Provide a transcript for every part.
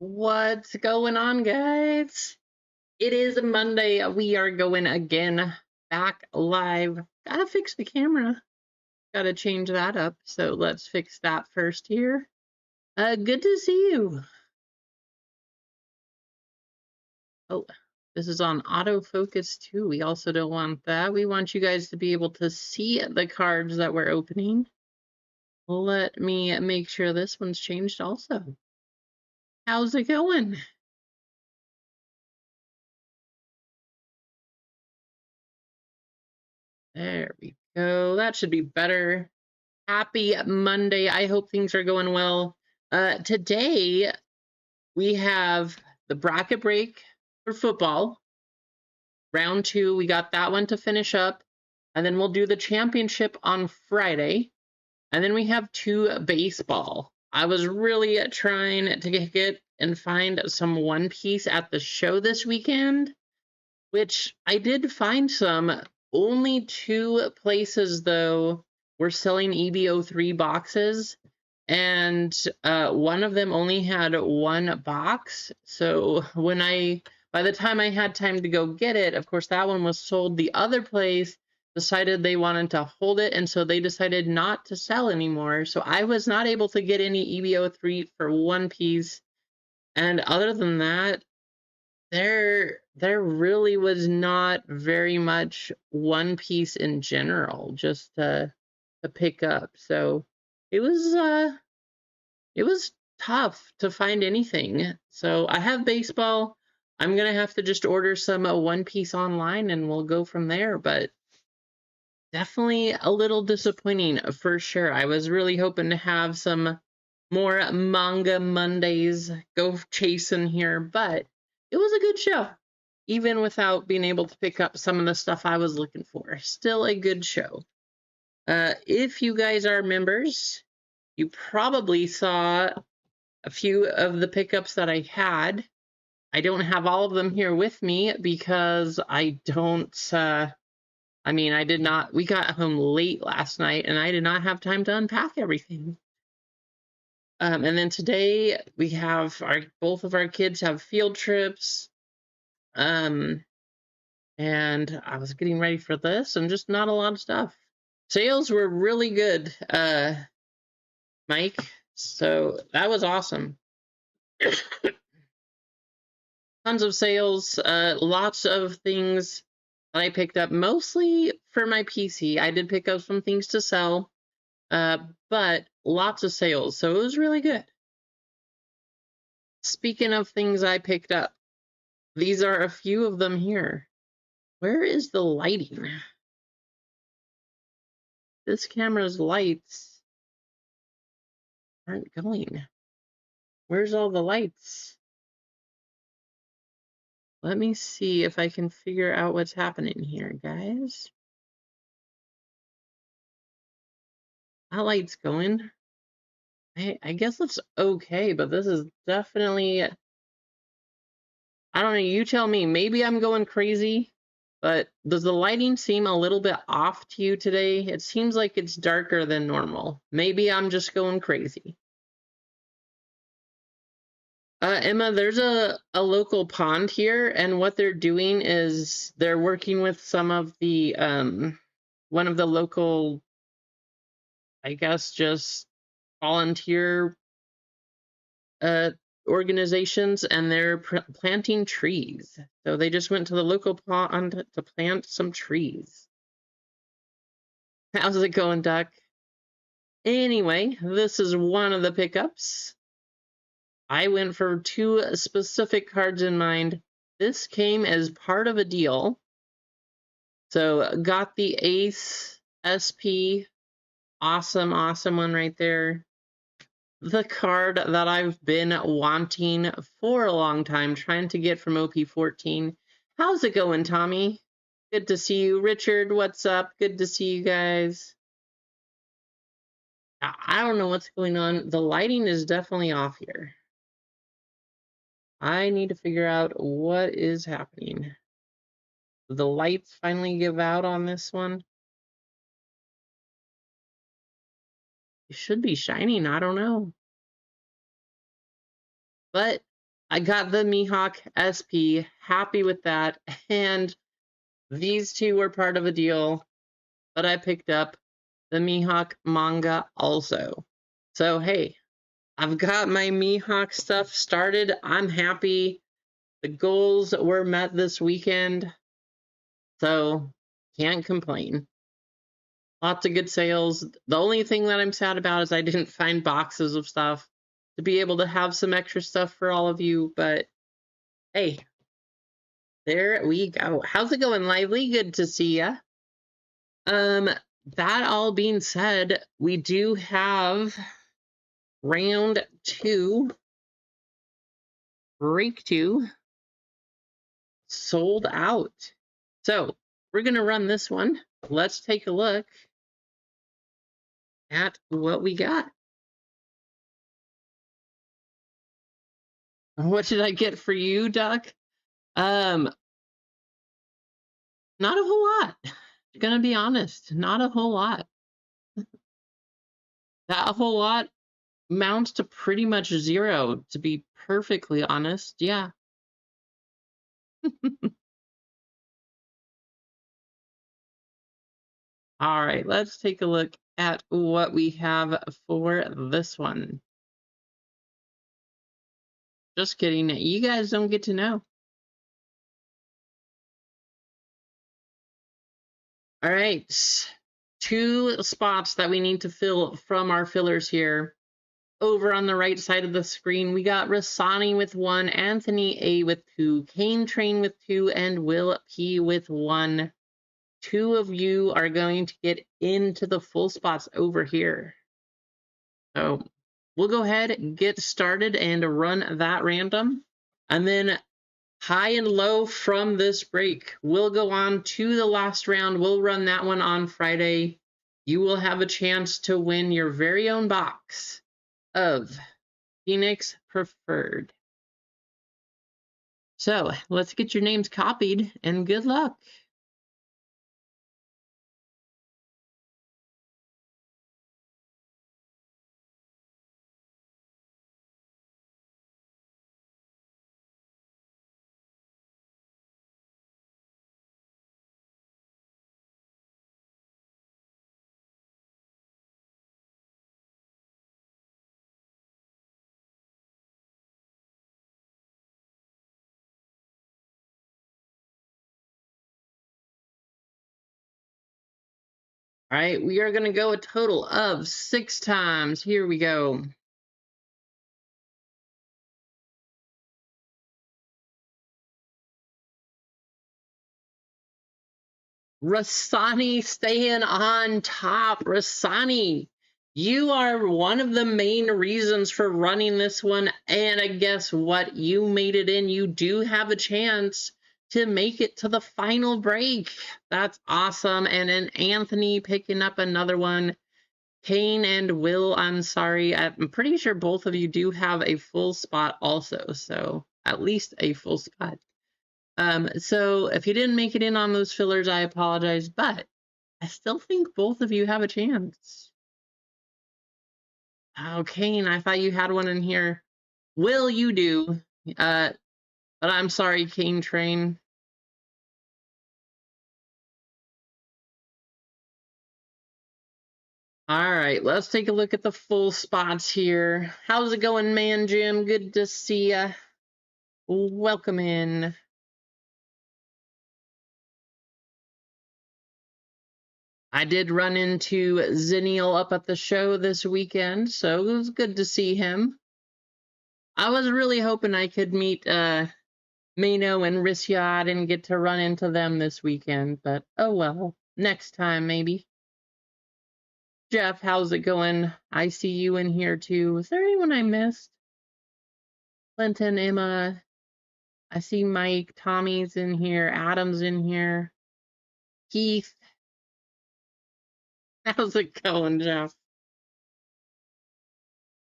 What's going on, guys? It is Monday. We are going again back live. Gotta fix the camera. Gotta change that up. So let's fix that first here. Good to see you. Oh, this is on autofocus too. We also don't want that. We want you guys to be able to see the cards that we're opening. Let me make sure this one's changed also. How's it going? There we go. That should be better. Happy Monday. I hope things are going well. Today, we have the bracket break for football. Round 2, we got that one to finish up. And then we'll do the championship on Friday. And then we have 2 baseball. I was really trying to get and find some One Piece at the show this weekend, which I did find some. Only 2 places, though, were selling EBO3 boxes, and one of them only had 1 box. So by the time I had time to go get it, of course, that one was sold. The other place decided they wanted to hold it, and so they decided not to sell anymore. So I was not able to get any EBO3 for One Piece. And other than that, there really was not very much One Piece in general, just to pick up. So it was tough to find anything. So I have baseball. I'm gonna have to just order some One Piece online and we'll go from there. But definitely a little disappointing for sure. I was really hoping to have some more manga Mondays go chasing here, but it was a good show. Even without being able to pick up some of the stuff I was looking for. Still a good show. If you guys are members, you probably saw a few of the pickups that I had. I don't have all of them here with me because I don't, I did not, we got home late last night and I did not have time to unpack everything. And then today we have both of our kids have field trips. And I was getting ready for this and just not a lot of stuff. Sales were really good, Mike. So that was awesome. Tons of sales, lots of things that I picked up, mostly for my PC. I did pick up some things to sell, but lots of sales, so it was really good. Speaking of things I picked up, these are a few of them here. Where is the lighting? This camera's lights aren't going. Where's all the lights? Let me see if I can figure out what's happening here, guys. That light's going. I guess it's okay, but this is definitely, I don't know, you tell me. Maybe I'm going crazy, but does the lighting seem a little bit off to you today? It seems like it's darker than normal. Maybe I'm just going crazy. Emma, there's a local pond here, and what they're doing is they're working with some of the, one of the local, I guess, just volunteer organizations, and they're planting trees. So they just went to the local pond to plant some trees. How's it going, Duck? Anyway, this is one of the pickups. I went for 2 specific cards in mind. This came as part of a deal. So got the Ace SP. Awesome, awesome one right there. The card that I've been wanting for a long time, trying to get from OP14. How's it going, Tommy? Good to see you. Richard, what's up? Good to see you guys. I don't know what's going on. The lighting is definitely off here. I need to figure out what is happening. The lights finally give out on this one. It should be shining. I don't know. But I got the Mihawk SP, happy with that, and these two were part of a deal, but I picked up the Mihawk manga also. So hey, I've got my Mihawk stuff started. I'm happy. The goals were met this weekend, so can't complain. Lots of good sales. The only thing that I'm sad about is I didn't find boxes of stuff to be able to have some extra stuff for all of you, but hey, there we go. How's it going, Lively? Good to see ya. That all being said, we do have round 2, break 2, sold out. So we're gonna run this one. Let's take a look at what we got. What did I get for you, Duck? Not a whole lot. Gonna be honest, not a whole lot. That whole lot amounts to pretty much 0, to be perfectly honest. Yeah. All right, let's take a look at what we have for this one. Just kidding. You guys don't get to know. All right. 2 spots that we need to fill from our fillers here. Over on the right side of the screen, we got Rasani with 1, Anthony A with 2, Kane Train with 2, and Will P with 1. 2 of you are going to get into the full spots over here. So we'll go ahead and get started and run that random. And then high and low from this break, we'll go on to the last round. We'll run that one on Friday. You will have a chance to win your very own box of Phoenix Preferred. So let's get your names copied and good luck. All right, we are going to go a total of 6 times. Here we go. Rasani staying on top. Rasani, you are one of the main reasons for running this one. And I guess what? You made it in. You do have a chance to make it to the final break. That's awesome. And then Anthony picking up another one. Kane and Will, I'm sorry. I'm pretty sure both of you do have a full spot also. So at least a full spot. So if you didn't make it in on those fillers, I apologize, but I still think both of you have a chance. Oh, Kane, I thought you had one in here. Will, you do. But I'm sorry, Kane Train. All right, let's take a look at the full spots here. How's it going, man, Jim? Good to see ya. Welcome in. I did run into Zennial up at the show this weekend, so it was good to see him. I was really hoping I could meet Mano and Rissia. I didn't get to run into them this weekend, but oh well. Next time, maybe. Jeff, how's it going? I see you in here too. Is there anyone I missed? Clinton, Emma. I see Mike. Tommy's in here. Adam's in here. Keith. How's it going, Jeff?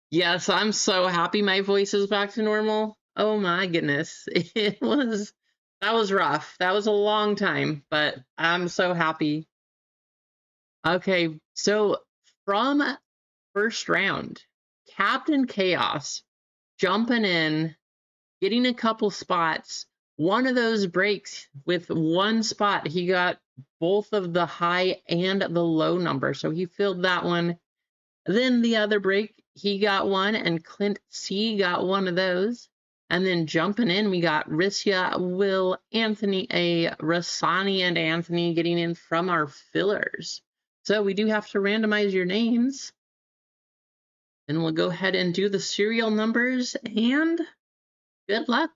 Yes, I'm so happy my voice is back to normal. Oh my goodness. That was rough. That was a long time, but I'm so happy. Okay, so from first round, Captain Chaos jumping in, getting a couple spots. One of those breaks with one spot, he got both of the high and the low number. So he filled that one. Then the other break, he got one, and Clint C got one of those. And then jumping in, we got Rissia, Will, Anthony A, Rasani, and Anthony getting in from our fillers. So we do have to randomize your names. And we'll go ahead and do the serial numbers, and good luck.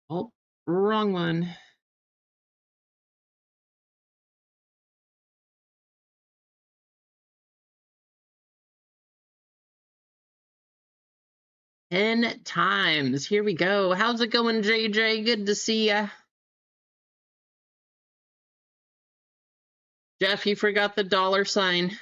Oh, wrong one. Ten times. Here we go. How's it going, JJ? Good to see ya. Jeff, you forgot the $sign.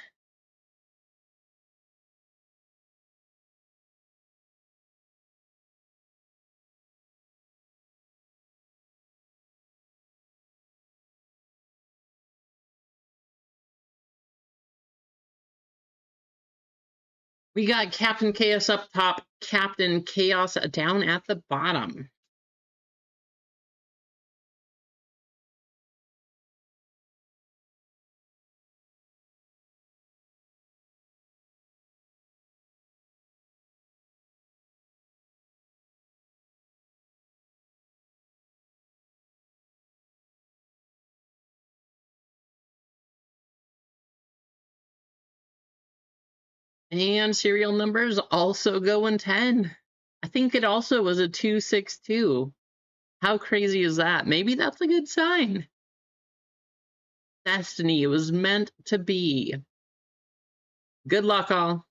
We got Captain Chaos up top, Captain Chaos down at the bottom. And serial numbers also going 10. I think it also was a 262. How crazy is that? Maybe that's a good sign. Destiny, it was meant to be. Good luck, all.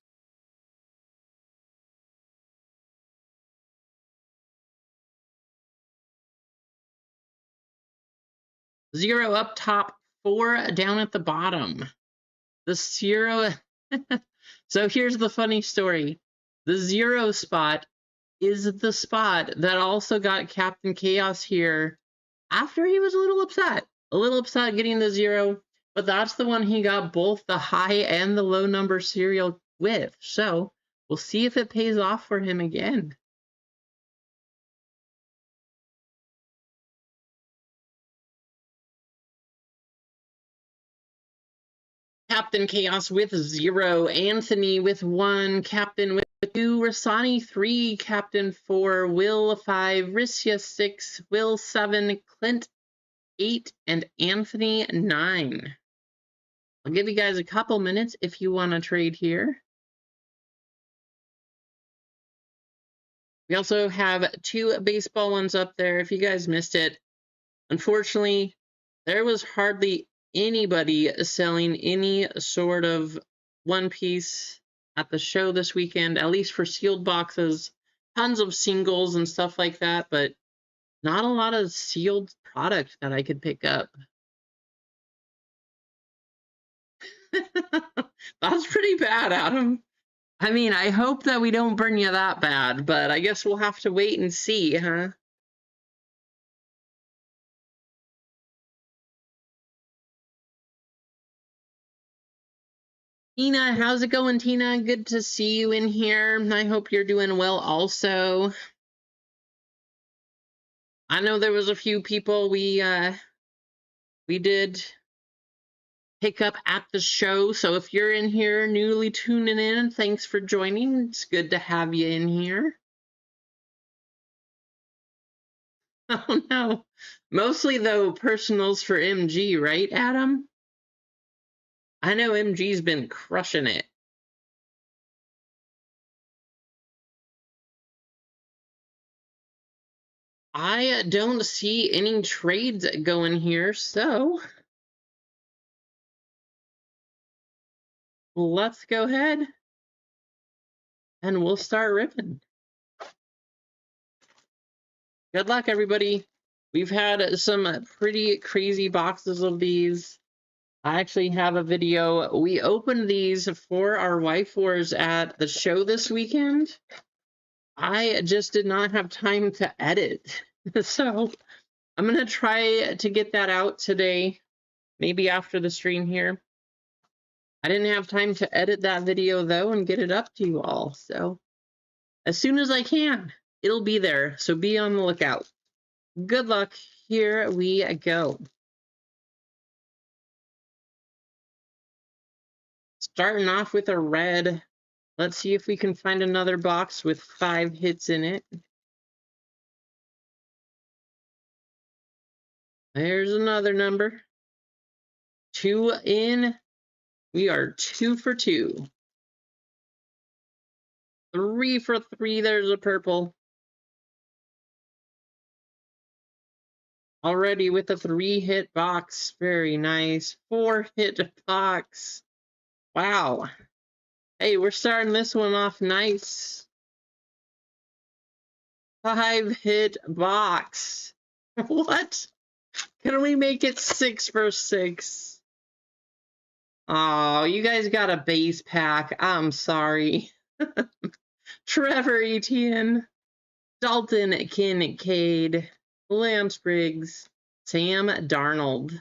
Zero up top, 4 down at the bottom. The zero. So here's the funny story. The 0 spot is the spot that also got Captain Chaos here after he was a little upset getting the 0, but that's the one he got both the high and the low number serial with. So we'll see if it pays off for him again. Captain Chaos with 0, Anthony with 1, Captain with 2, Rasani 3, Captain 4, Will 5, Rissia 6, Will 7, Clint 8, and Anthony 9. I'll give you guys a couple minutes if you want to trade here. We also have 2 baseball ones up there if you guys missed it. Unfortunately, there was hardly anybody selling any sort of One Piece at the show this weekend, at least for sealed boxes. Tons of singles and stuff like that, but not a lot of sealed product that I could pick up. That's pretty bad, Adam. I mean, I hope that we don't burn you that bad, but I guess we'll have to wait and see, huh? Tina, how's it going, Tina? Good to see you in here. I hope you're doing well also. I know there was a few people we did pick up at the show, so if you're in here newly tuning in, thanks for joining. It's good to have you in here. Oh no. Mostly though personals for MG, right, Adam? I know MG's been crushing it. I don't see any trades going here, so let's go ahead and we'll start ripping. Good luck, everybody. We've had some pretty crazy boxes of these. I actually have a video. We opened these for our wife wars at the show this weekend. I just did not have time to edit. So I'm going to try to get that out today, maybe after the stream here. I didn't have time to edit that video, though, and get it up to you all. So as soon as I can, it'll be there. So be on the lookout. Good luck. Here we go. Starting off with a red. Let's see if we can find another box with 5 hits in it. There's another number. 2 in. We are 2 for 2. 3 for 3. There's a purple. Already with a 3-hit box. Very nice. 4-hit box. Wow. Hey, we're starting this one off nice. 5-hit box. What? Can we make it 6 for 6? Oh, you guys got a base pack. I'm sorry. Trevor Etienne, Dalton Kincaid, Lance Briggs, Sam Darnold.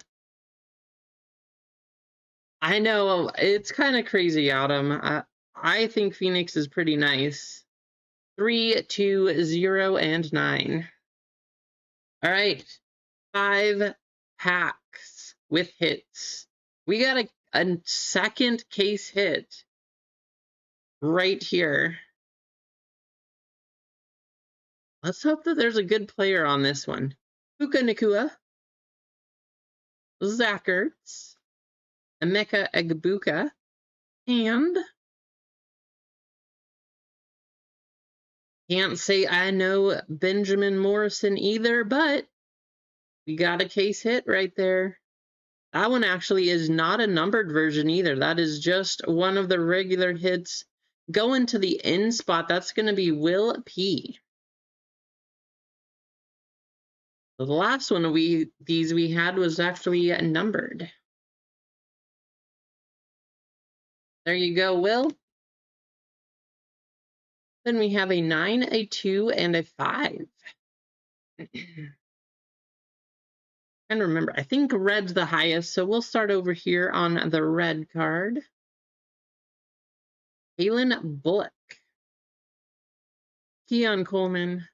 I know, it's kind of crazy, Autumn. I think Phoenix is pretty nice. 3, 2, 0, and 9. All right, 5 packs with hits. We got a second case hit right here. Let's hope that there's a good player on this one. Puka Nakua, Zach Ertz, Emeka Egbuka, and can't say I know Benjamin Morrison either, but we got a case hit right there. That one actually is not a numbered version either. That is just one of the regular hits. Going to the end spot, that's going to be Will P. The last one of these we had was actually numbered. There you go, Will. Then we have a 9, a 2, and a 5. And remember, I think red's the highest, so we'll start over here on the red card. Kalen Bullock, Keon Coleman,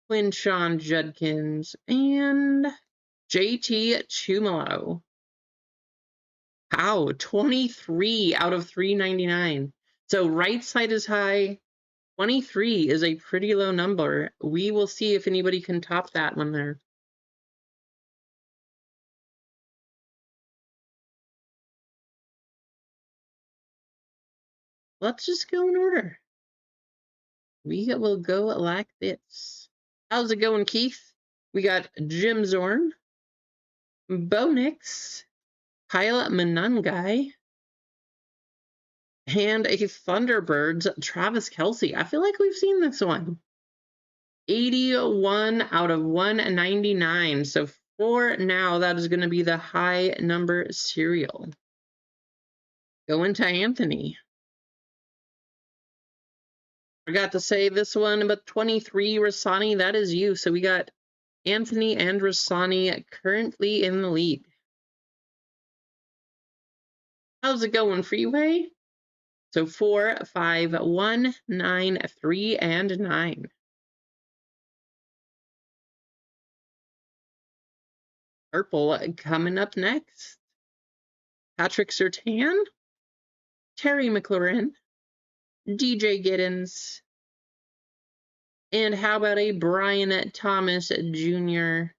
Quinshawn Judkins, and JT Chumalo. Wow, 23 out of 399. So right side is high. 23 is a pretty low number. We will see if anybody can top that one there. Let's just go in order. We will go like this. How's it going, Keith? We got Jim Zorn, Bo Nix, Kyle Monangai, and a Thunderbirds, Travis Kelce. I feel like we've seen this one. 81 out of 199. So for now, that is going to be the high number serial. Going to Anthony. Forgot to say this one, but 23, Rasani, that is you. So we got Anthony and Rasani currently in the lead. How's it going, Freeway? So 4, 5, 1, 9, 3, and 9. Purple coming up next. Patrick Surtain, Terry McLaurin, DJ Giddens, and how about a Brian Thomas Jr.?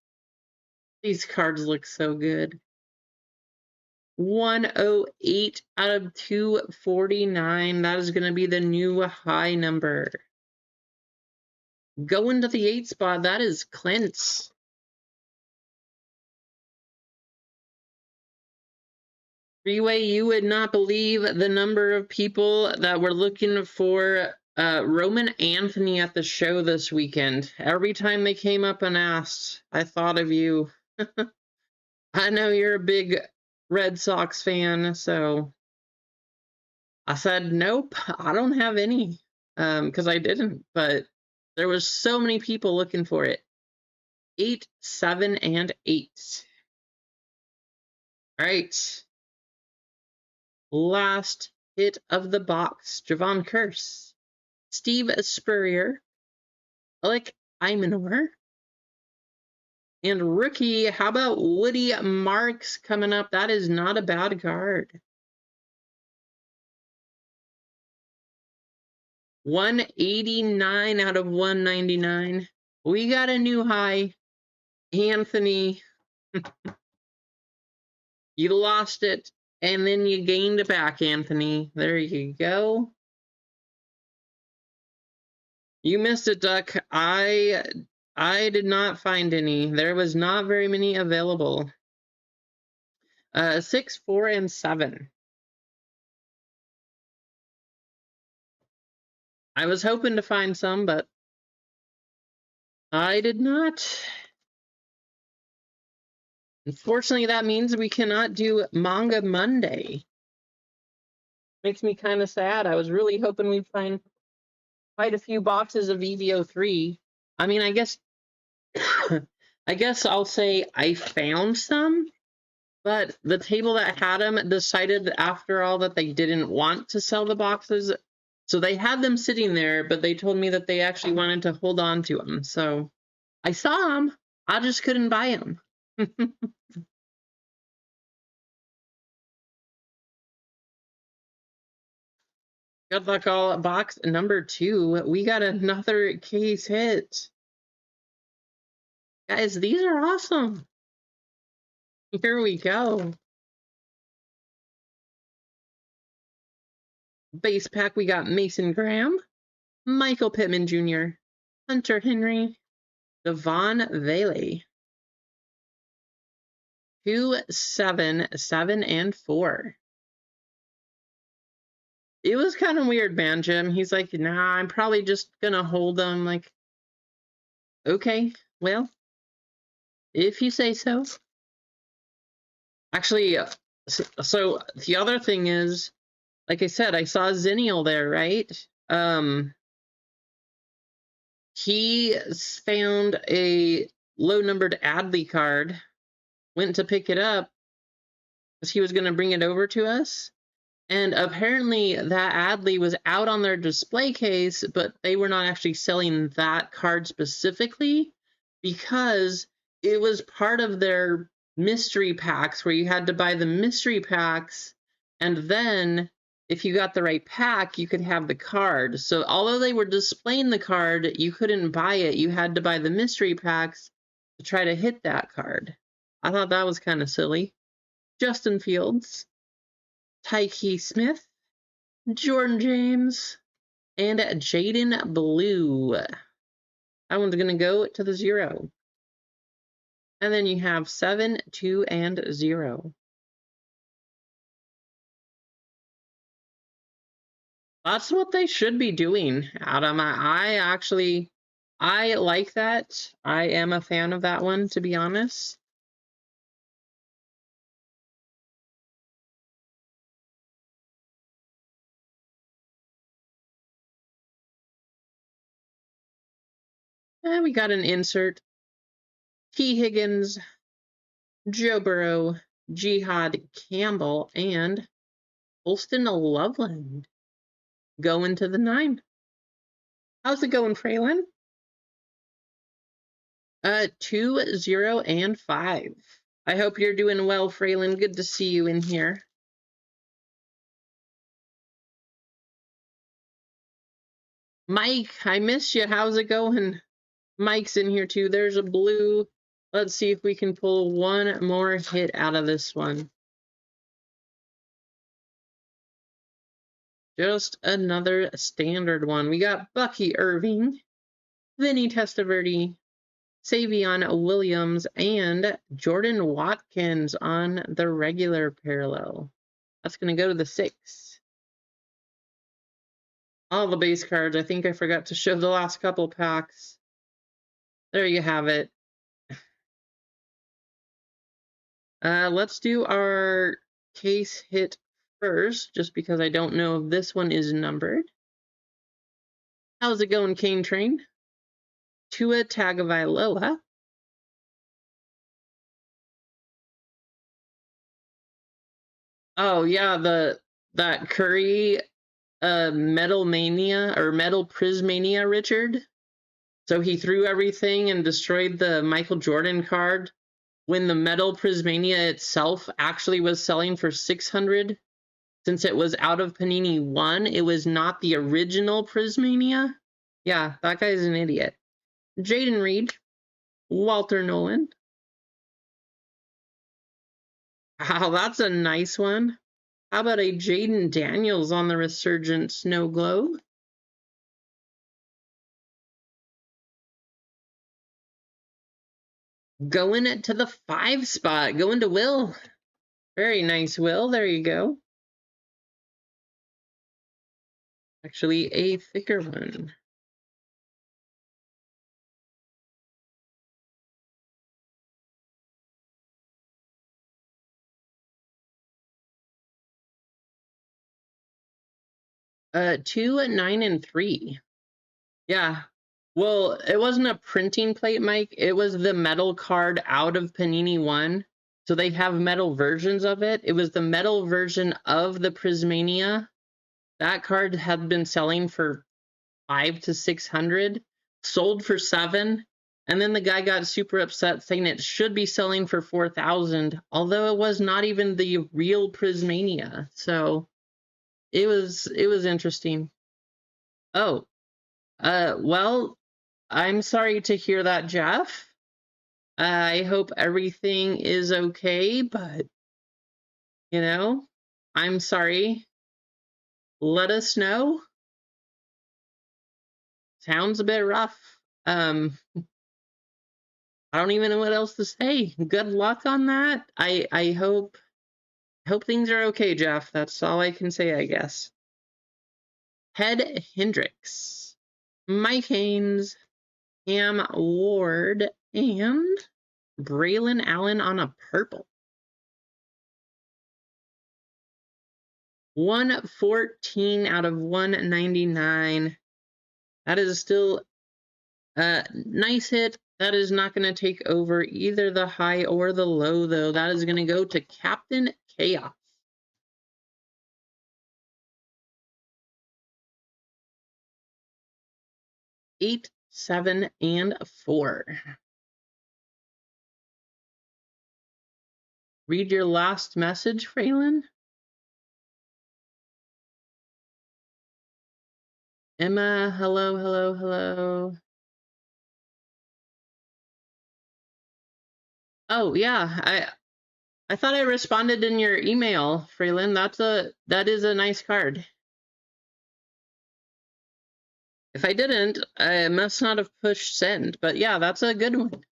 These cards look so good. 108 out of 249. That is going to be the new high number. Going to the 8 spot, that is Clint's. Freeway, you would not believe the number of people that were looking for Roman Anthony at the show this weekend. Every time they came up and asked, I thought of you. I know you're a big Red Sox fan, so I said, nope, I don't have any, because I didn't, but there was so many people looking for it. 8, 7, and 8. All right. Last hit of the box. Javon Curse, Steve Spurrier, Alec Imanor, and rookie, how about Woody Marks coming up? That is not a bad card. 189 out of 199. We got a new high. Anthony, you lost it, and then you gained it back, Anthony. There you go. You missed it, Duck. I did not find any. There was not very many available. 6, 4, and 7. I was hoping to find some, but I did not. Unfortunately, that means we cannot do Manga Monday. Makes me kind of sad. I was really hoping we'd find quite a few boxes of EVO3. I mean, I guess I'll say I found some, but the table that had them decided after all that they didn't want to sell the boxes. So they had them sitting there, but they told me that they actually wanted to hold on to them. So I saw them. I just couldn't buy them. Good luck, all. Box number 2. We got another case hit. Guys, these are awesome. Here we go. Base pack, we got Mason Graham, Michael Pittman Jr., Hunter Henry, Devon Vele. 2, 7, 7, and 4. It was kind of weird, man, Jim. He's like, nah, I'm probably just gonna hold them. Like, okay, well, if you say so. Actually, so the other thing is, like I said, I saw Zennial there, right? He found a low-numbered Adley card, went to pick it up because he was going to bring it over to us. And apparently that Adley was out on their display case, but they were not actually selling that card specifically because it was part of their mystery packs where you had to buy the mystery packs, and then if you got the right pack, you could have the card. So although they were displaying the card, you couldn't buy it. You had to buy the mystery packs to try to hit that card. I thought that was kind of silly. Justin Fields, Tyke Smith, Jordan James, and Jaden Blue. That one's going to go to the 0. And then you have 7, 2, and 0. That's what they should be doing, Adam. I like that. I am a fan of that one, to be honest. And we got an insert. T. Higgins, Joe Burrow, Jihad Campbell, and Holston Loveland going to the 9. How's it going, Fraylin? 2, 0, and 5. I hope you're doing well, Fraylin. Good to see you in here. Mike, I miss you. How's it going? Mike's in here too. There's a blue. Let's see if we can pull one more hit out of this one. Just another standard one. We got Bucky Irving, Vinny Testaverde, Savion Williams, and Jordan Watkins on the regular parallel. That's going to go to the 6. All the base cards. I think I forgot to show the last couple packs. There you have it. Let's do our case hit first, just because I don't know if this one is numbered. How's it going, Cane Train? Tua Tagovailoa, Oh yeah, that Curry Metal Mania or Metal Prismania, Richard. So he threw everything and destroyed the Michael Jordan card when the Metal Prismania itself actually was selling for 600 since it was out of Panini 1. It was not the original Prismania. Yeah, that guy's an idiot. Jaden Reed, Walter Nolan. Wow, that's a nice one. How about a Jaden Daniels on the Resurgent Snow Globe? Going to the 5 spot, going to Will. Very nice, Will. There you go. Actually, a thicker one. Two, 9, and 3. Yeah. Well, it wasn't a printing plate, Mike. It was the metal card out of Panini 1. So they have metal versions of it. It was the metal version of the Prismania. That card had been selling for 5 to 600, sold for 7, and then the guy got super upset saying it should be selling for 4,000, although it was not even the real Prismania. So it was interesting. Oh, well, I'm sorry to hear that, Jeff. I hope everything is okay, but you know, I'm sorry. Let us know. Sounds a bit rough. I don't even know what else to say. Good luck on that. I hope things are okay, Jeff. That's all I can say, I guess. Ted Hendricks, Mike Haynes, Cam Ward, and Braylon Allen on a purple. 114 out of 199. That is still a nice hit. That is not going to take over either the high or the low, though. That is going to go to Captain Chaos. 8, 7, and 4. Read your last message, Phelan. Emma, hello, hello, hello. Oh yeah, I thought I responded in your email, Phelan. That is a nice card. If I didn't, I must not have pushed send, but yeah, that's a good one.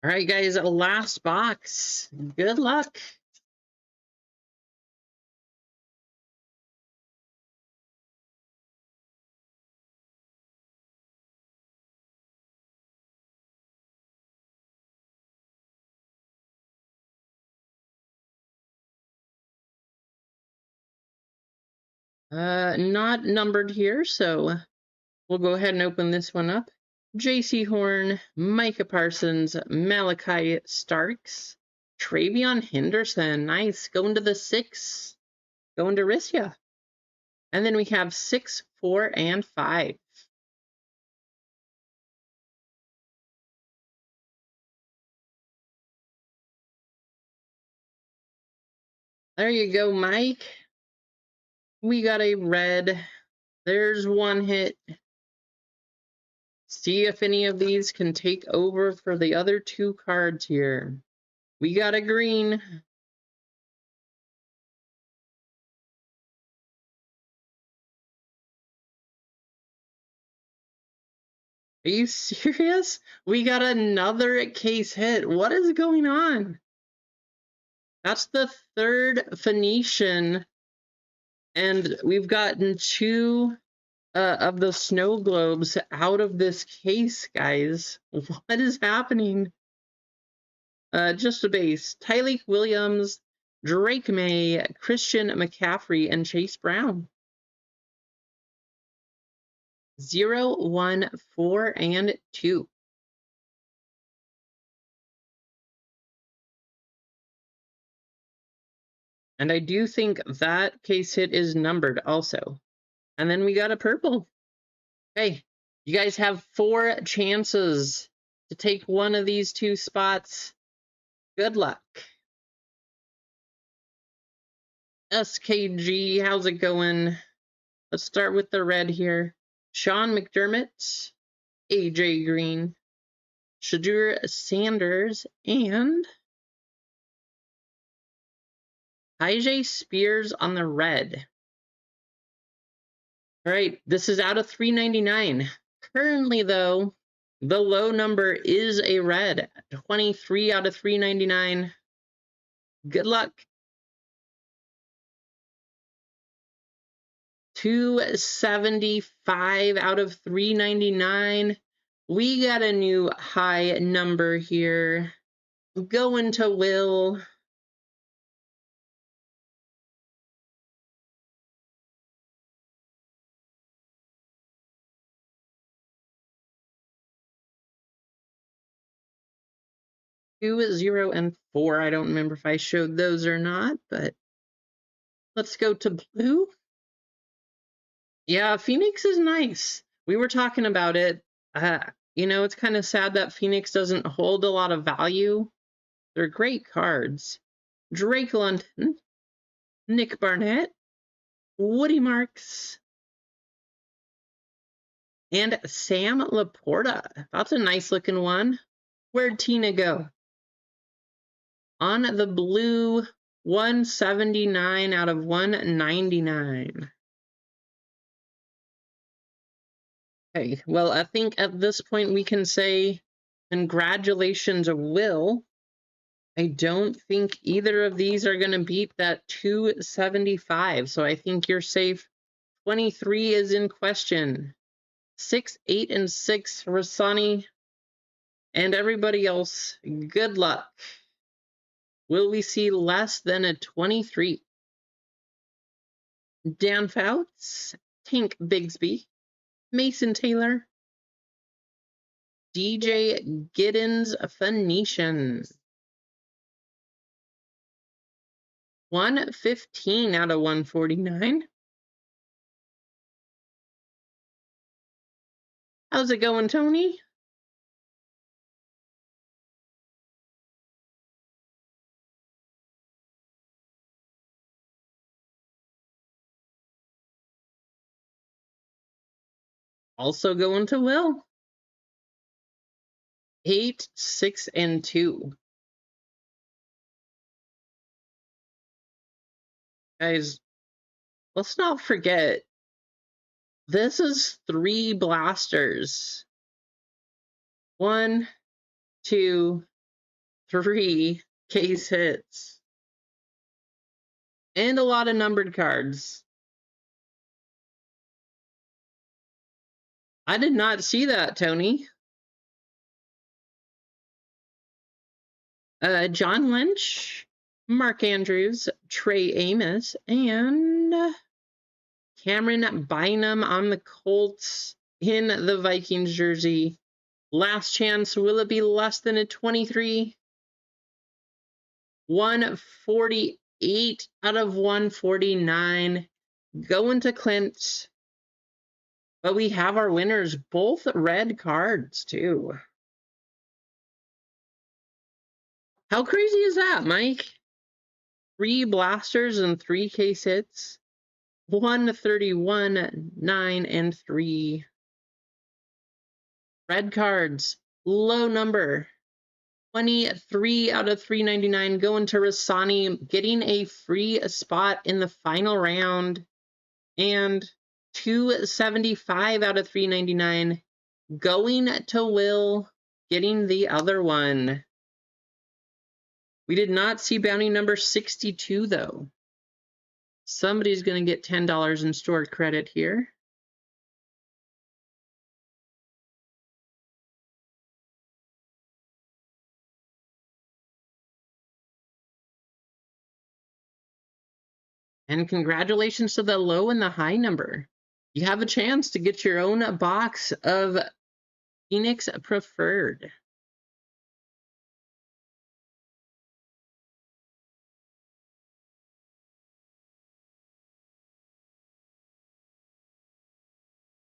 All right, guys, last box. Good luck. Not numbered here, so we'll go ahead and open this one up. J.C. Horn, Micah Parsons, Malachi Starks, Travion Henderson. Nice. Going to the 6. Going to Rissia. And then we have 6, 4, and 5. There you go, Mike. We got a red. There's one hit. See if any of these can take over for the other 2 cards here. We got a green. Are you serious? We got another case hit. What is going on? That's the 3rd Phoenician, and we've gotten 2 of the snow globes out of this case, guys. What is happening? Just a base. Tyleek Williams, Drake May, Christian McCaffrey, and Chase Brown. 0, 1, 4, and 2. And I do think that case hit is numbered also. And then we got a purple. Okay, you guys have 4 chances to take one of these 2 spots. Good luck. SKG, how's it going? Let's start with the red here. Sean McDermott, AJ Green, Shadur Sanders, and IJ Spears on the red. All right, this is out of 399. Currently, though, the low number is a red. 23 out of 399. Good luck. 275 out of 399. We got a new high number here. Going to Will. Two, 0, and 4. I don't remember if I showed those or not, but let's go to blue. Yeah, Phoenix is nice. We were talking about it. You know, it's kind of sad that Phoenix doesn't hold a lot of value. They're great cards. Drake London, Nick Barnett, Woody Marks, and Sam Laporta. That's a nice looking one. Where'd Tina go? On the blue, 179 out of 199. Okay, well, I think at this point we can say congratulations, Will. I don't think either of these are going to beat that 275, so I think you're safe. 23 is in question. 6, 8, and 6, Rasani, and everybody else, good luck. Will we see less than a 23? Dan Fouts, Tank Bigsby, Mason Taylor, DJ Giddens, Phoenician. 115 out of 149. How's it going, Tony? Also going to Will. 8, 6, and 2. Guys, let's not forget, this is 3 blasters. 1, 2, 3 case hits. And a lot of numbered cards. I did not see that, Tony. John Lynch, Mark Andrews, Trey Amos, and Cameron Bynum on the Colts in the Vikings jersey. Last chance, will it be less than a 23? 148 out of 149. Going to Clint. But we have our winners, both red cards, too. How crazy is that, Mike? 3 blasters and 3 case hits. 131, 9, and 3. Red cards, low number. 23 out of 399 going to Rasani, getting a free spot in the final round. And 275 out of 399 going to Will, getting the other one. We did not see bounty number 62, though. Somebody's going to get $10 in stored credit here. And congratulations to the low and the high number. you have a chance to get your own box of Phoenix Preferred.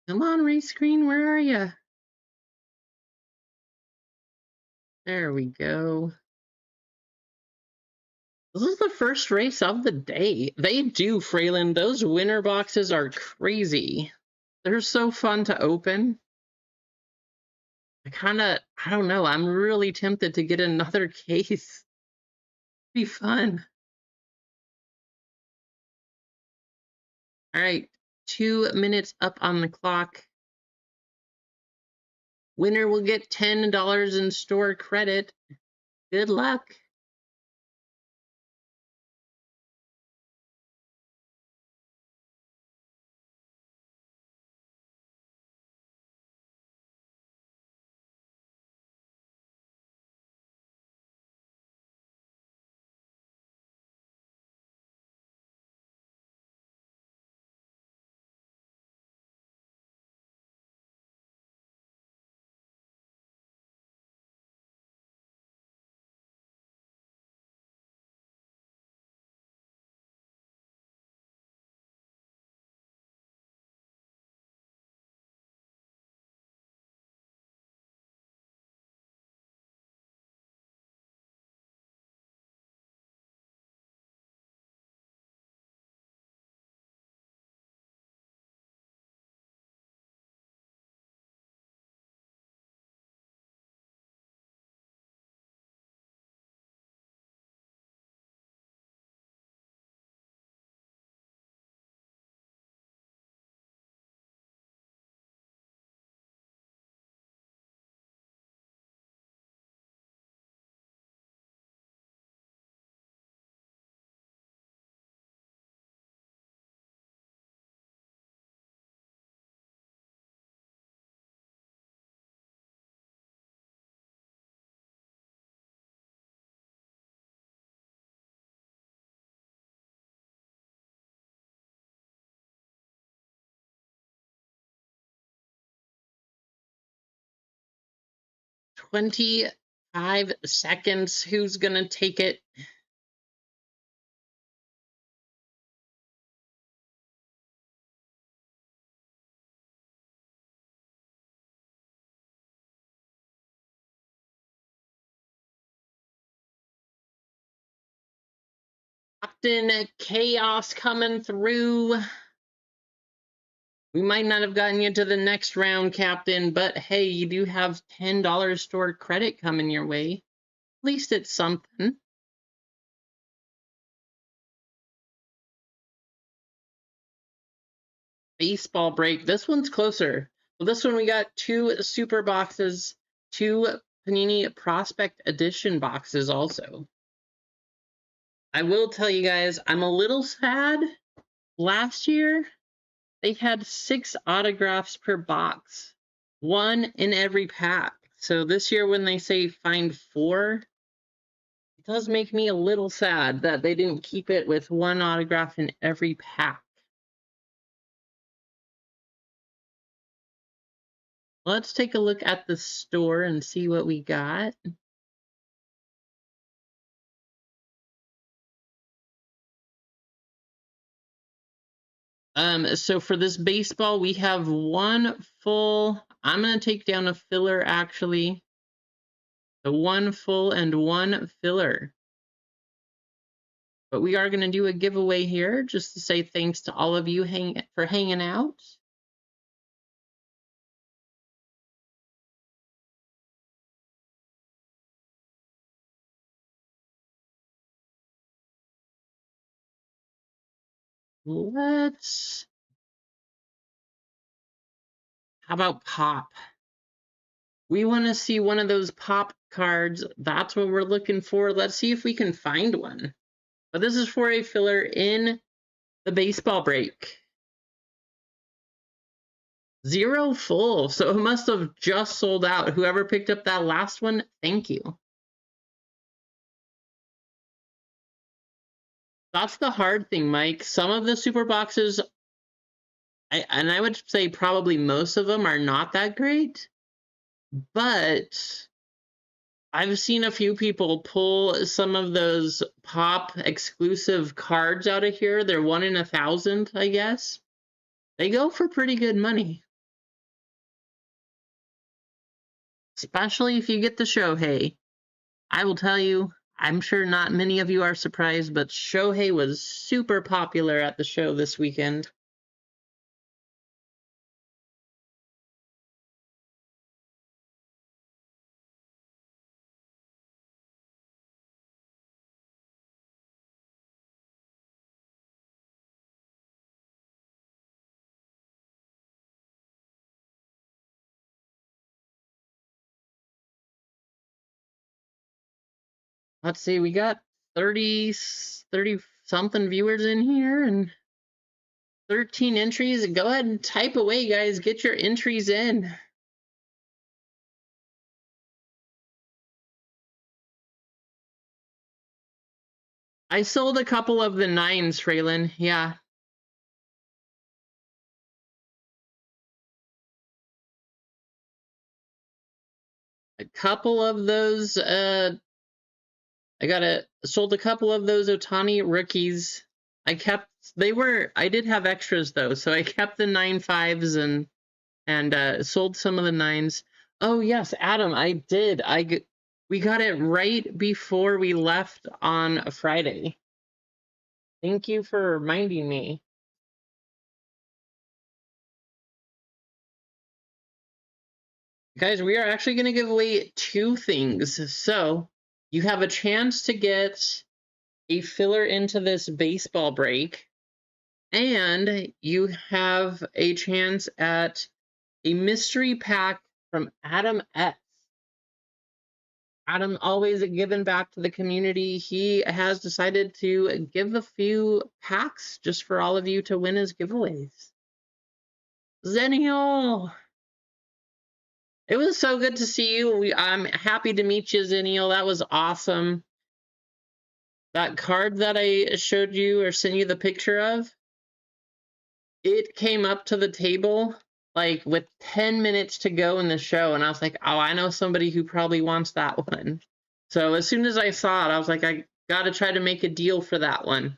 Come on, race screen, where are you? There we go. This is the first race of the day. They do, Freyland. Those winner boxes are crazy. They're so fun to open. I don't know, I'm really tempted to get another case. Be fun. All right, 2 minutes up on the clock. Winner will get $10 in store credit. Good luck. $25. Who's gonna take it? Captain Chaos coming through. We might not have gotten you to the next round, Captain, but hey, you do have $10 stored credit coming your way. At least it's something. Baseball break. This one's closer. Well, this one we got 2 super boxes, 2 Panini Prospect Edition boxes also. I will tell you guys, I'm a little sad. Last year, they had 6 autographs per box, 1 in every pack. So this year, when they say find 4, it does make me a little sad that they didn't keep it with 1 autograph in every pack. Let's take a look at the store and see what we got. So for this baseball, we have 1 full. I'm gonna take down a filler actually. So 1 full and 1 filler. But we are gonna do a giveaway here just to say thanks to all of you for hanging out. How about pop? We want to see one of those pop cards. That's what we're looking for. Let's see if we can find one. But this is for a filler in the baseball break. 0 full, so it must have just sold out. Whoever picked up that last one, thank you. That's the hard thing, Mike. Some of the super boxes And I would say probably most of them are not that great, but I've seen a few people pull some of those pop exclusive cards out of here. They're 1 in 1,000, I guess. They go for pretty good money, especially if you get the Shohei. I will tell you, I'm sure not many of you are surprised, but Shohei was super popular at the show this weekend. Let's see, we got 30 something viewers in here and 13 entries. Go ahead and type away, guys. Get your entries in. I sold a couple of the 9s, Fraylin. Yeah. A couple of those, sold a couple of those Otani rookies. I did have extras though, so I kept the 9.5s and sold some of the 9s. Oh yes, Adam, I did. We got it right before we left on a Friday. Thank you for reminding me. Guys, we are actually going to give away 2 things. So you have a chance to get a filler into this baseball break, and you have a chance at a mystery pack from Adam S. Adam always giving back to the community. He has decided to give a few packs just for all of you to win his giveaways. Zennial! It was so good to see you. I'm happy to meet you, Zennial. That was awesome. That card that I showed you or sent you the picture of, it came up to the table like with 10 minutes to go in the show, and I was like, oh, I know somebody who probably wants that one. So as soon as I saw it, I was like, I gotta try to make a deal for that one.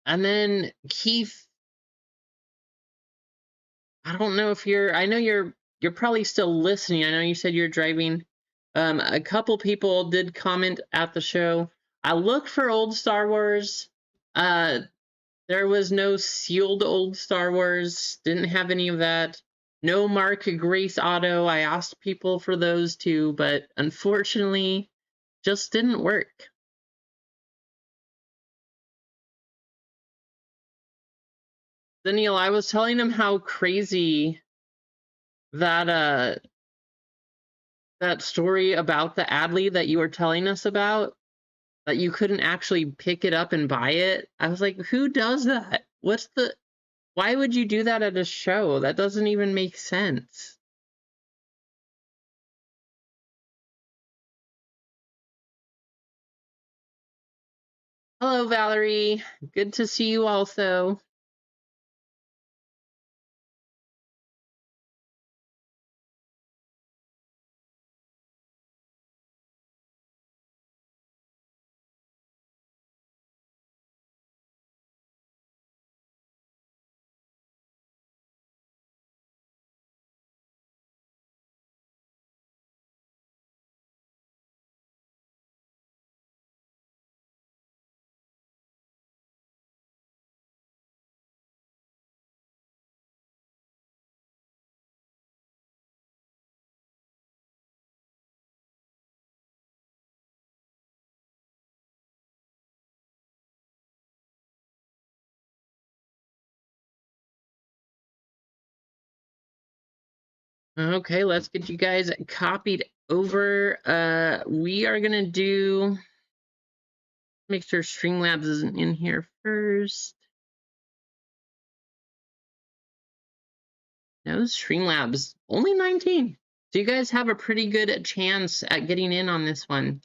And then Keith, I don't know if I know you're probably still listening. I know you said you're driving. A couple people did comment at the show. I looked for old Star Wars. There was no sealed old Star Wars. Didn't have any of that. No Mark Grace Auto. I asked people for those too, but unfortunately, just didn't work. Daniel, I was telling him how crazy that that story about the Adley that you were telling us about, that you couldn't actually pick it up and buy it. I was like, who does that? Why would you do that at a show? That doesn't even make sense. Hello, Valerie. Good to see you also. Okay, let's get you guys copied over. We are gonna make sure Streamlabs isn't in here first. No, Streamlabs, only 19. So you guys have a pretty good chance at getting in on this one.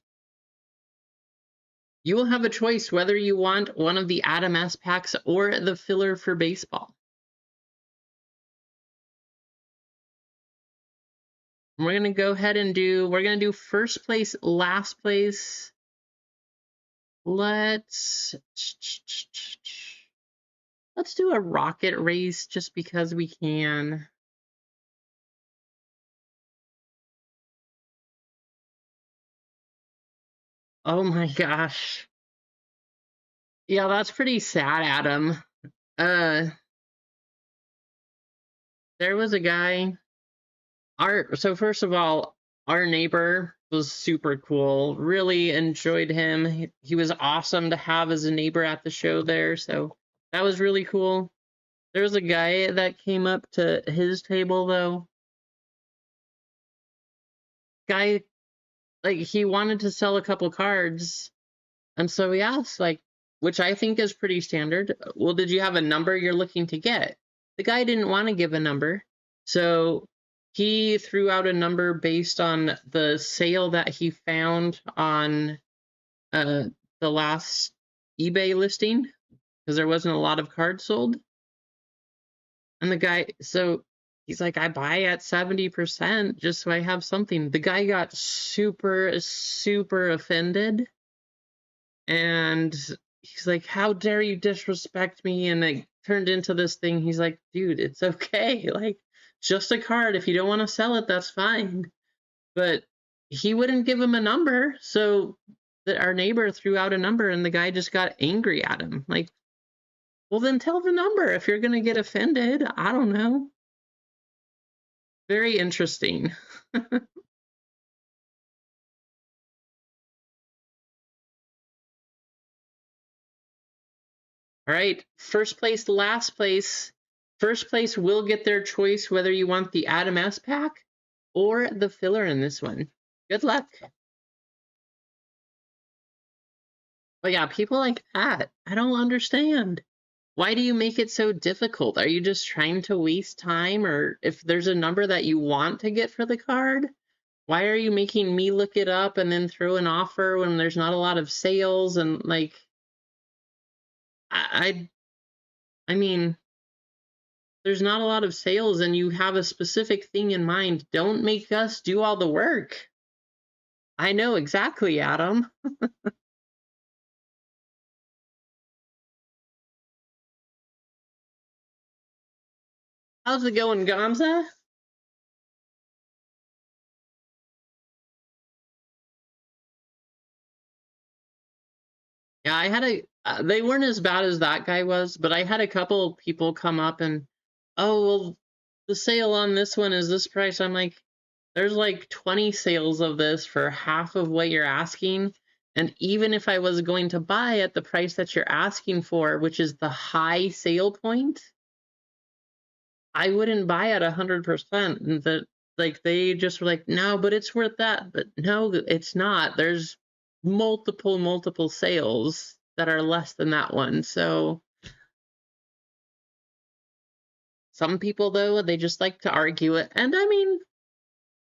You will have a choice whether you want one of the Adam S packs or the filler for baseball. We're gonna go ahead and we're gonna do first place, last place. Let's do a rocket race just because we can. Oh my gosh. Yeah, that's pretty sad, Adam. There was a guy. So first of all, our neighbor was super cool. Really enjoyed him. He was awesome to have as a neighbor at the show there. So that was really cool. There was a guy that came up to his table though. Guy, like, he wanted to sell a couple cards, and so he asked, like, which I think is pretty standard. Well, did you have a number you're looking to get? The guy didn't want to give a number, so he threw out a number based on the sale that he found on the last eBay listing, because there wasn't a lot of cards sold. And the guy, so he's like, I buy at 70% just so I have something. The guy got super, super offended. And he's like, how dare you disrespect me? And it turned into this thing. He's like, dude, it's okay. Like, just a card. If you don't want to sell it, that's fine. But he wouldn't give him a number. So our neighbor threw out a number and the guy just got angry at him. Like, well, then tell the number if you're going to get offended. I don't know. Very interesting. All right, first place, last place. First place will get their choice whether you want the Adam S pack or the filler in this one. Good luck. But yeah, people like that, I don't understand. Why do you make it so difficult? Are you just trying to waste time? Or if there's a number that you want to get for the card, why are you making me look it up and then throw an offer when there's not a lot of sales? And like, I mean, there's not a lot of sales and you have a specific thing in mind. Don't make us do all the work. I know exactly, Adam. How's it going, Gamza? Yeah, I had they weren't as bad as that guy was, but I had a couple people come up and, oh, well, the sale on this one is this price. I'm like, there's like 20 sales of this for half of what you're asking. And even if I was going to buy at the price that you're asking for, which is the high sale point, I wouldn't buy at 100%. And that, like, they just were like, no, but it's worth that. But no, it's not. There's multiple sales that are less than that one. So some people, though, they just like to argue it. And I mean,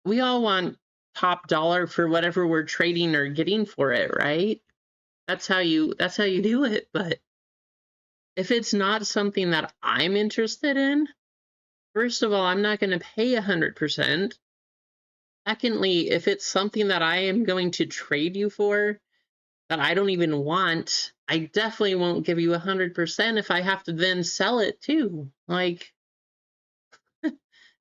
we all want top dollar for whatever we're trading or getting for it, right? That's how you do it. But if it's not something that I'm interested in, first of all, I'm not going to pay 100%. Secondly, if it's something that I am going to trade you for that I don't even want, I definitely won't give you 100% if I have to then sell it too. Like,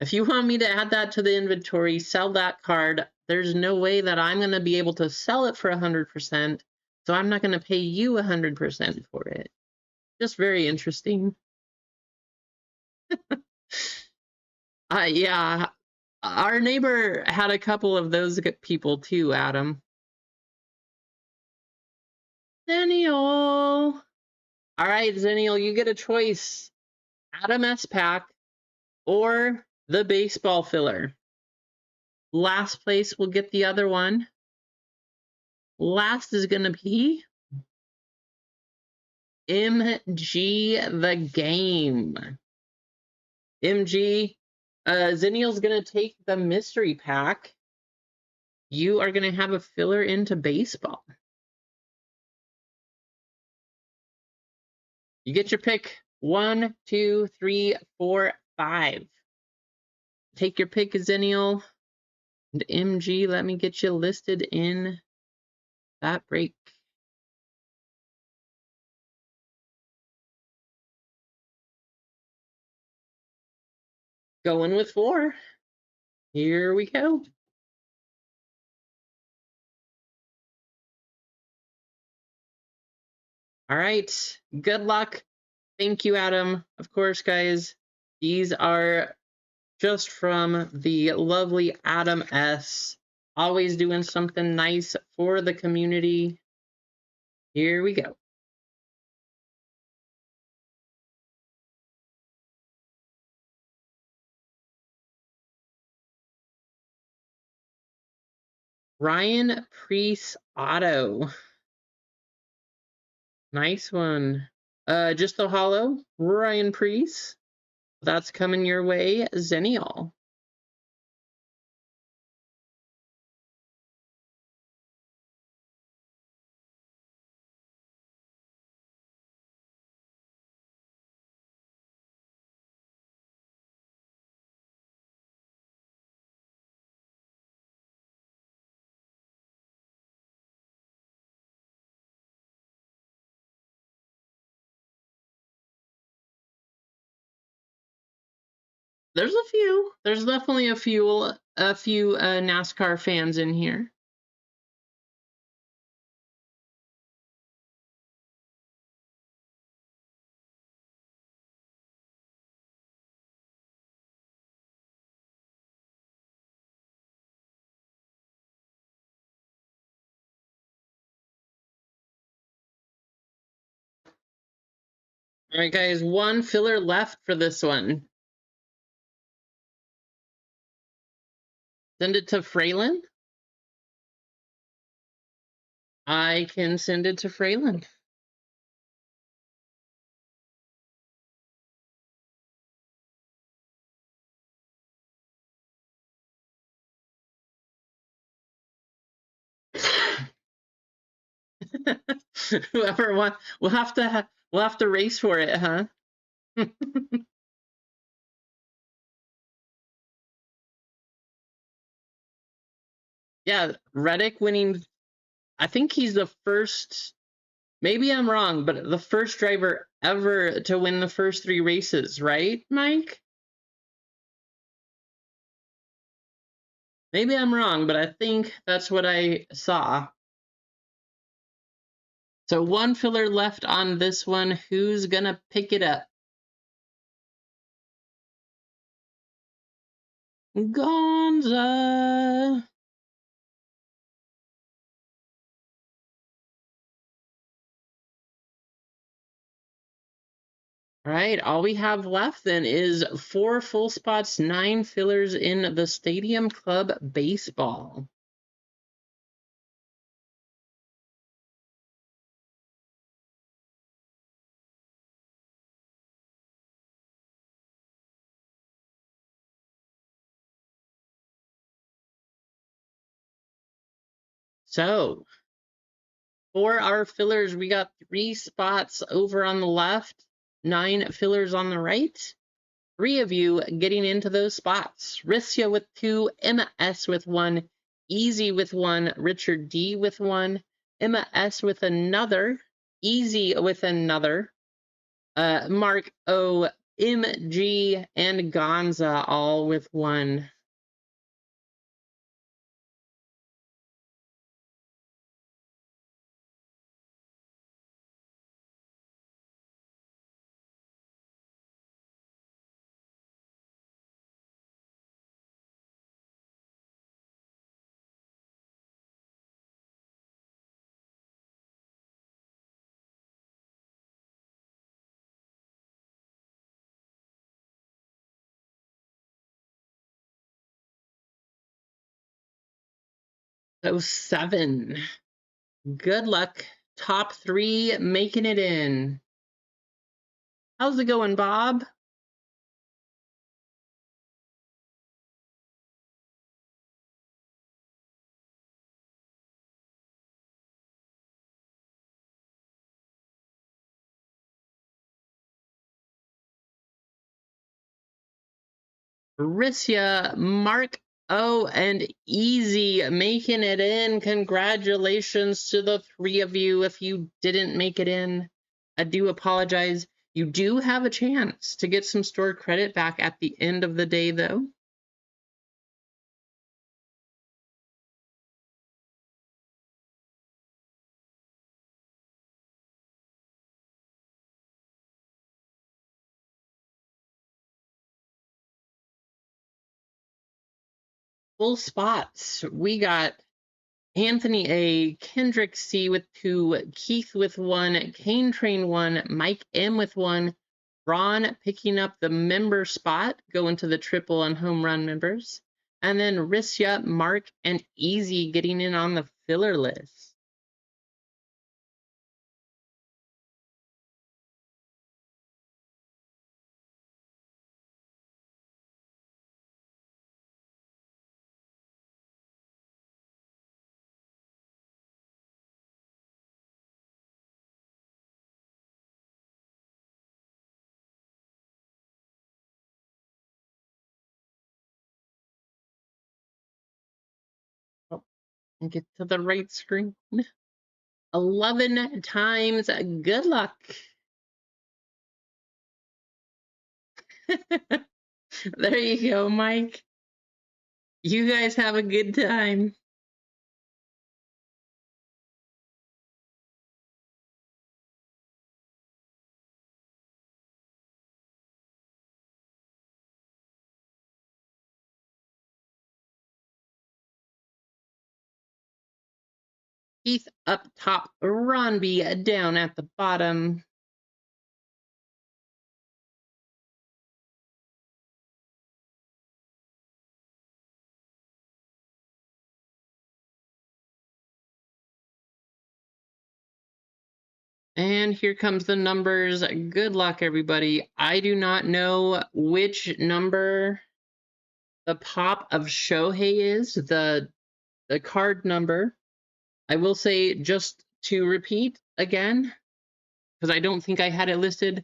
if you want me to add that to the inventory, sell that card, there's no way that I'm going to be able to sell it for 100%, so I'm not going to pay you 100% for it. Just very interesting. Yeah, our neighbor had a couple of those people too, Adam. Zennial. All right, Zennial, you get a choice. Adam S pack or the baseball filler. Last place will get the other one. Last is going to be MG the game. MG, Zennial's gonna take the mystery pack. You are gonna have a filler into baseball. You get your pick. 1, 2, 3, 4, 5. Take your pick, Zennial. And MG, let me get you listed in that break. Going with 4. Here we go. All right. Good luck. Thank you, Adam. Of course, guys, these are just from the lovely Adam S. Always doing something nice for the community. Here we go. Ryan Priest auto. Nice one. Just the hollow, Ryan Priest. That's coming your way, Zennial. There's a few. There's definitely a few NASCAR fans in here. All right, guys, one filler left for this one. Send it to Fraylin. I can send it to Fraylin. Whoever wants, we'll have to race for it, huh? Yeah, Reddick winning. I think he's the first. Maybe I'm wrong, but the first driver ever to win the first 3 races, right, Mike? Maybe I'm wrong, but I think that's what I saw. So one filler left on this one. Who's gonna pick it up? Gonza. All right, all we have left then is 4 full spots, 9 fillers in the Stadium Club Baseball. So for our fillers, we got 3 spots over on the left, 9 fillers on the right. 3 of you getting into those spots. Rissia with 2, Emma S with 1, Easy with 1, Richard D with 1, Emma S with another, Easy with another, Mark O, MG, and Gonza all with 1. So 7. Good luck. Top 3 making it in. How's it going, Bob? Rissia, Mark O, and Easy making it in. Congratulations to the three of you. If you didn't make it in, I do apologize. You do have a chance to get some stored credit back at the end of the day, though. Full spots. We got Anthony A, Kendrick C with 2, Keith with 1, Kane Train 1, Mike M with 1, Ron picking up the member spot, going to the triple and home run members, and then Rissia, Mark, and Easy getting in on the filler list. Oh, and get to the right screen. 11 times. Good luck. There you go, Mike. You guys have a good time. Keith up top, Ron B down at the bottom. And here comes the numbers. Good luck, everybody. I do not know which number the pop of Shohei is, the card number. I will say, just to repeat again, because I don't think I had it listed,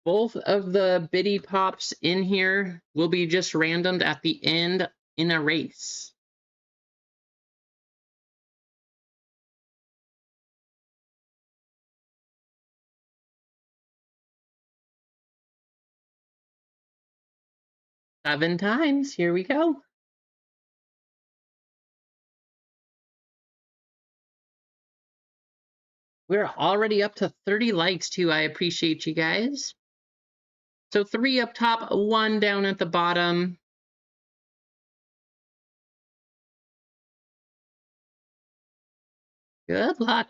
both of the biddy pops in here will be just randomed at the end in a race. Seven times. Here we go. We're already up to 30 likes, too. I appreciate you guys. So 3 up top, 1 down at the bottom. Good luck.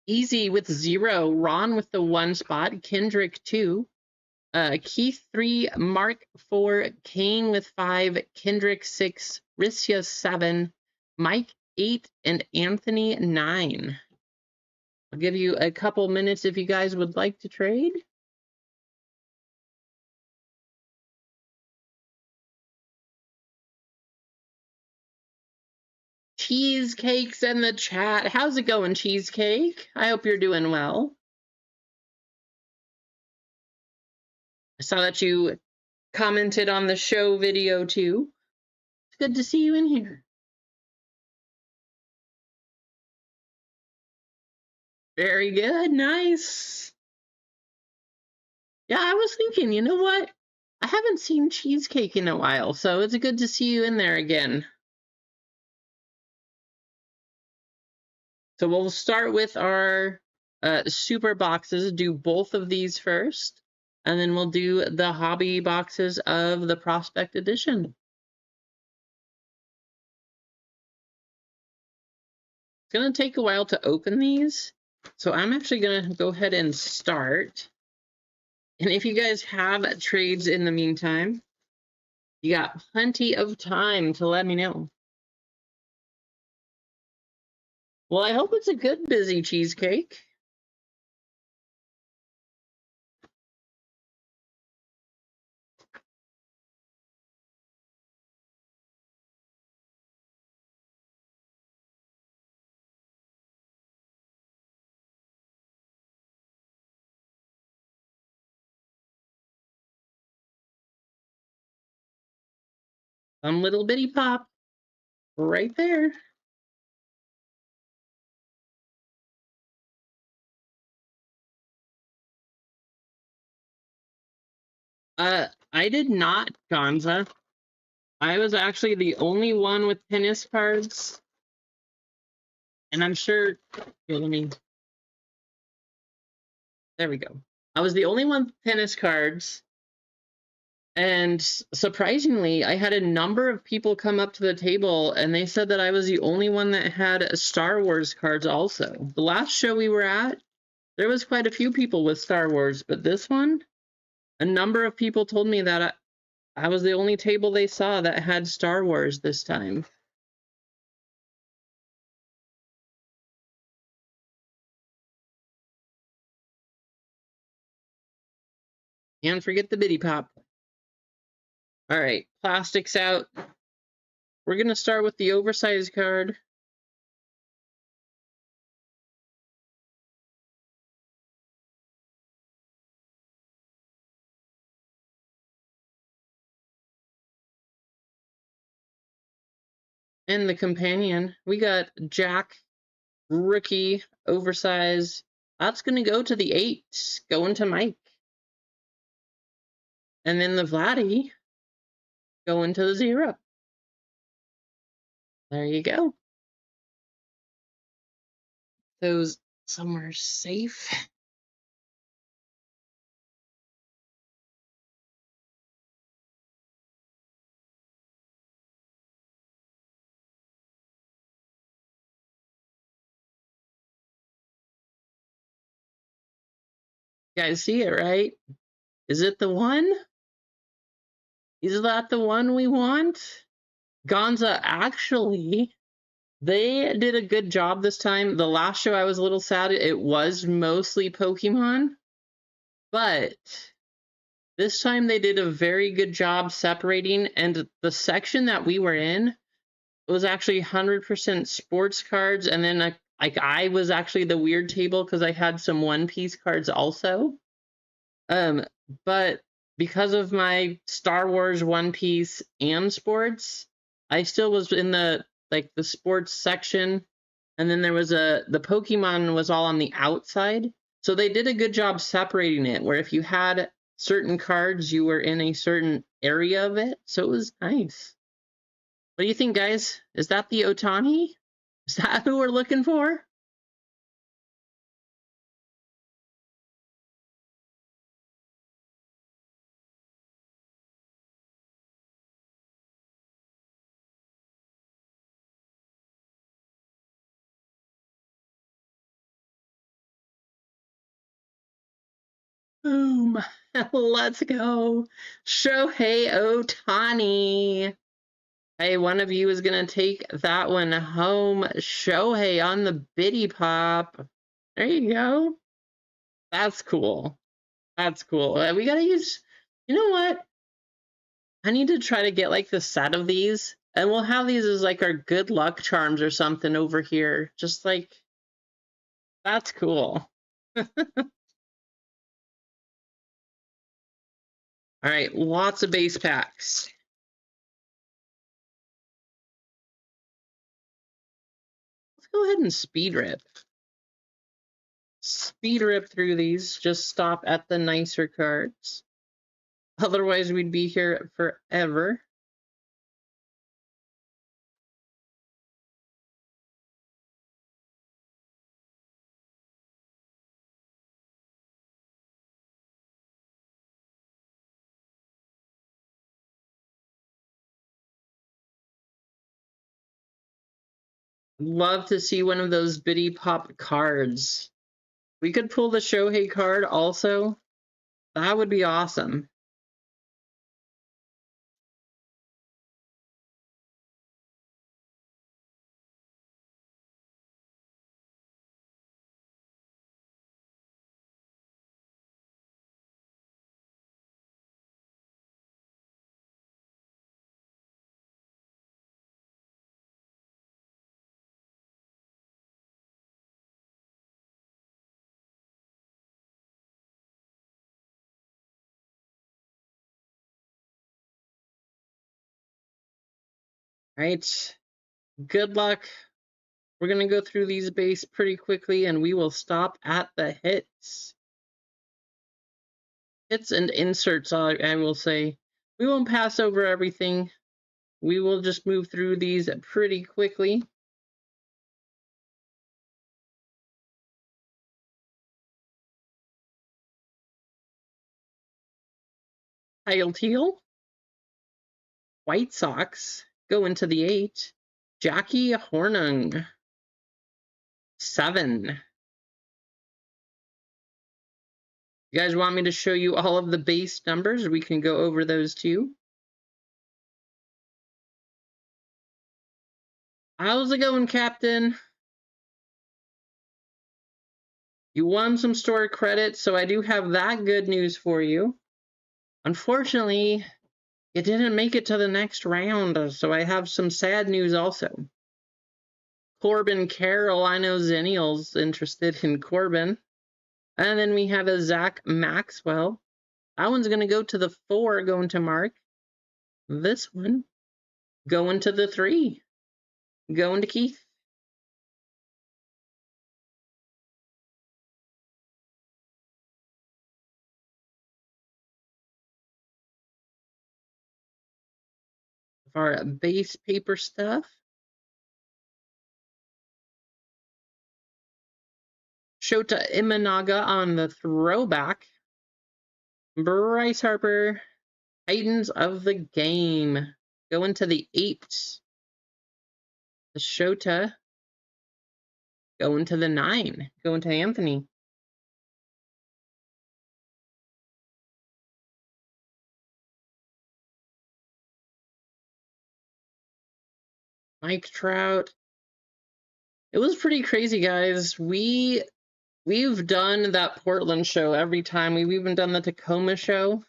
Easy with 0, Ron with the 1 spot, Kendrick 2, Keith 3, Mark 4, Kane with 5, Kendrick 6, Rissia 7, Mike 8, and Anthony 9. I'll give you a couple minutes if you guys would like to trade. Cheesecake's in the chat. How's it going, Cheesecake? I hope you're doing well. I saw that you commented on the show video too. It's good to see you in here. Very good. Nice. Yeah, I was thinking, you know what? I haven't seen Cheesecake in a while, so it's good to see you in there again. So we'll start with our super boxes, do both of these first, and then we'll do the hobby boxes of the Prospect Edition. It's going to take a while to open these, so I'm actually going to go ahead and start. And if you guys have trades in the meantime, you got plenty of time to let me know. Well, I hope it's a good busy Cheesecake. Some little bitty pop right there. I did not, Gonza. I was actually the only one with tennis cards, and I'm sure. Here, let me. There we go. I was the only one with tennis cards, and surprisingly, I had a number of people come up to the table, and they said that I was the only one that had Star Wars cards also. The last show we were at, there was quite a few people with Star Wars, but this one, a number of people told me that I was the only table they saw that had Star Wars this time. Can't forget the bitty pop. All right, plastics out. We're going to start with the oversized card. And the companion. We got Jack, rookie, oversized. That's going to go to the 8, going to Mike. And then the Vladdy, going to the 0. There you go. Those somewhere safe. You guys see it, right? Is it the one? Is that the one we want? Gonza, actually, they did a good job this time. The last show I was a little sad. It was mostly Pokemon, but this time they did a very good job separating, and the section that we were in was actually 100% sports cards, and then like I was actually the weird table because I had some One Piece cards also. Um, but because of my Star Wars, One Piece, and sports, I still was in the sports section, and then there was the Pokemon was all on the outside. So they did a good job separating it, where if you had certain cards, you were in a certain area of it. So it was nice. What do you think, guys? Is that the Otani? Is that who we're looking for? Boom. Let's go. Shohei Otani. Hey, one of you is going to take that one home. Shohei on the bitty pop. There you go. That's cool. That's cool. We got to use, you know what? I need to try to get like the set of these, and we'll have these as like our good luck charms or something over here. Just like, that's cool. All right, lots of base packs. Let's go ahead and speed rip. Speed rip through these. Just stop at the nicer cards. Otherwise, we'd be here forever. Love to see one of those bitty pop cards. We could pull the Shohei card also. That would be awesome. right. Good luck. We're going to go through these base pretty quickly, and we will stop at the hits. Hits and inserts, I will say. We won't pass over everything. We will just move through these pretty quickly. Kyle Teal, White Sox, go into the 8. Jackie Hornung, 7. You guys want me to show you all of the base numbers? We can go over those too. How's it going, Captain? You won some store credit, so I do have that good news for you. Unfortunately, it didn't make it to the next round, so I have some sad news also. Corbin Carroll, I know Zennial's interested in Corbin. And then we have a Zach Maxwell. That one's going to go to the 4, going to Mark. This one going to the 3, going to Keith. Our base paper stuff. Shota Imanaga on the throwback. Bryce Harper, Titans of the game. Going to the 8. The Shota. Going to the 9. Going to Anthony. Mike Trout. It was pretty crazy, guys. We've done that Portland show every time. We've even done the Tacoma show.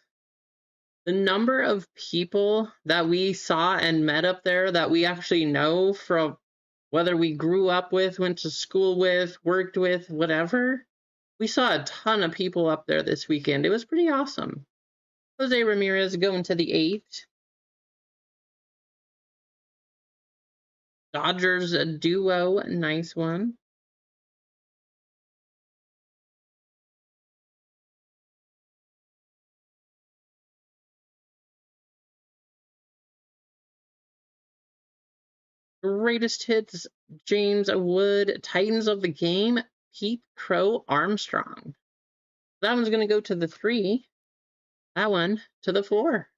The number of people that we saw and met up there that we actually know from whether we grew up with, went to school with, worked with, whatever. We saw a ton of people up there this weekend. It was pretty awesome. Jose Ramirez going to the 8. Dodgers duo, nice one. Greatest hits, James Wood. Titans of the game, Pete Crow Armstrong. That one's going to go to the 3. That one to the 4.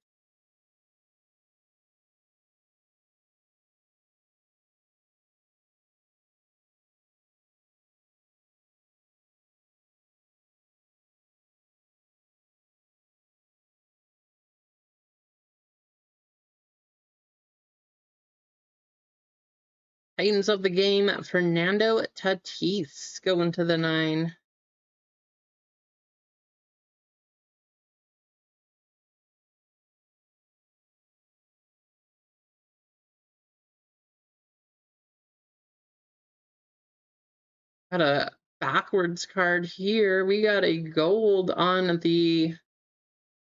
Titans of the game, Fernando Tatis going to the 9. Got a backwards card here. We got a gold on the,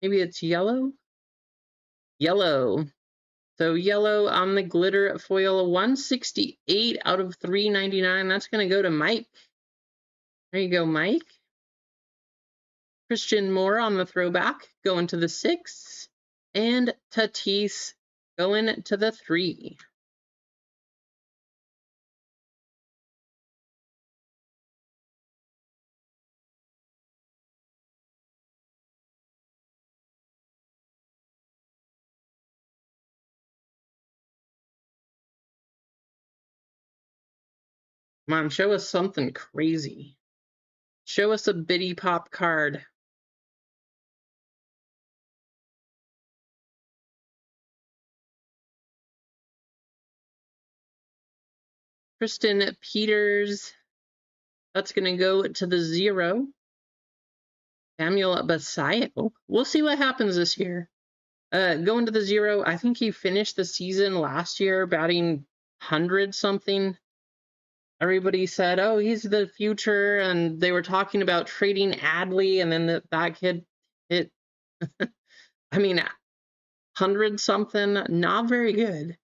maybe it's yellow? Yellow. So yellow on the glitter foil, 168 out of 399. That's going to go to Mike. There you go, Mike. Christian Moore on the throwback, going to the 6. And Tatis going to the 3. Come on, show us something crazy. Show us a bitty pop card. Kristen Peters. That's going to go to the 0. Samuel Basayo. We'll see what happens this year. Going to the 0. I think he finished the season last year batting 100 something. Everybody said, oh, he's the future, and they were talking about trading Adley, and then that kid hit, I mean, 100 something, not very good.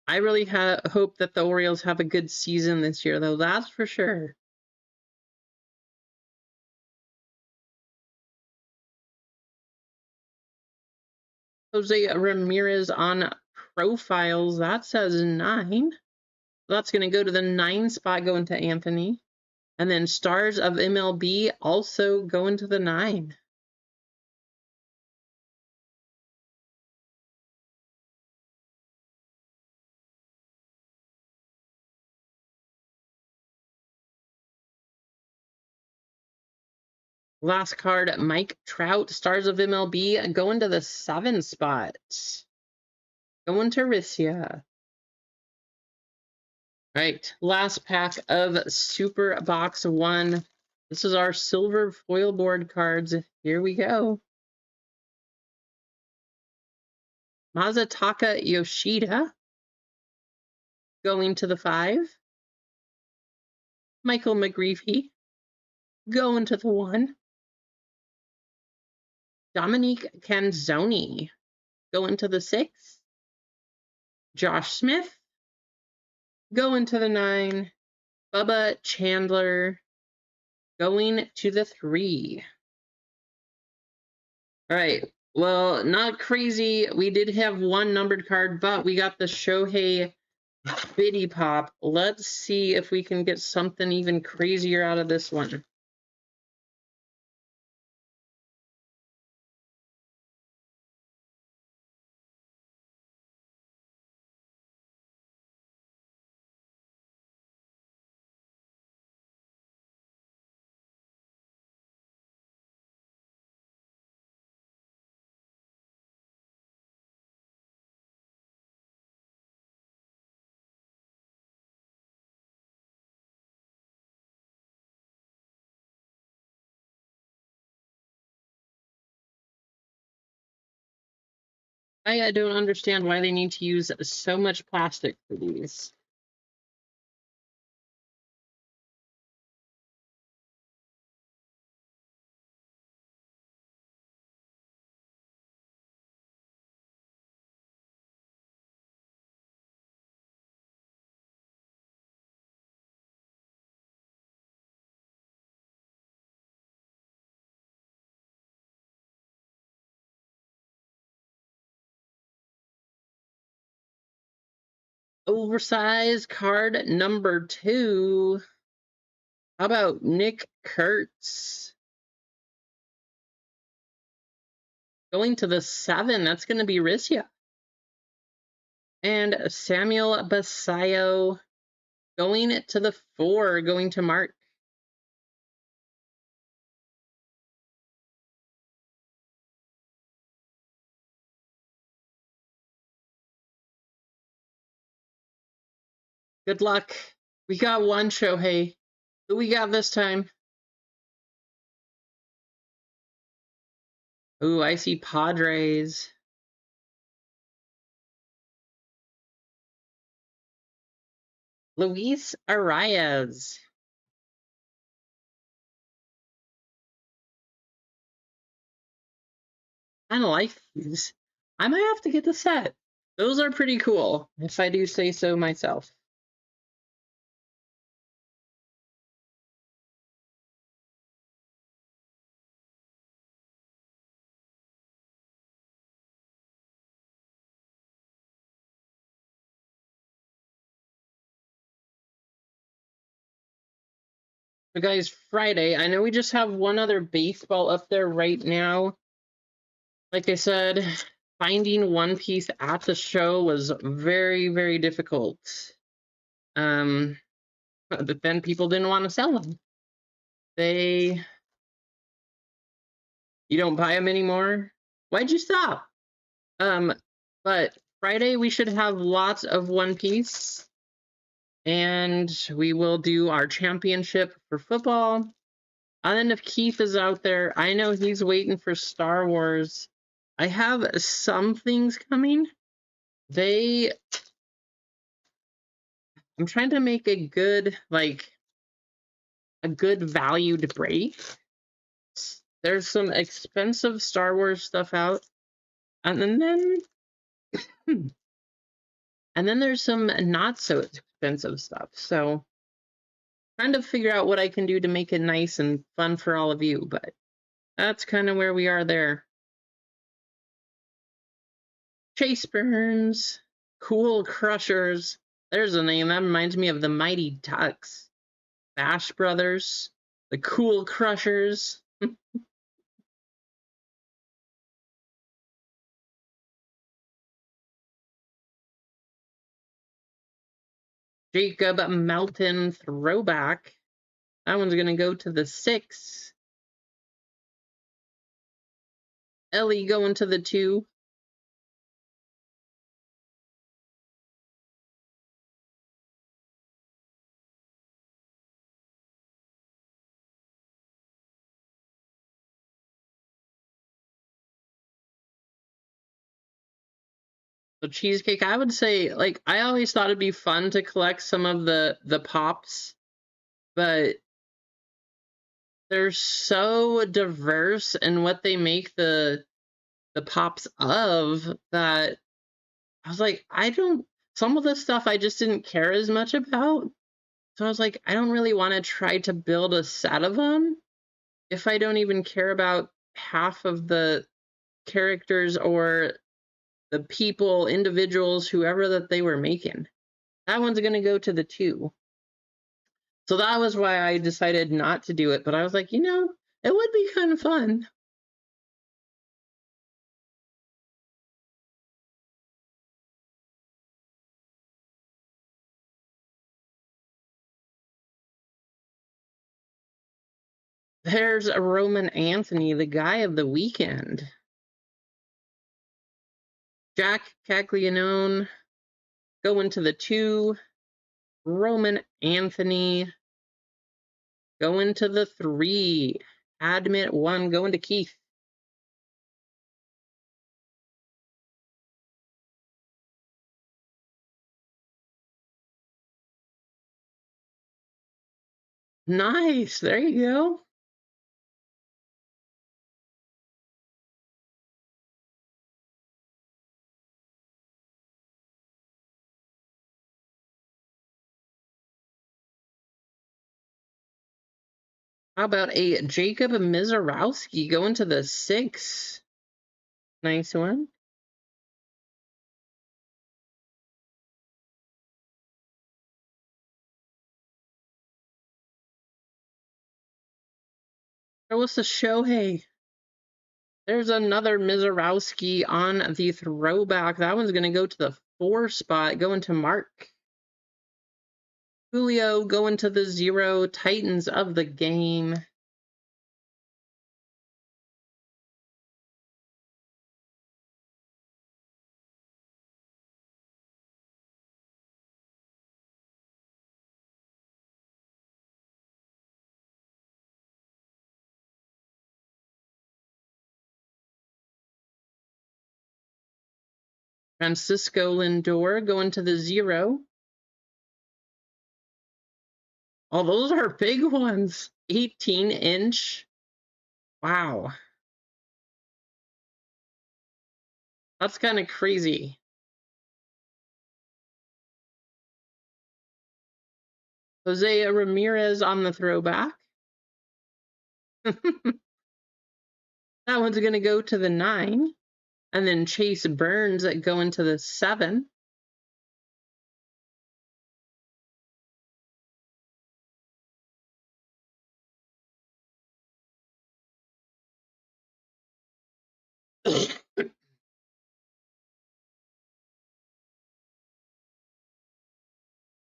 I really hope that the Orioles have a good season this year, though. That's for sure. Jose Ramirez on profiles. That says 9. That's going to go to the 9 spot, going to Anthony. And then Stars of MLB also going to the 9. Last card, Mike Trout, Stars of MLB, going to the 7 spot. Going to Rissia. All right, last pack of Super Box 1. This is our silver foil board cards. Here we go. Masataka Yoshida going to the 5. Michael McGreevy going to the 1. Dominique Canzoni going to the 6. Josh Smith going to the 9. Bubba Chandler going to the 3. All right. Well, not crazy. We did have one numbered card, but we got the Shohei Biddy Pop. Let's see if we can get something even crazier out of this one. I don't understand why they need to use so much plastic for these. Oversized card number 2. How about Nick Kurtz? Going to the 7. That's going to be Rissia. And Samuel Basayo going to the 4, going to Mark. Good luck. We got one Shohei. Who we got this time? Ooh, I see Padres. Luis Arias. I don't like these. I might have to get the set. Those are pretty cool, if I do say so myself. So guys, Friday, I know we just have one other baseball up there right now. Like I said, finding One Piece at the show was very, very difficult. But then people didn't want to sell them. You don't buy them anymore? Why'd you stop? But Friday we should have lots of One Piece. And we will do our championship for football. And then if Keith is out there, I know he's waiting for Star Wars. I have some things coming. I'm trying to make a good, a good valued break. There's some expensive Star Wars stuff out. And then And then there's some not so expensive stuff. So trying to figure out what I can do to make it nice and fun for all of you, but that's kind of where we are there. Chase Burns, Cool Crushers. There's a name that reminds me of the Mighty Ducks. Bash Brothers, the Cool Crushers. Jacob Melton Throwback. That one's going to go to the 6. Ellie going to the 2. So cheesecake, I would say, like, I always thought it'd be fun to collect some of the pops, but they're so diverse in what they make the pops of that I was like, I don't, some of the stuff I just didn't care as much about. So I was like, I don't really want to try to build a set of them if I don't even care about half of the characters or the people, individuals, whoever that they were making. That one's going to go to the 2. So that was why I decided not to do it. But I was like, it would be kind of fun. There's a Roman Anthony, the guy of the weekend. Jack Caglianone going to the 2. Roman Anthony going to the 3. Admit 1 going to Keith. Nice. There you go. How about a Jacob Mizorowski going to the 6? Nice one. There was the Shohei. There's another Mizorowski on the throwback. That one's going to go to the 4 spot, going to Mark. Julio going to the 0. Titans of the game. Francisco Lindor going to the 0. Oh, those are big ones. 18-inch. Wow. That's kind of crazy. Jose Ramirez on the throwback. That one's going to go to the 9. And then Chase Burns going to the 7.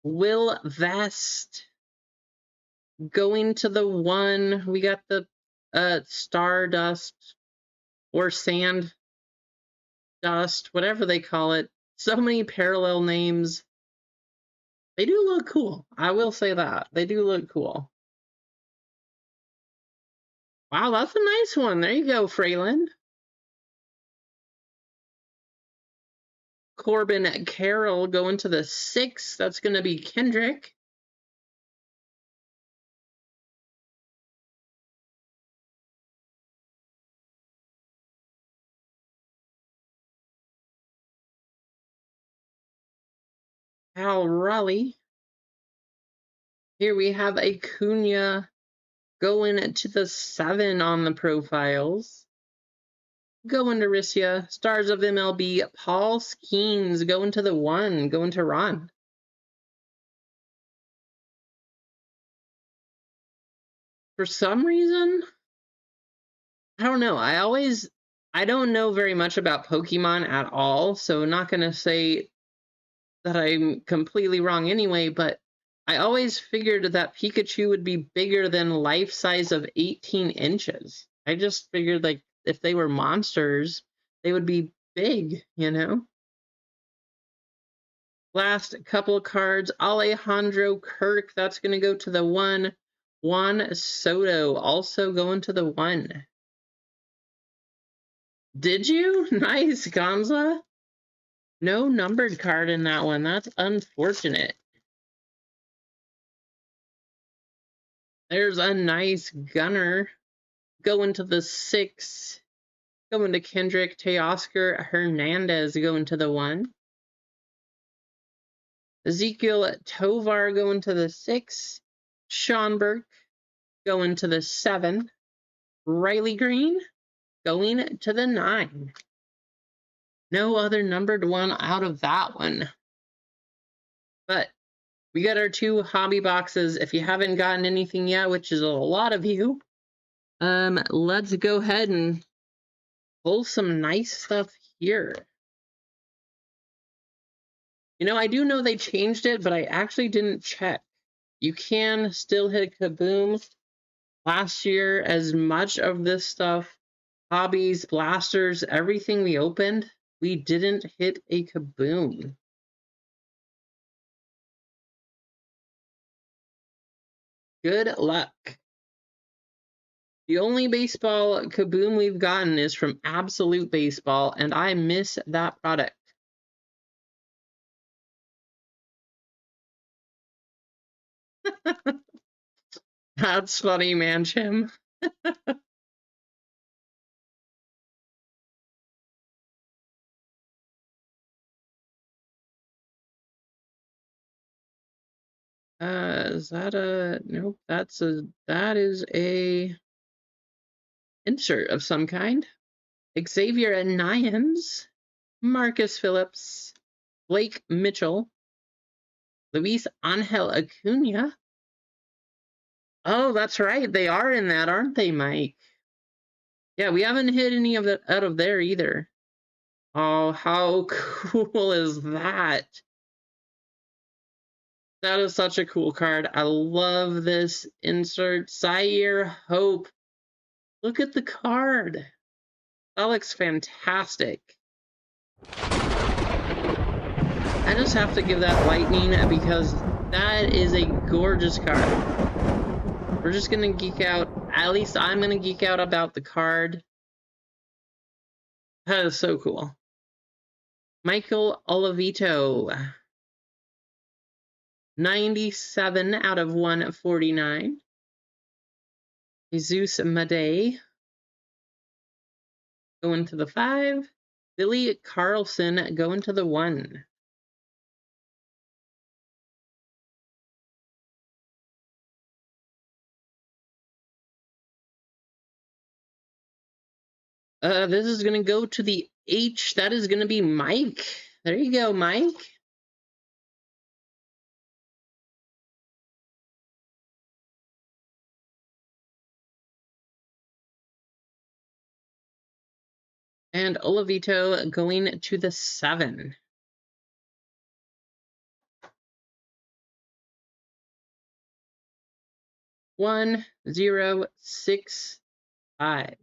Will Vest going to the 1. We got the Stardust or Sand Dust, whatever they call it. So many parallel names. They do look cool. I will say that. They do look cool. Wow, that's a nice one. There you go, Fralin. Corbin Carroll going to the 6. That's going to be Kendrick. Cal Raleigh. Here we have Acuna going to the 7 on the profiles. Going to Rissia. Stars of MLB. Paul Skeens going to the 1. Going to Ron. For some reason, I don't know. I don't know very much about Pokemon at all, so not going to say that I'm completely wrong anyway, but I always figured that Pikachu would be bigger than life size of 18 inches. I just figured, like, if they were monsters, they would be big, you know? Last couple of cards, Alejandro Kirk, that's going to go to the 1. Juan Soto, also going to the 1. Did you? Nice, Gonza. No numbered card in that one. That's unfortunate. There's a nice Gunner going to the 6. Going to Kendrick. Teoscar Hernandez going to the 1. Ezekiel Tovar going to the 6. Sean Burke going to the 7. Riley Green going to the 9. No other numbered one out of that one. But we got our 2 hobby boxes. If you haven't gotten anything yet, which is a lot of you, let's go ahead and pull some nice stuff here. You know, I do know they changed it, but I actually didn't check. You can still hit Kaboom. Last year, as much of this stuff, hobbies, blasters, everything we opened, we didn't hit a Kaboom. Good luck. The only baseball Kaboom we've gotten is from Absolute Baseball, and I miss that product. That's funny, Manchim. Is that a nope? That is a insert of some kind. Xavier Nyans, Marcus Phillips, Blake Mitchell, Luis Angel Acuna. Oh, that's right. They are in that, aren't they, Mike? Yeah, we haven't hit any of it out of there either. Oh, how cool is that? That is such a cool card. I love this insert. Zaire Hope. Look at the card. That looks fantastic. I just have to give that lightning because that is a gorgeous card. We're just going to geek out. At least I'm going to geek out about the card. That is so cool. Michael Olivito. 97 out of 149. Jesus Madej. Going to the 5. Billy Carlson going to the 1. This is going to go to the H. That is going to be Mike. There you go, Mike. And Olivito going to the 7. One, 0, 6, 5.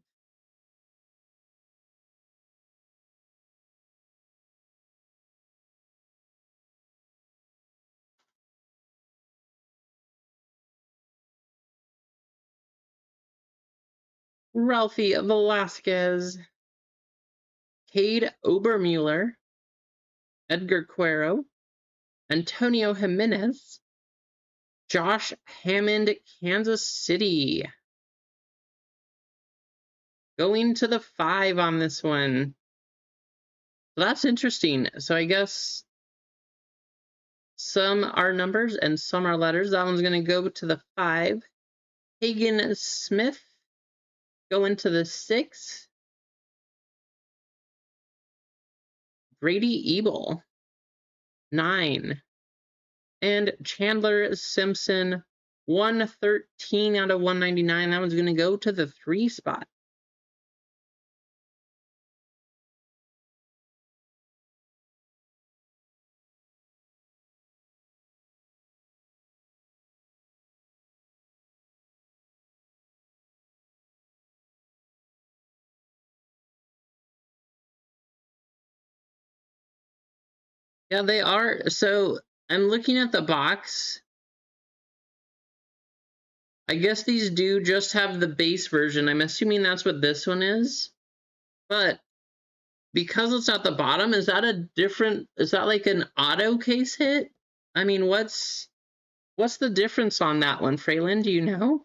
Ralphie Velasquez, Cade Obermueller, Edgar Cuero, Antonio Jimenez, Josh Hammond, Kansas City. Going to the 5 on this one. So that's interesting. So I guess Some are numbers and some are letters. That one's going to go to the 5. Hagen Smith going to the 6. Brady Ebel, 9. And Chandler Simpson, 113 out of 199. That one's going to go to the 3 spot. Yeah, they are. So I'm looking at the box. I guess these do just have the base version. I'm assuming that's what this one is. But because it's at the bottom, is that like an auto case hit? I mean, what's the difference on that one, Fraylin? Do you know?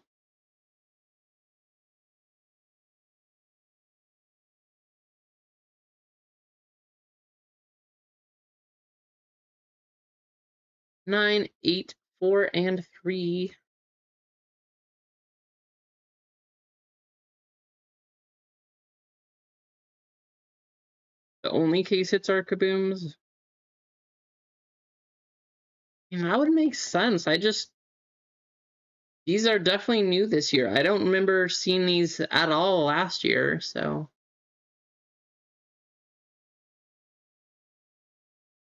Nine, 8, 4, and 3. The only case hits are kabooms. And that would make sense. These are definitely new this year. I don't remember seeing these at all last year, so.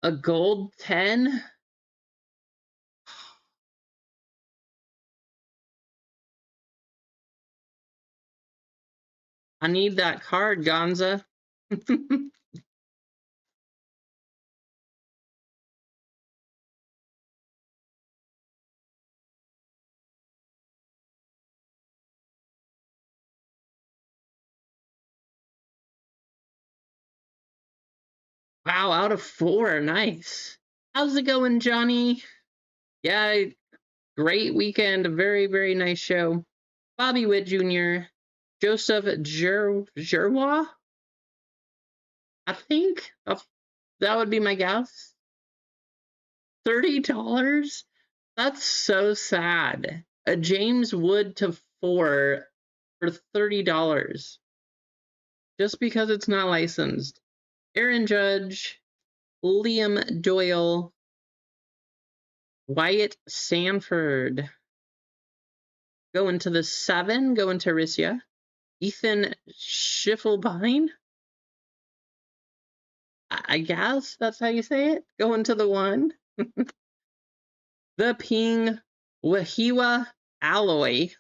A gold 10? I need that card, Gonza. Wow, out of 4. Nice. How's it going, Johnny? Yeah, great weekend. A very, very nice show. Bobby Witt Jr., Joseph Gerwa, I think. That would be my guess. $30? That's so sad. A James Wood to 4 for $30. Just because it's not licensed. Aaron Judge, Liam Doyle, Wyatt Sanford. Going to the 7, going to Rissia. Ethan Schiffelbein. I guess that's how you say it. Going to the 1. The Ping Wahiwa Alloy.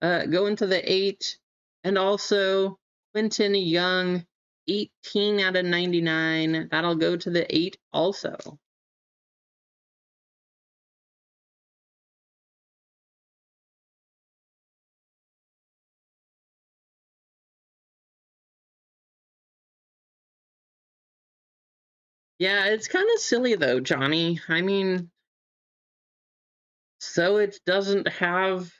Going to the 8. And also Quentin Young, 18 out of 99. That'll go to the 8 also. Yeah, it's kind of silly though, Johnny. I mean, so it doesn't have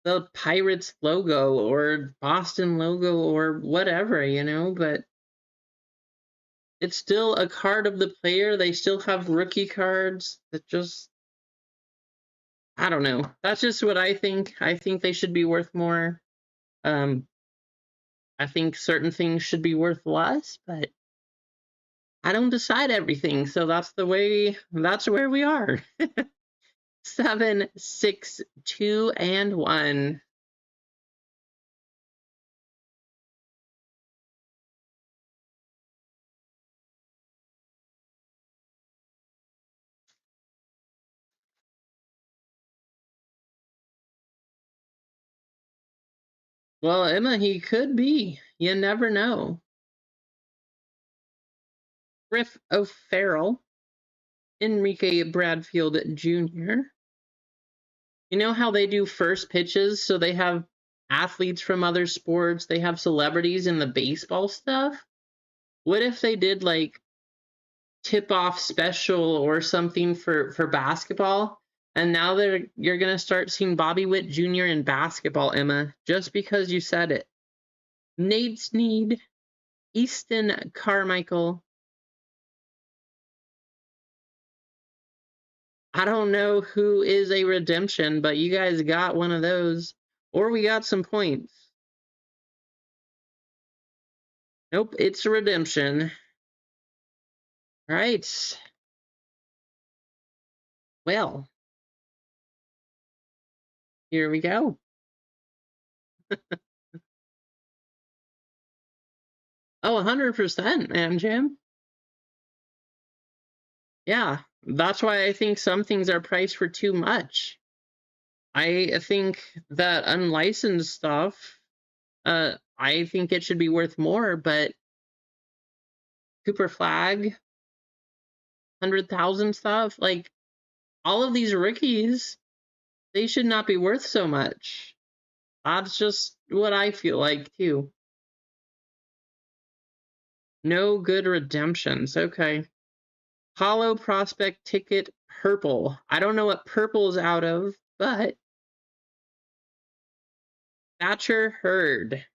the Pirates logo or Boston logo or whatever, but it's still a card of the player. They still have rookie cards that just, I don't know. That's just what I think. I think they should be worth more. I think certain things should be worth less, but I don't decide everything. So that's where we are. 7, 6, 2, and 1. Well, Emma, he could be. You never know. Griff O'Farrell, Enrique Bradfield Jr. You know how they do first pitches? So they have athletes from other sports, they have celebrities in the baseball stuff. What if they did like tip-off special or something for basketball? And now you're gonna start seeing Bobby Witt Jr. in basketball, Emma, just because you said it. Nate Snead, Easton Carmichael. I don't know who is a redemption, but you guys got one of those. Or we got some points. Nope, it's a redemption. All right. Well, here we go. Oh, 100%, man, Jim. Yeah, that's why I think some things are priced for too much. I think that unlicensed stuff, I think it should be worth more, but Cooper Flag, 100,000 stuff, like all of these rookies, they should not be worth so much. That's just what I feel like, too. No good redemptions. Okay. Hollow Prospect Ticket Purple. I don't know what purple is out of, but Thatcher Hurd.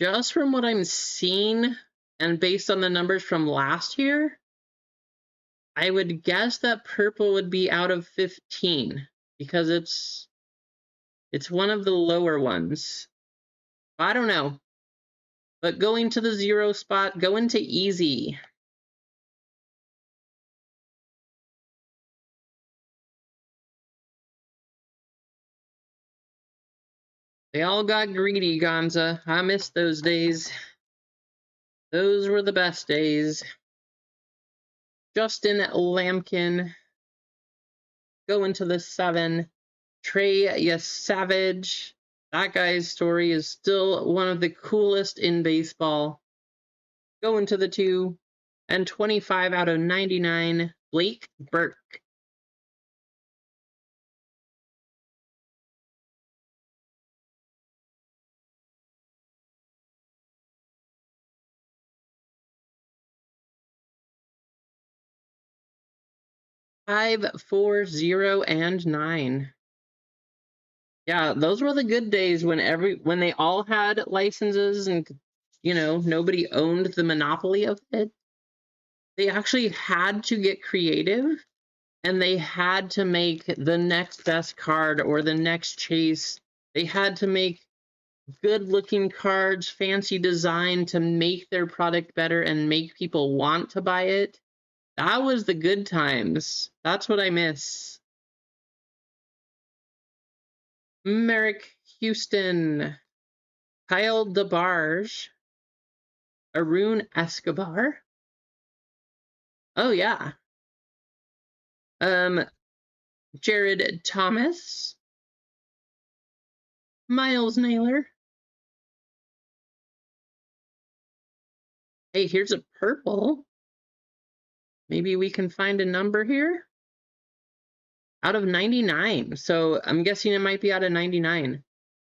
Just from what I'm seeing, and based on the numbers from last year, I would guess that purple would be out of 15 because it's one of the lower ones. I don't know. But going to the 0 spot, go into easy. They all got greedy, Gonza. I miss those days. Those were the best days. Justin Lampkin going to the 7. Trey Savage. That guy's story is still one of the coolest in baseball. Going to the 2. And 25 out of 99, Blake Burke. Five, 4, 0, and 9. Yeah, those were the good days when they all had licenses and nobody owned the monopoly of it. They actually had to get creative and they had to make the next best card or the next chase. They had to make good looking cards, fancy design to make their product better and make people want to buy it. That was the good times. That's what I miss. Merrick Houston, Kyle DeBarge, Arun Escobar. Oh yeah. Jared Thomas, Miles Naylor. Hey, here's a purple. Maybe we can find a number here. Out of 99. So I'm guessing it might be out of 99.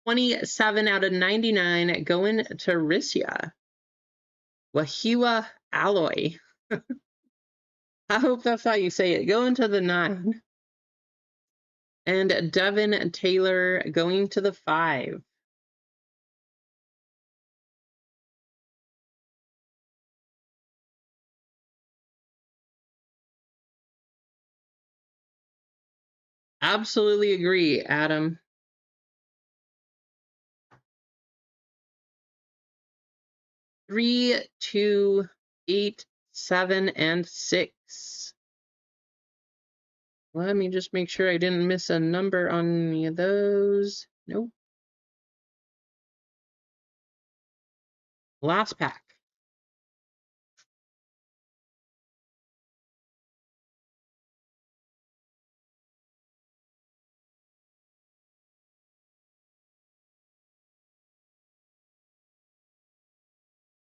27 out of 99 going to Rissia. Wahiwa Alloy. I hope that's how you say it. Going to the 9. And Devin Taylor going to the 5. Absolutely agree, Adam. 3, 2, 8, 7, and 6. Let me just make sure I didn't miss a number on any of those. Nope. Last pack.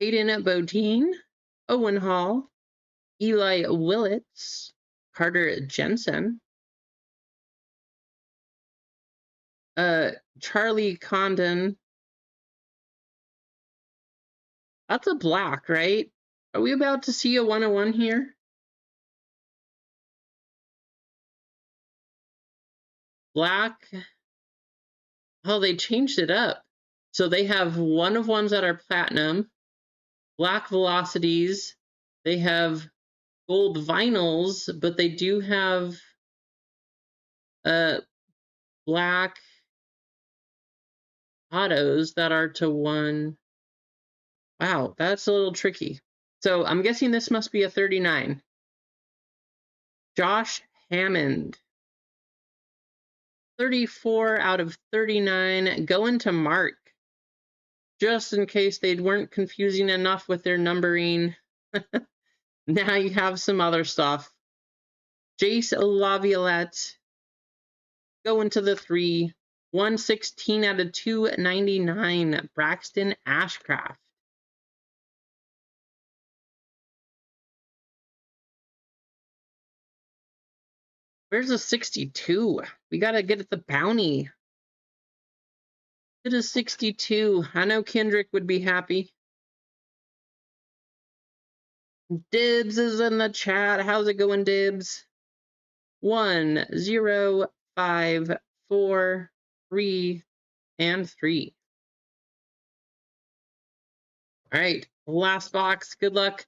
Hayden Bodine, Owen Hall, Eli Willits, Carter Jensen, Charlie Condon. That's a black, right? Are we about to see a 101 here? Black. Oh, they changed it up. So they have one of ones that are platinum, black velocities. They have gold vinyls, but they do have black autos that are to one. Wow, that's a little tricky. So I'm guessing this must be a 39. Josh Hammond. 34 out of 39 going to Mark. Just in case they weren't confusing enough with their numbering. Now you have some other stuff. Jace Laviolette going to the 3. 116 out of 299. Braxton Ashcraft. Where's a 62? We gotta get at the bounty. It is 62. I know Kendrick would be happy. Dibs is in the chat. How's it going, Dibs? 1, 0, 5, 4, 3, and 3. All right, last box. Good luck.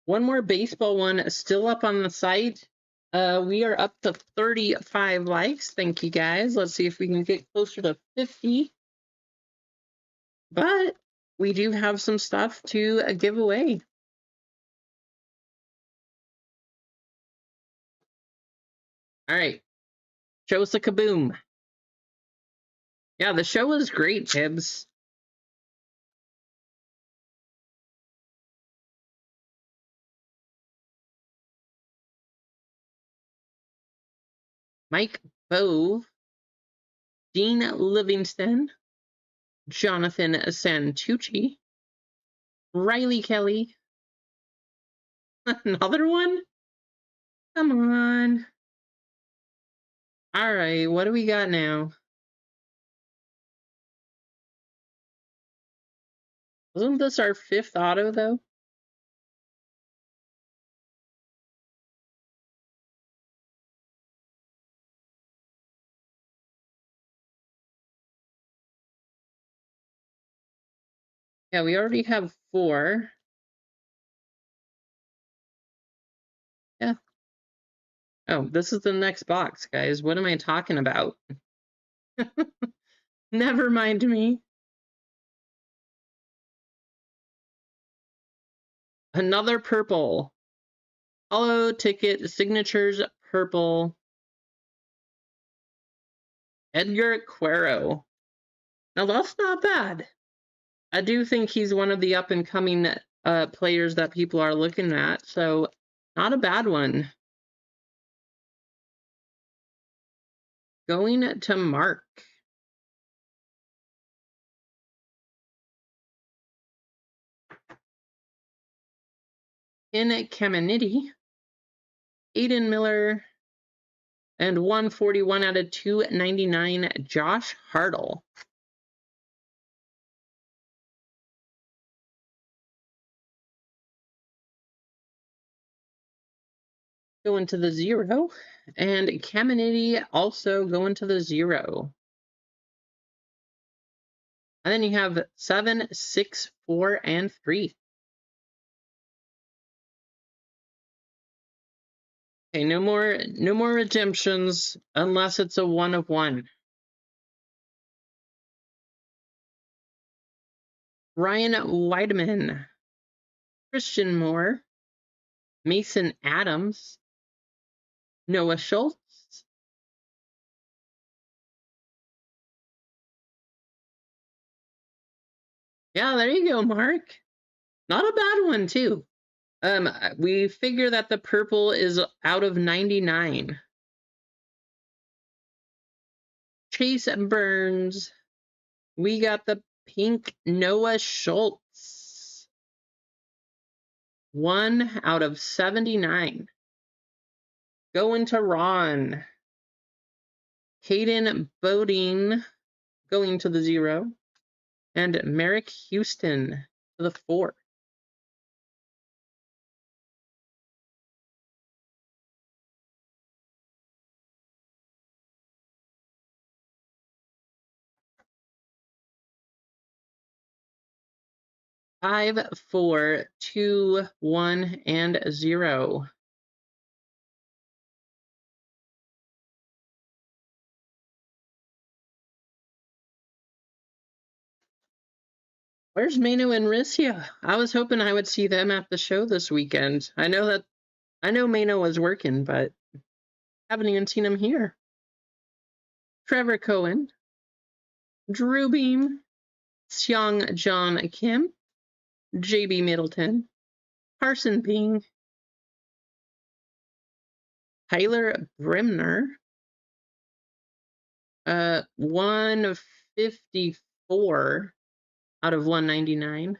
One more baseball one still up on the site. We are up to 35 likes. Thank you, guys. Let's see if we can get closer to 50. But we do have some stuff to give away. All right. Show us a kaboom. Yeah, the show was great, Tibbs. Mike Bove, Dean Livingston, Jonathan Santucci, Riley Kelly. Another one? Come on. All right, what do we got now? Wasn't this our 5th auto, though? Yeah, we already have 4. Yeah. Oh, this is the next box, guys. What am I talking about? Never mind me. Another purple. Hollow ticket signatures purple. Edgar Quero. Now that's not bad. I do think he's one of the up and coming players that people are looking at, so not a bad one. Going to Mark. In Caminiti, Aiden Miller, and 141 out of 299, Josh Hartle. Going to the 0, and Caminiti also going to the 0. And then you have 7, 6, 4, and 3. Okay, no more redemptions unless it's a 1 of 1. Ryan Weideman, Christian Moore, Mason Adams, Noah Schultz, yeah, there you go, Mark. Not a bad one, too. We figure that the purple is out of 99. Chase Burns. We got the pink Noah Schultz. 1 out of 79. Going to Ron. Caden Bodine going to the 0. And Merrick Houston to the 4. 5, 4, 2, 1, and 0. Where's Mano and Rissia? I was hoping I would see them at the show this weekend. I know Mano was working, but haven't even seen him here. Trevor Cohen, Drew Beam, Seong John Kim, JB Middleton, Carson Ping, Tyler Brimner, 154 out of 199.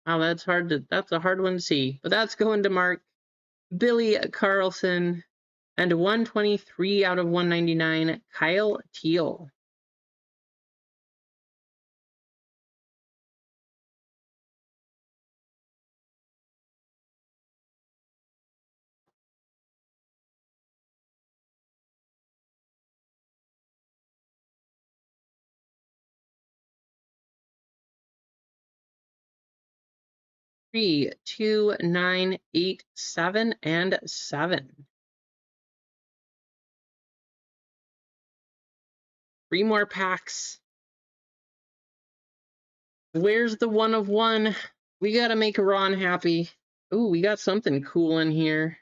Wow, that's a hard one to see. But that's going to Mark. Billy Carlson, and 123 out of 199, Kyle Teal. Three, 2, 9, 8, 7, and 7. 3 more packs. Where's the 1 of 1? We gotta make Ron happy. Ooh, we got something cool in here.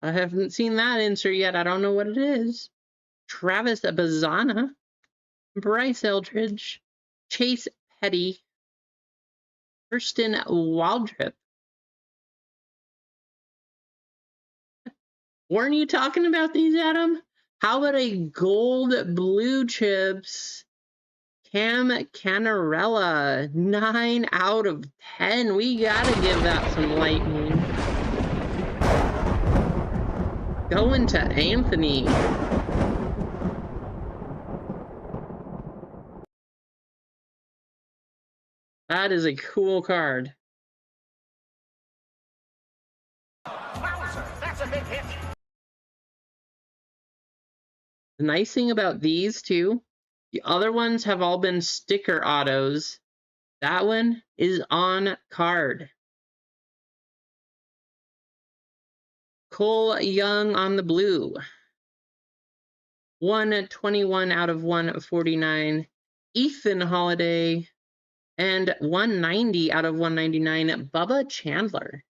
I haven't seen that insert yet. I don't know what it is. Travis Bazana, Bryce Eldridge, Chase Petty, Kirsten Waldrip. Weren't you talking about these, Adam? How about a gold blue chips Cam Canarella, 9 out of 10. We gotta give that some lightning. Going to Anthony. That is a cool card. Wowzer, that's a big hit. The nice thing about these two, the other ones have all been sticker autos. That one is on card. Cole Young on the blue. 121 out of 149. Ethan Holiday. And 190 out of 199, Bubba Chandler.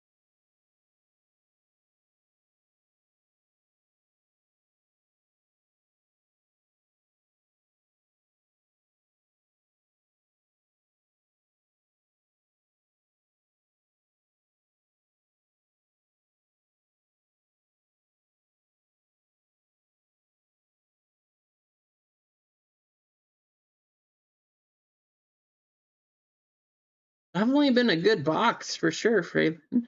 Definitely been a good box for sure, Fraven.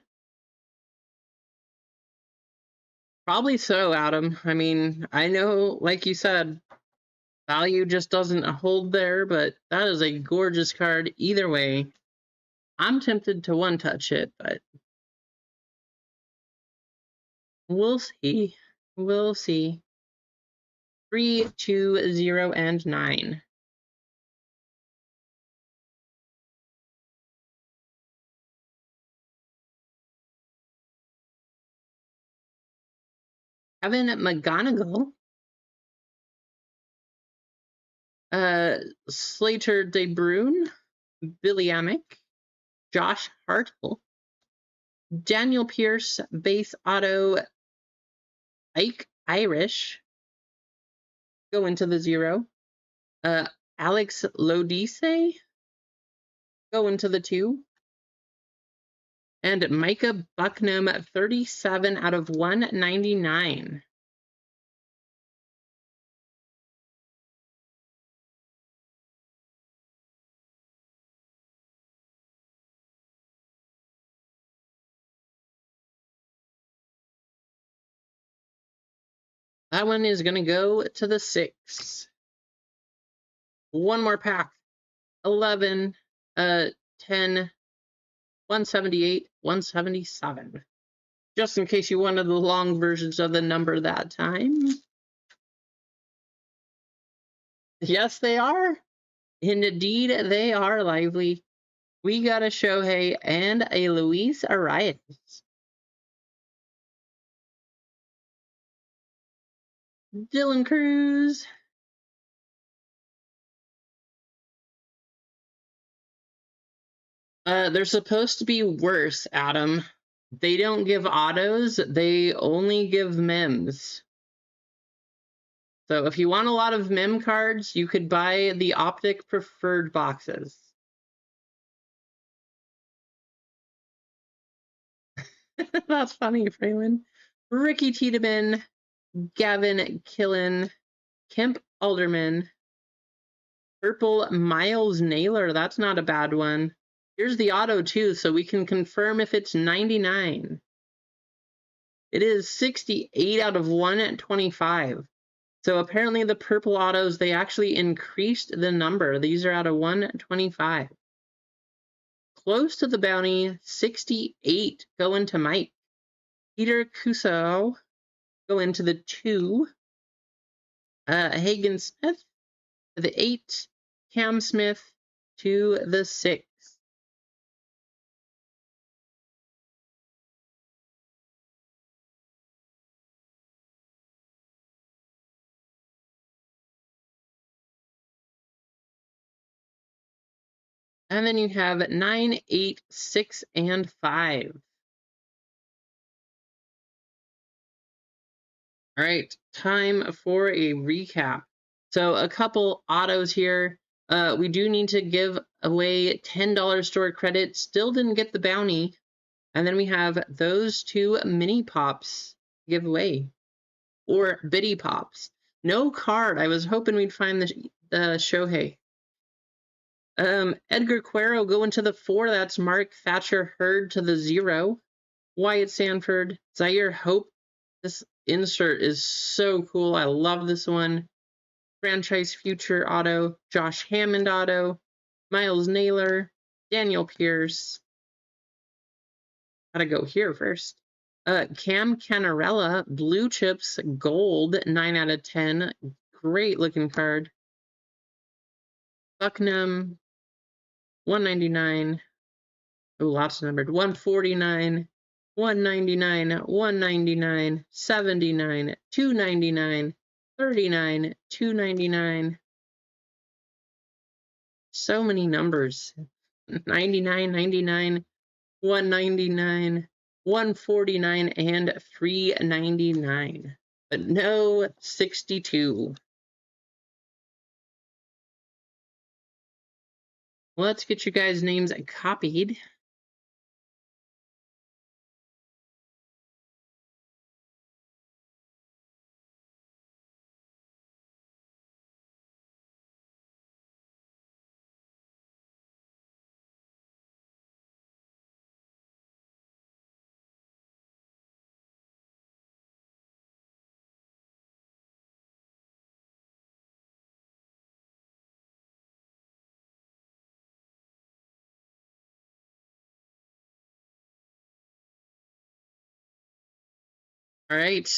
Probably so, Adam. I mean, I know, like you said, value just doesn't hold there, but that is a gorgeous card either way. I'm tempted to one-touch it, but we'll see. We'll see. 3, 2, 0, and 9. Kevin McGonigal. Slater DeBrune, Billy Amick, Josh Hartle, Daniel Pierce, base auto, Ike Irish, go into the 0. Alex Lodise, go into the 2. And Micah Bucknam, 37 out of 199. That one is going to go to the 6. One more pack. 11, 10, 178, 177. Just in case you wanted the long versions of the number that time. Yes, they are. Indeed, they are, Lively. We got a Shohei and a Luis Arias. Dylan Cruz. They're supposed to be worse, Adam. They don't give autos, they only give mems. So if you want a lot of mem cards, you could buy the Optic Preferred boxes. That's funny, Fraylin. Ricky Tiedemann, Gavin Killen, Kemp Alderman, Purple Miles Naylor. That's not a bad one. Here's the auto, too, so we can confirm if it's 99. It is 68 out of 125. So apparently the purple autos, they actually increased the number. These are out of 125. Close to the bounty, 68 going to Mike. Peter Cuso going to the 2. Hagen Smith to the 8. Cam Smith to the 6. And then you have 9, 8, 6, and 5. All right, time for a recap. So a couple autos here. We do need to give away $10 store credit. Still didn't get the bounty. And then we have those 2 mini pops giveaway, or biddy pops. No card. I was hoping we'd find the Shohei. Edgar Cuero going to the 4. That's Mark Thatcher Hurd to the 0. Wyatt Sanford, Zaire Hope. This insert is so cool. I love this one. Franchise Future auto, Josh Hammond auto, Miles Naylor, Daniel Pierce. Gotta go here first. Cam Canarella, Blue Chips Gold, 9 out of 10. Great looking card. Bucknam, 199. Oh, lots numbered. 149, 199, 199, 79, 299, 39, 299. So many numbers. 99, 99, 199, 149, and 399. But no 62. Let's get you guys' names copied. All right.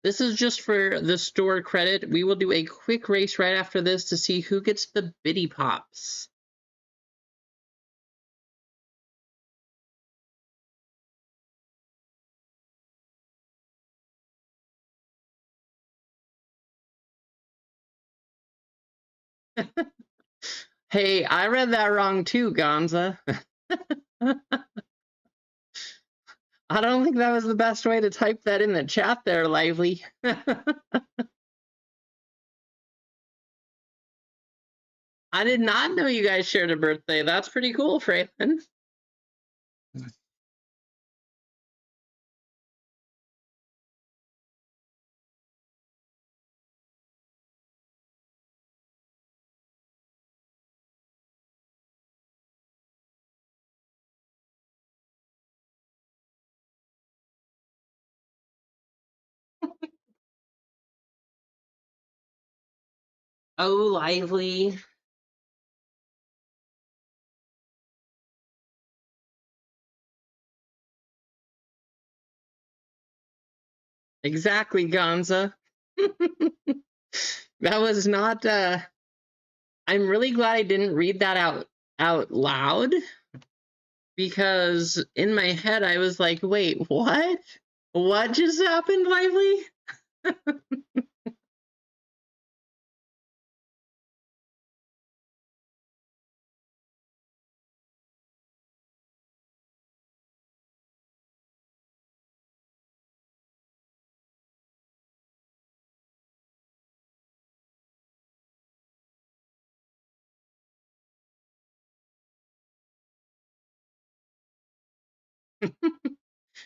This is just for the store credit. We will do a quick race right after this to see who gets the biddy pops. Hey, I read that wrong too, Gonza. I don't think that was the best way to type that in the chat there, Lively. I did not know you guys shared a birthday. That's pretty cool, Fraylin. Oh, Lively. Exactly, Gonza. That was not I'm really glad I didn't read that out loud, because in my head I was like, wait, what? What just happened, Lively?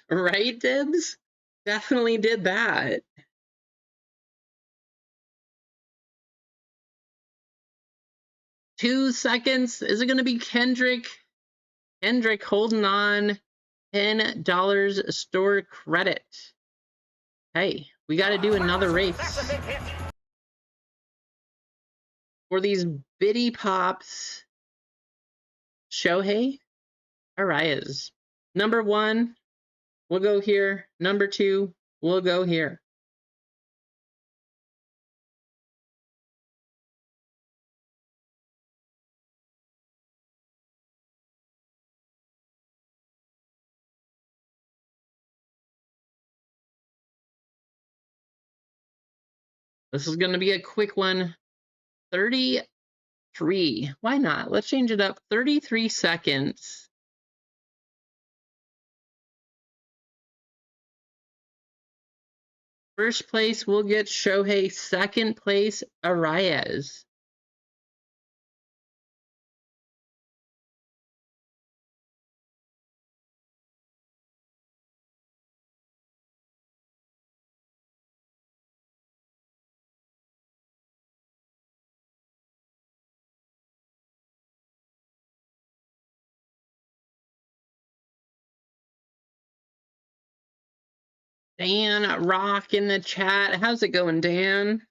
Right, Dibs? Definitely did that. 2 seconds. Is it going to be Kendrick? Kendrick holding on. $10 store credit. Hey, we got to do another race. For these bitty pops, Shohei Arias. Number 1, we'll go here. Number 2, we'll go here. This is going to be a quick one. 33. Why not? Let's change it up. 33 seconds. First place will get Shohei. Second place, Arias. Dan Rock in the chat. How's it going, Dan?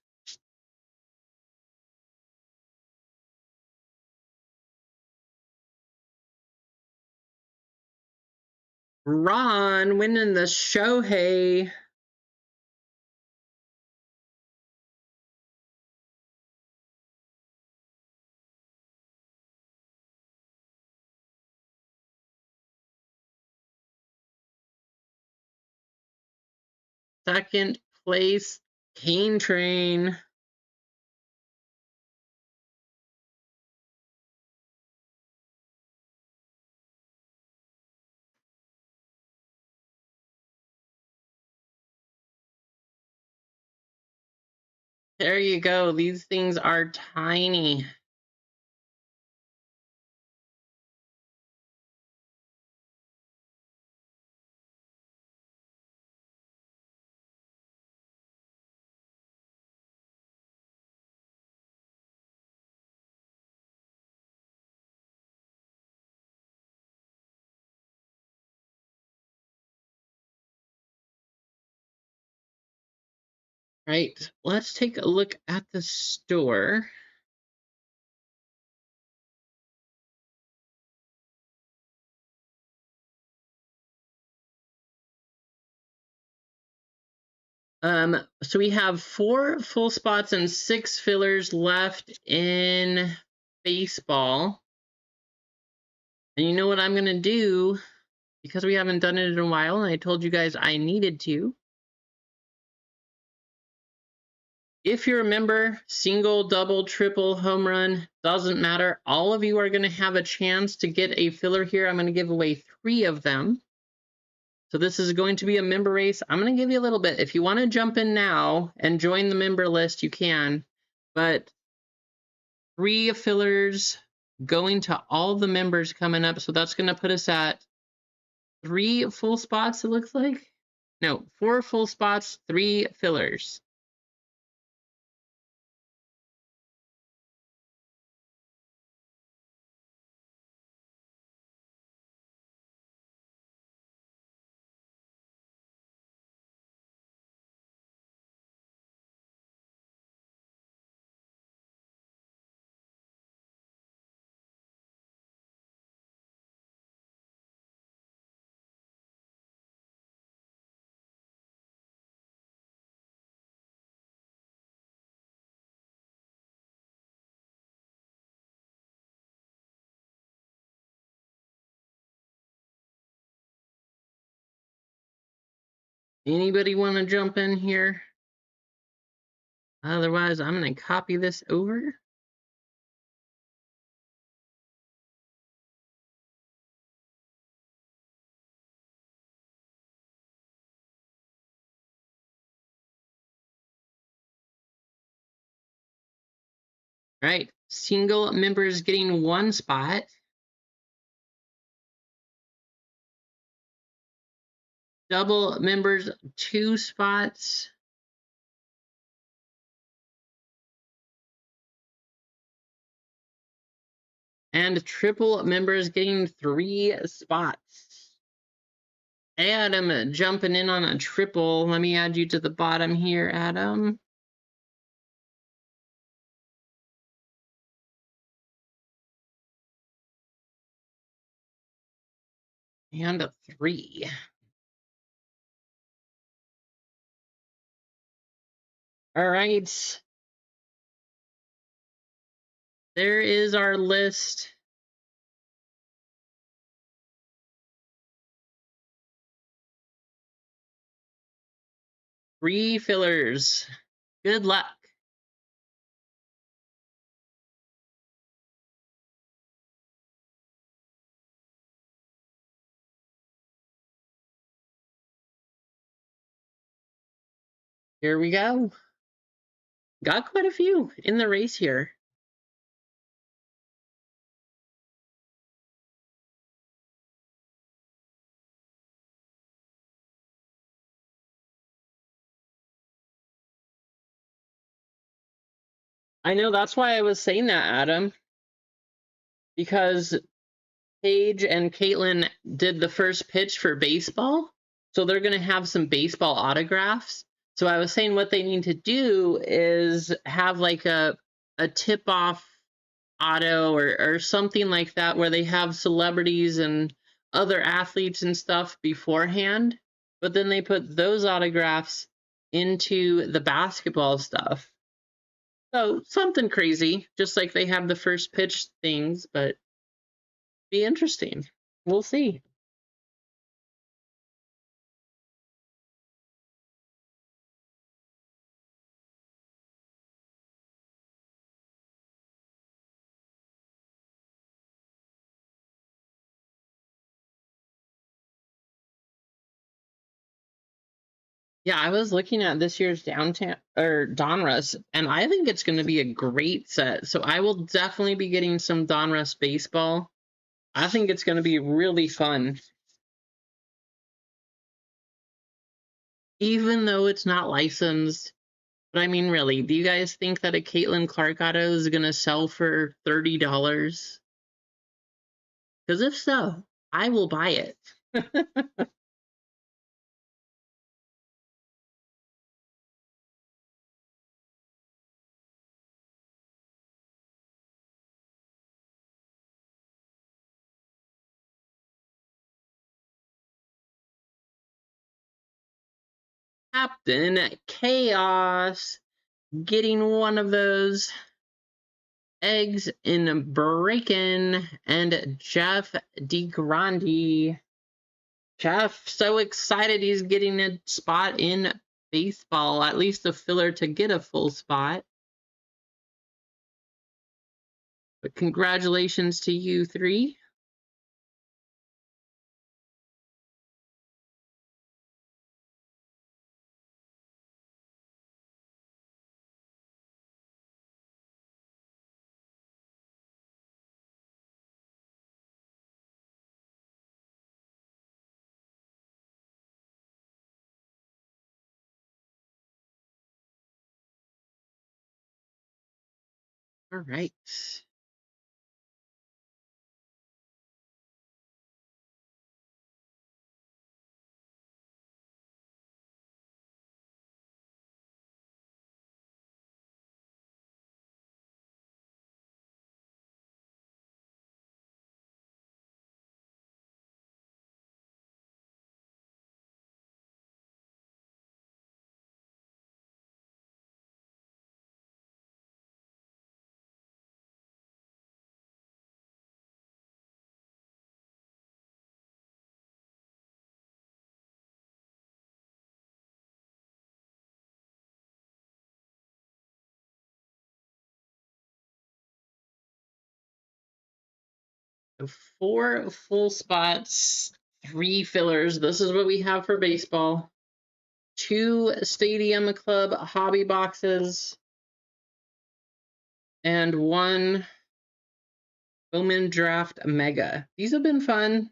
Ron winning the Shohei. Second place, Cane Train. There you go. These things are tiny. Right. Let's take a look at the store. So we have 4 full spots and 6 fillers left in baseball. And you know what I'm gonna do, because we haven't done it in a while, and I told you guys I needed to. If you're a member, single, double, triple, home run, doesn't matter. All of you are going to have a chance to get a filler here. I'm going to give away 3 of them. So this is going to be a member race. I'm going to give you a little bit. If you want to jump in now and join the member list, you can. But 3 fillers going to all the members coming up. So that's going to put us at 3 full spots, it looks like. No, 4 full spots, 3 fillers. Anybody want to jump in here? Otherwise, I'm going to copy this over. All right, single members getting 1 spot. Double members 2 spots. And triple members getting 3 spots. Adam jumping in on a triple. Let me add you to the bottom here, Adam. And a 3. All right. There is our list. Refillers. Good luck. Here we go. Got quite a few in the race here. I know, that's why I was saying that, Adam, because Paige and Caitlin did the first pitch for baseball, so they're going to have some baseball autographs. So I was saying what they need to do is have like a tip-off auto or something like that where they have celebrities and other athletes and stuff beforehand, but then they put those autographs into the basketball stuff. So something crazy, just like they have the first pitch things, but be interesting. We'll see. Yeah, I was looking at this year's downtown or Donruss, and I think it's going to be a great set. So I will definitely be getting some Donruss baseball. I think it's going to be really fun. Even though it's not licensed. But I mean, really, do you guys think that a Caitlin Clark auto is going to sell for $30? Because if so, I will buy it. Captain Chaos getting one of those eggs in Breakin' and Jeff DeGrande. Jeff, so excited he's getting a spot in baseball, at least a filler to get a full spot. But congratulations to you three. All right. So 4 full spots, 3 fillers. This is what we have for baseball. 2 Stadium Club hobby boxes. And 1 Bowman Draft Mega. These have been fun.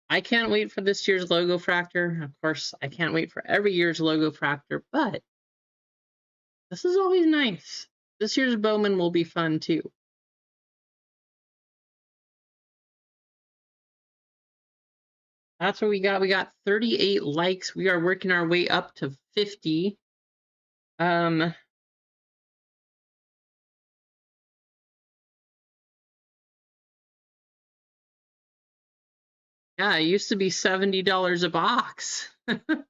I can't wait for this year's Logo Fractor. Of course, I can't wait for every year's Logo Fractor, but this is always nice. This year's Bowman will be fun too. That's what we got. We got 38 likes. We are working our way up to 50. Yeah, it used to be $70 a box. That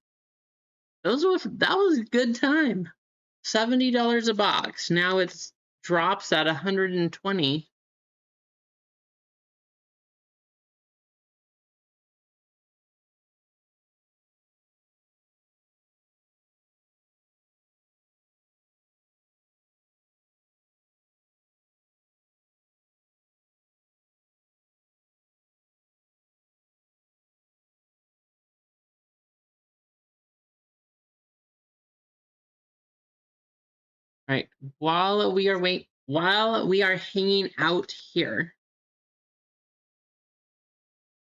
was a good time. $70 a box. Now it's drops at 120. All right, while we are hanging out here,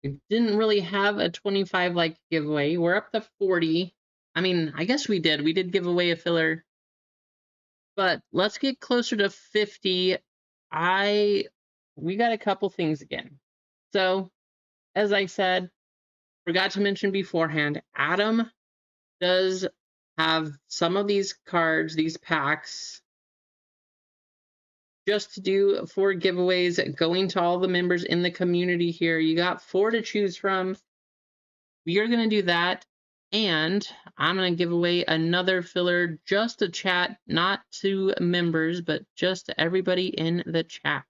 we didn't really have a 25 like giveaway. We're up to 40. I mean, I guess we did. We did give away a filler, but let's get closer to 50. We got a couple things again. So, as I said, forgot to mention beforehand, Adam does have some of these cards, these packs, just to do for giveaways going to all the members in the community here. You got 4 to choose from. We are going to do that, and I'm going to give away another filler just to chat, not to members, but just to everybody in the chat.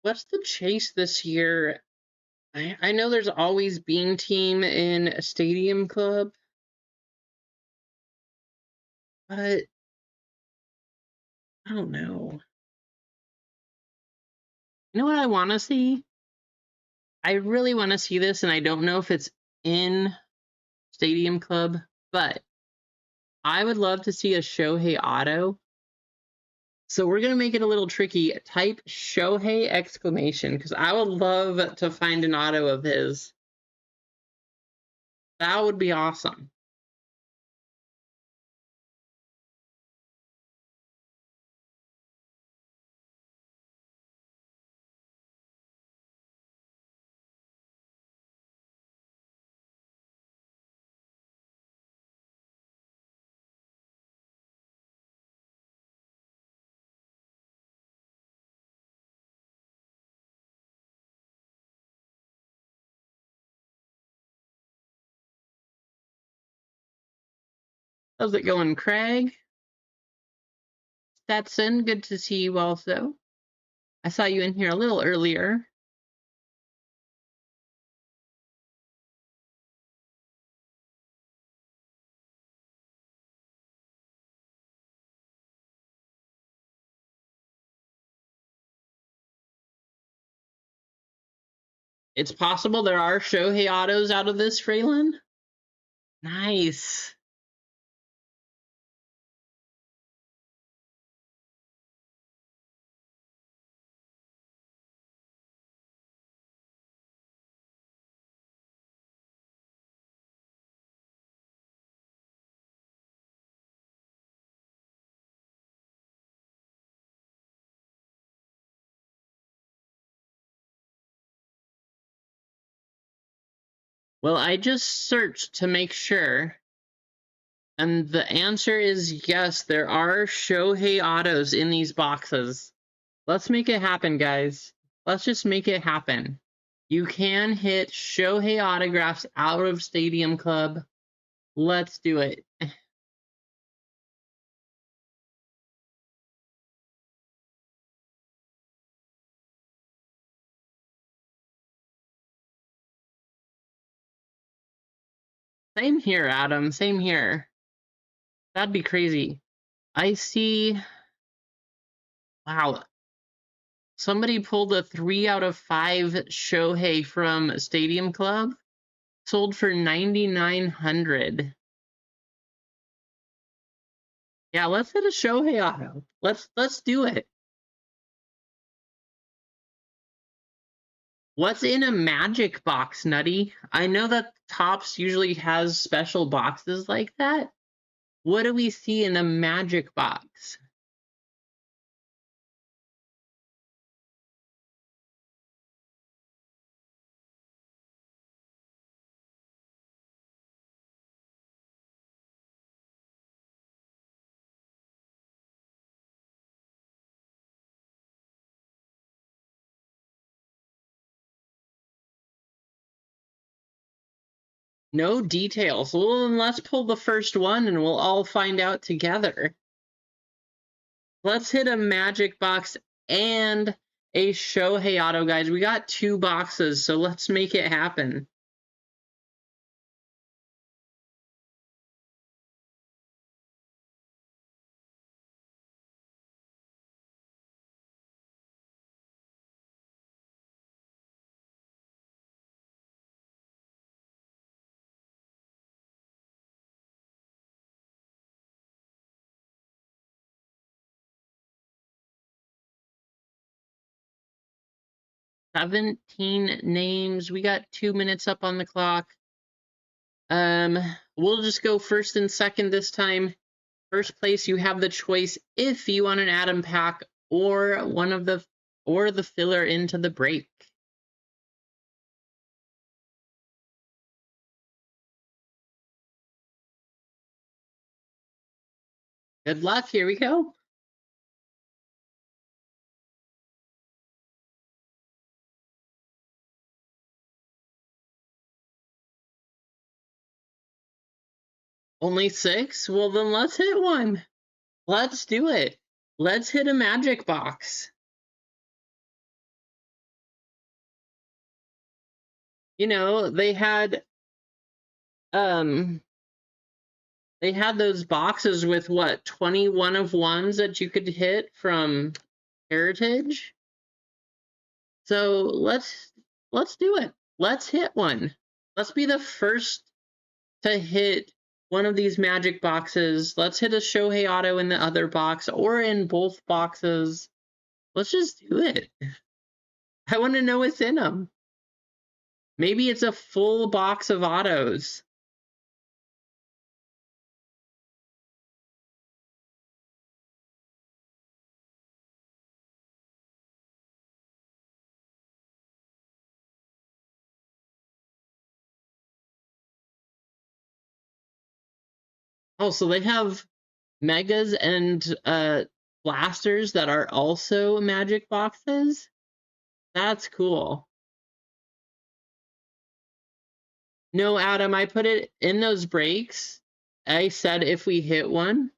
What's the chase this year? I know there's always Beam Team in Stadium Club, but I don't know. You know what I want to see? I really want to see this, and I don't know if it's in Stadium Club, but I would love to see a Shohei auto. So we're going to make it a little tricky. Type Shohei exclamation, because I would love to find an auto of his. That would be awesome. How's it going, Craig? Stetson, good to see you also. I saw you in here a little earlier. It's possible there are Shohei autos out of this, Fraylin. Nice. Well, I just searched to make sure, and the answer is yes, there are Shohei autos in these boxes. Let's make it happen, guys. Let's just make it happen. You can hit Shohei autographs out of Stadium Club. Let's do it. Same here, Adam. Same here. That'd be crazy. I see. Wow. Somebody pulled a 3 out of 5 Shohei from Stadium Club. Sold for 9,900. Yeah, let's hit a Shohei auto. Let's do it. What's in a magic box, Nutty? I know that Topps usually has special boxes like that. What do we see in a magic box? No details. Well, then let's pull the first one and we'll all find out together. Let's hit a magic box and a Shohei auto, guys. We got 2 boxes, so let's make it happen. $17 names. We got 2 minutes up on the clock. We'll just go first and second this time. First place, you have the choice if you want an Atom pack or the filler into the break. Good luck. Here we go. Only 6? Well, then let's hit one. Let's do it. Let's hit a magic box. You know, they had those boxes with what, 21 of ones that you could hit from Heritage. So let's do it. Let's hit one. Let's be the first to hit one of these magic boxes. Let's hit a Shohei auto in the other box or in both boxes. Let's just do it. I want to know what's in them. Maybe it's a full box of autos. Oh, so they have megas and blasters that are also magic boxes? That's cool. No, Adam, I put it in those breaks. I said if we hit one,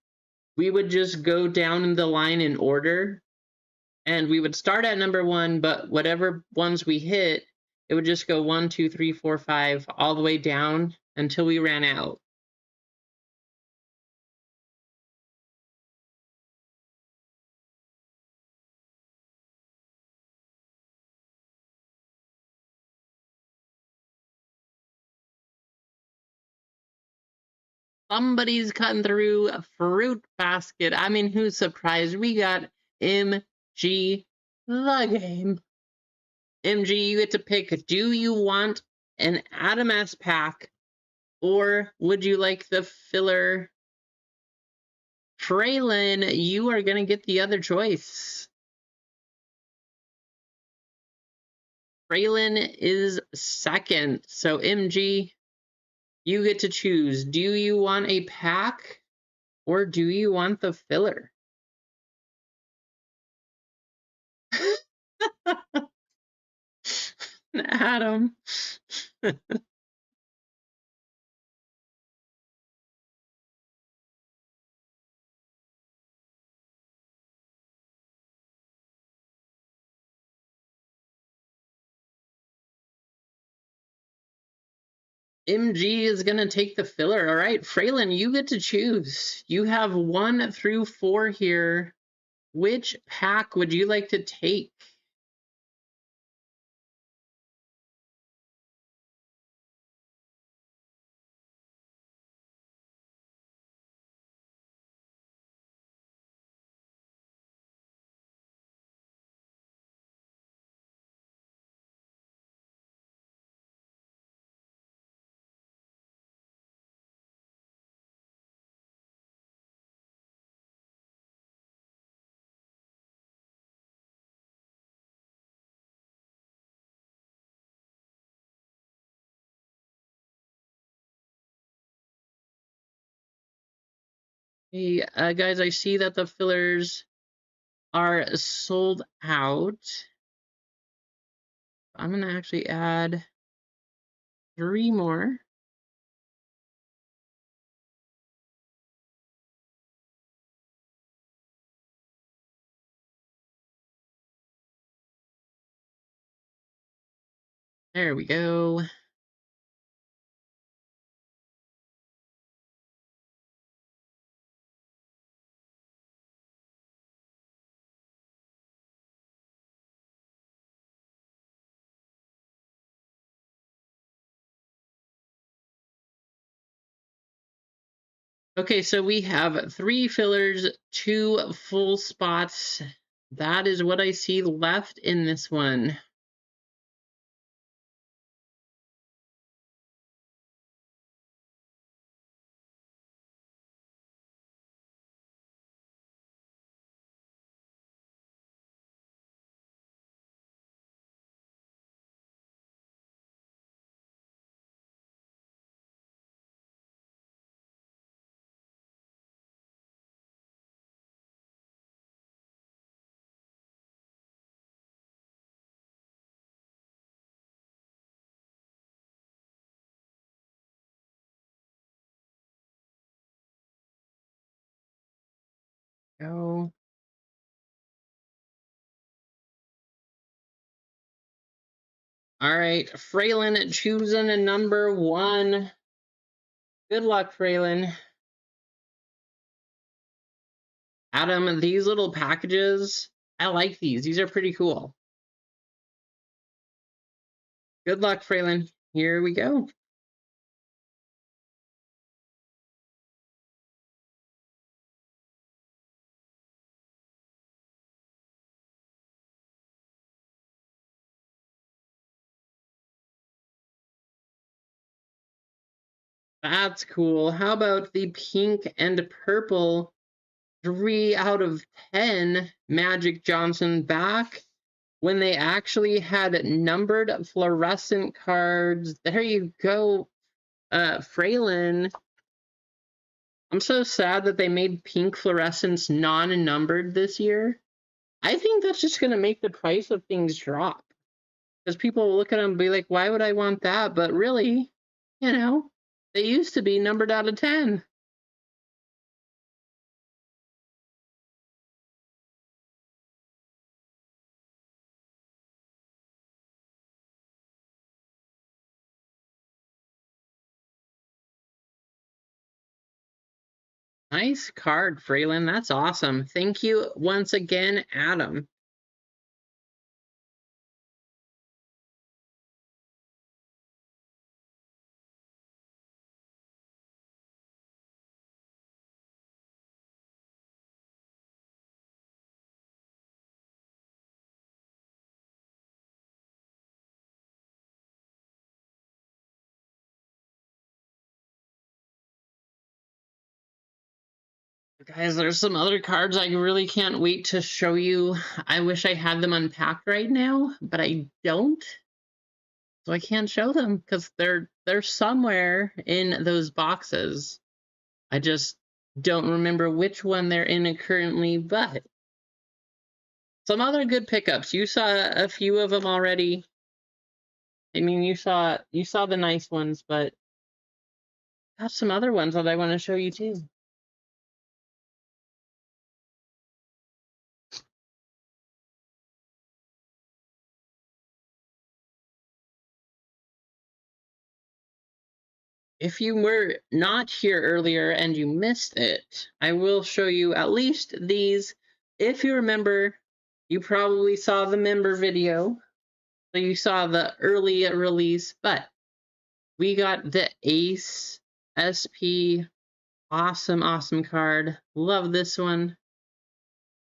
we would just go down the line in order and we would start at number 1, but whatever ones we hit, it would just go 1, 2, 3, 4, 5, all the way down until we ran out. Somebody's cutting through a fruit basket. I mean, who's surprised? We got MG the game. MG, you get to pick. Do you want an Adam S pack or would you like the filler? Traylon, you are going to get the other choice. Traylon is second. So, MG, you get to choose. Do you want a pack or do you want the filler? Adam. MG is going to take the filler. All right, Fraylin, you get to choose. You have 1 through 4 here. Which pack would you like to take? Hey, guys, I see that the fillers are sold out. I'm going to actually add 3 more. There we go. Okay, so we have 3 fillers, 2 full spots. That is what I see left in this one. Go. All right, Fraylin choosing a number 1. Good luck, Fraylin. Adam, these little packages, I like these. These are pretty cool. Good luck, Fraylin. Here we go. That's cool. How about the pink and purple 3 out of 10 Magic Johnson back when they actually had numbered fluorescent cards? There you go, Fraylin. I'm so sad that they made pink fluorescence non-numbered this year. I think that's just going to make the price of things drop. Because people will look at them and be like, why would I want that? But really, they used to be numbered out of 10. Nice card, Fraylin. That's awesome. Thank you once again, Adam. Guys, there's some other cards I really can't wait to show you. I wish I had them unpacked right now, but I don't. So I can't show them because they're somewhere in those boxes. I just don't remember which one they're in currently, but some other good pickups. You saw a few of them already. I mean, you saw the nice ones, but I have some other ones that I want to show you too. if you were not here earlier and you missed it, I will show you at least these. If you remember, you probably saw the member video, so you saw the early release, but we got the Ace SP. Awesome, awesome card. Love this one.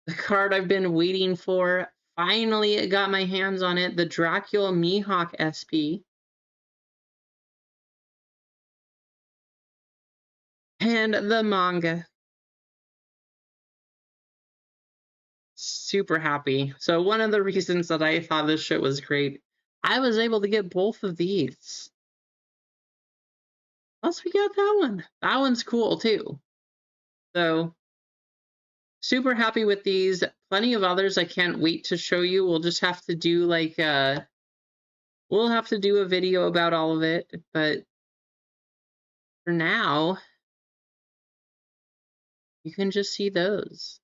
The card I've been waiting for. Finally got my hands on it. The Dracula Mihawk SP. And the manga. Super happy. So one of the reasons that I thought this shit was great, I was able to get both of these. Plus we got that one. That one's cool too. So super happy with these. Plenty of others I can't wait to show you. We'll just have to do like we'll have to do a video about all of it, but for now you can just see those.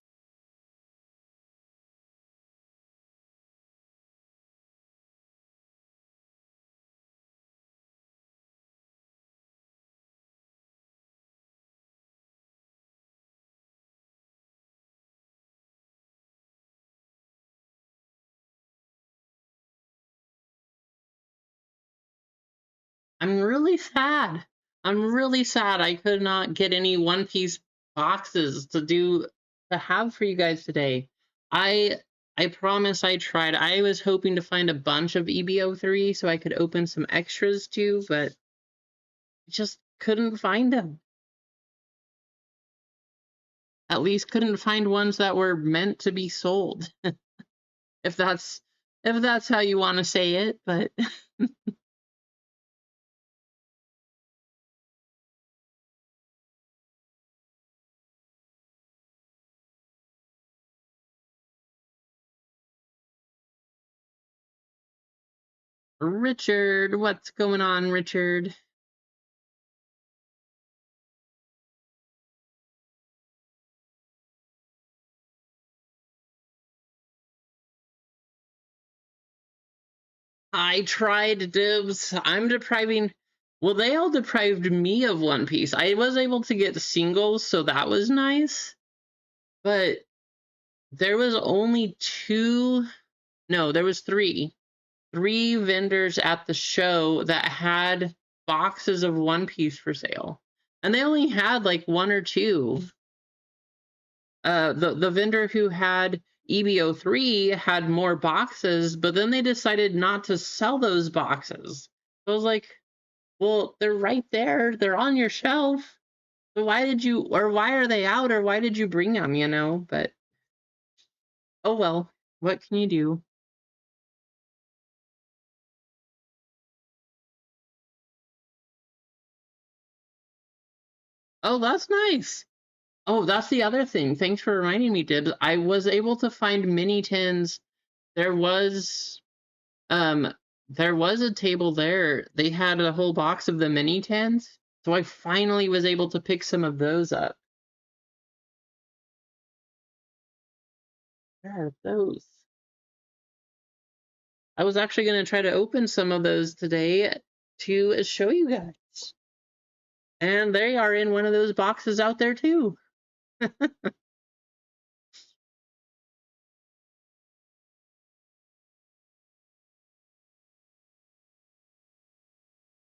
I'm really sad. I'm really sad I could not get any One Piece boxes to have for you guys today. I I promise I tried. I was hoping to find a bunch of EBO3 so I could open some extras too, but I just couldn't find them. At least couldn't find ones that were meant to be sold. if that's if that's how you want to say it, but Richard, what's going on, Richard? I tried dibs. I'm depriving. Well, they all deprived me of One Piece. I was able to get singles, so that was nice. But there was only two. No, there was three. Three vendors at the show that had boxes of One Piece for sale, and they only had like one or two. The vendor who had EBO3 had more boxes, but then they decided not to sell those boxes. So I was like, well, they're right there. They're on your shelf. So why did you, or why are they out, or why did you bring them, you know? But, oh well, what can you do? Oh, that's nice. Oh, that's the other thing. Thanks for reminding me, Dibs. I was able to find mini tins. There was, um, there was a table there. They had a whole box of the mini tins. So I finally was able to pick some of those up. Where are those? I was actually going to try to open some of those today to show you guys. And they are in one of those boxes out there too.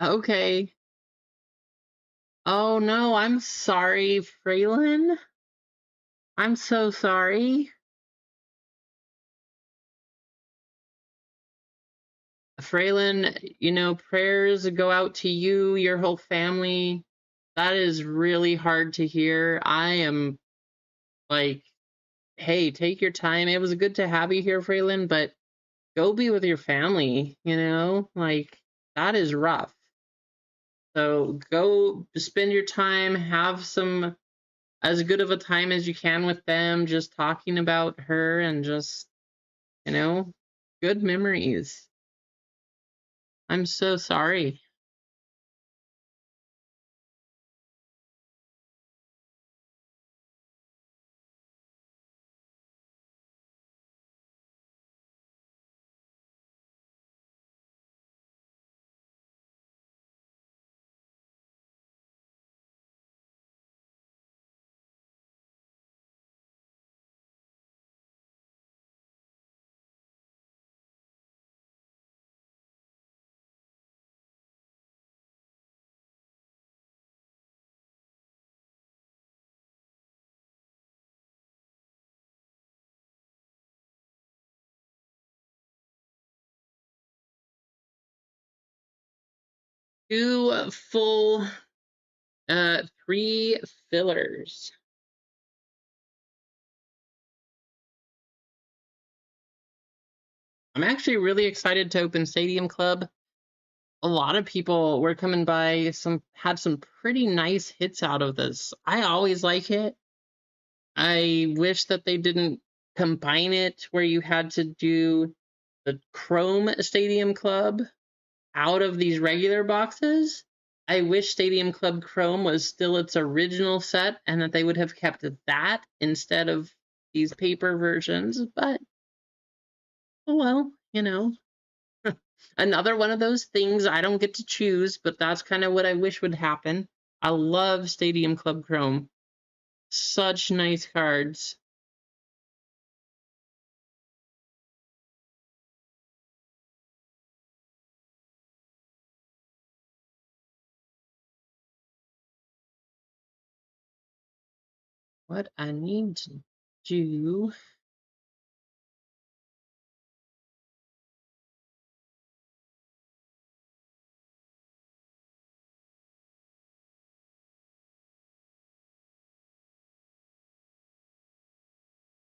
Okay. Oh no, I'm sorry, Fraylin. I'm so sorry. Fraylin, you know, prayers go out to you, your whole family. That is really hard to hear. I am like, hey, take your time. It was good to have you here, Fraylin, but go be with your family, you know? Like, that is rough. So go spend your time, have some as good of a time as you can with them, just talking about her and just, you know, good memories. I'm so sorry. 2 full, 3 fillers. I'm actually really excited to open Stadium Club. A lot of people were coming by, had some pretty nice hits out of this. I always like it. I wish that they didn't combine it where you had to do the Chrome Stadium Club out of these regular boxes. I wish Stadium Club Chrome was still its original set and that they would have kept that instead of these paper versions, but oh well, you know. Another one of those things I don't get to choose, but that's kind of what I wish would happen. I love Stadium Club Chrome. Such nice cards. What I need to do.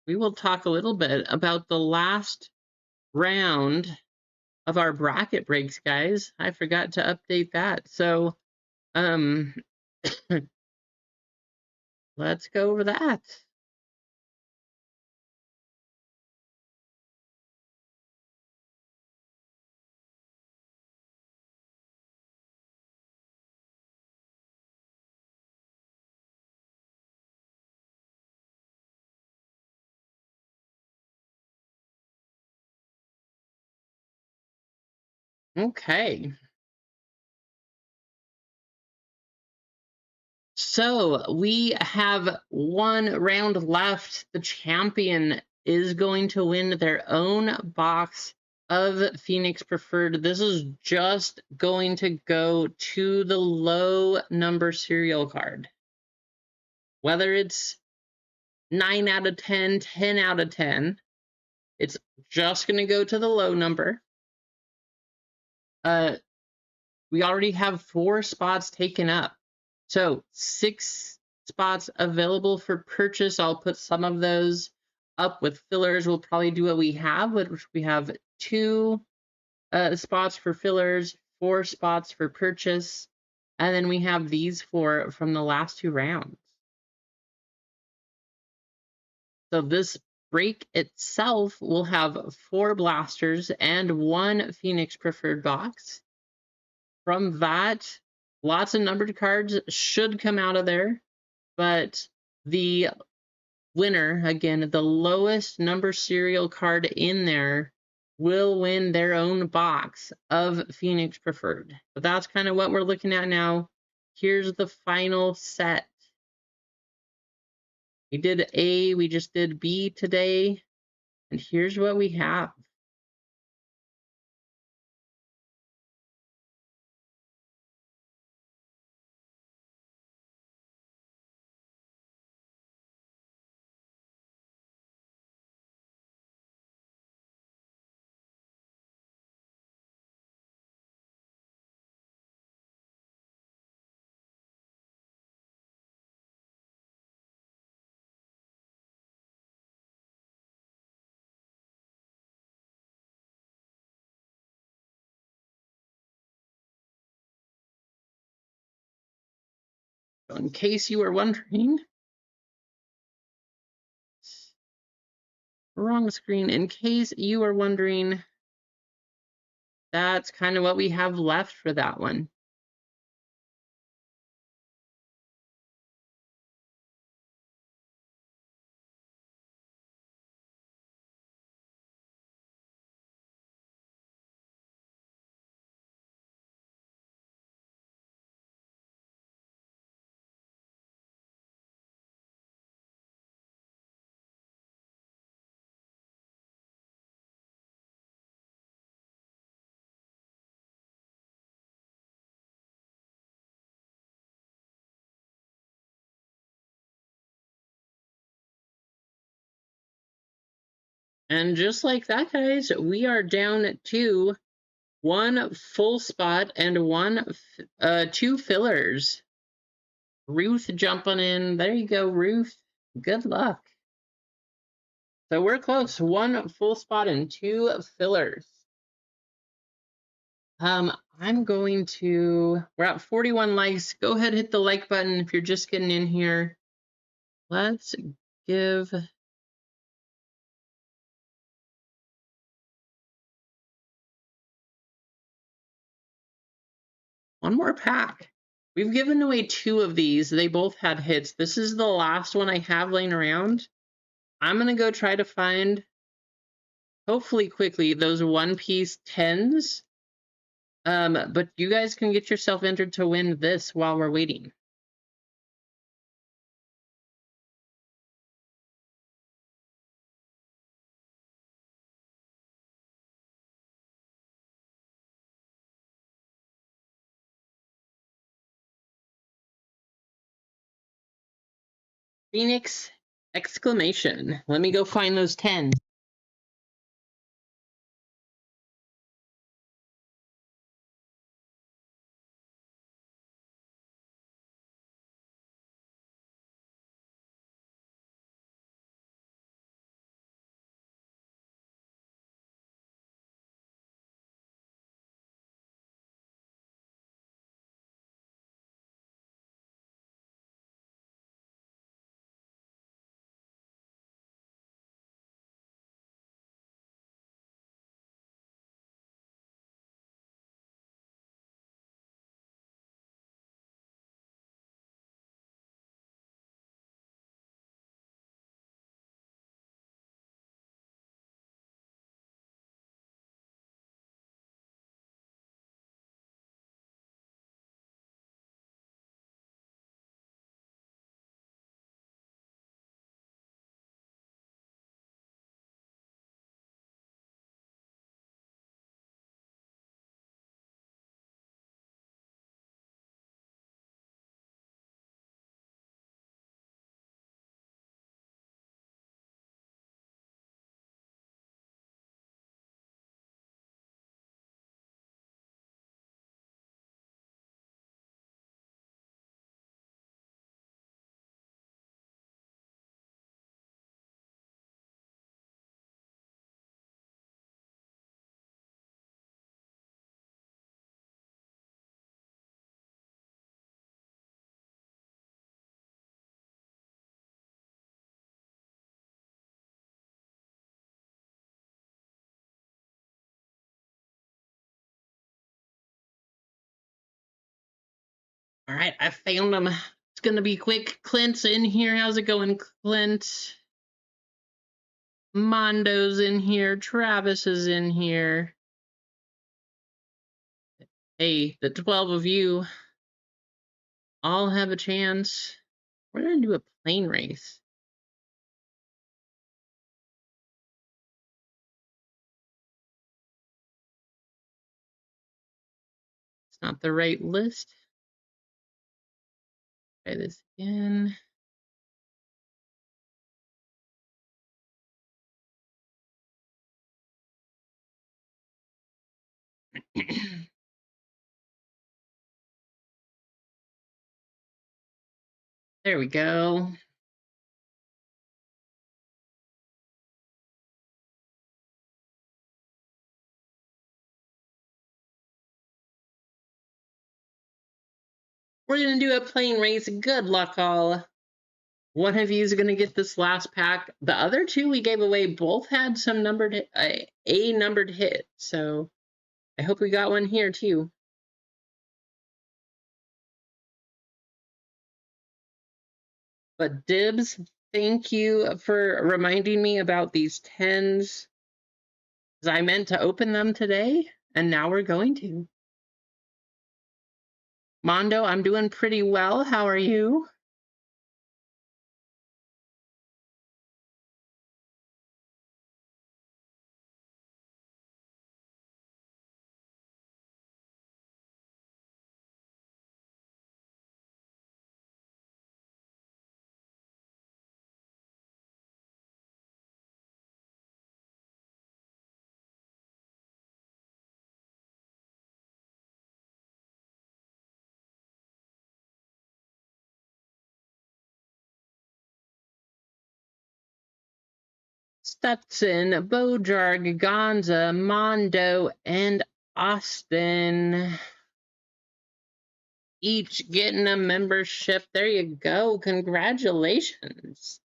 We will talk a little bit about the last round of our bracket breaks, guys. I forgot to update that. So, um, let's go over that. Okay. So we have one round left. The champion is going to win their own box of Phoenix Preferred. This is just going to go to the low number serial card. Whether it's 9 out of 10, 10 out of 10, it's just going to go to the low number. We already have 4 spots taken up. So 6 spots available for purchase. I'll put some of those up with fillers. We'll probably do what we have, which we have 2 spots for fillers, 4 spots for purchase, and then we have these 4 from the last 2 rounds. So this break itself will have 4 blasters and 1 Phoenix Preferred box. From that, lots of numbered cards should come out of there, but the winner, again, the lowest number serial card in there, will win their own box of Phoenix Preferred. But that's kind of what we're looking at now. Here's the final set. We did A, we just did B today, and here's what we have. So in case you were wondering, wrong screen. In case you were wondering, that's kind of what we have left for that one. And just like that, guys, we are down to one full spot and two fillers. Ruth jumping in. There you go, Ruth. Good luck. So we're close. One full spot and two fillers. I'm going to, we're at 41 likes. Go ahead, hit the like button if you're just getting in here. Let's give one more pack. We've given away two of these. They both had hits. This is the last one I have laying around. I'm going to go try to find, hopefully quickly, those one-piece 10s. But you guys can get yourself entered to win this while we're waiting. Phoenix exclamation. Let me go find those 10s. All right, I found them. It's going to be quick. Clint's in here. How's it going, Clint? Mondo's in here. Travis is in here. Hey, the 12 of you all have a chance. We're going to do a plane race. It's not the right list. Try this again. There we go. We're going to do a plane race. Good luck, all. One of you is going to get this last pack. The other two we gave away both had some numbered a numbered hit. So I hope we got one here too. But Dibs, thank you for reminding me about these 10s. I meant to open them today, and now we're going to. Mondo, I'm doing pretty well. How are you? Stetson, Bojarg, Gonza, Mondo, and Austin. Each getting a membership. There you go. Congratulations.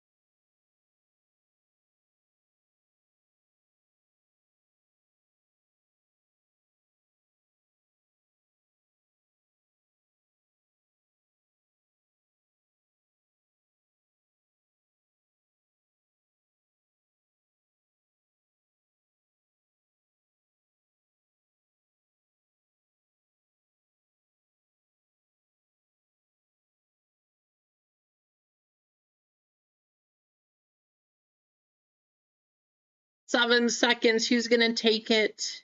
Seven seconds. Who's going to take it?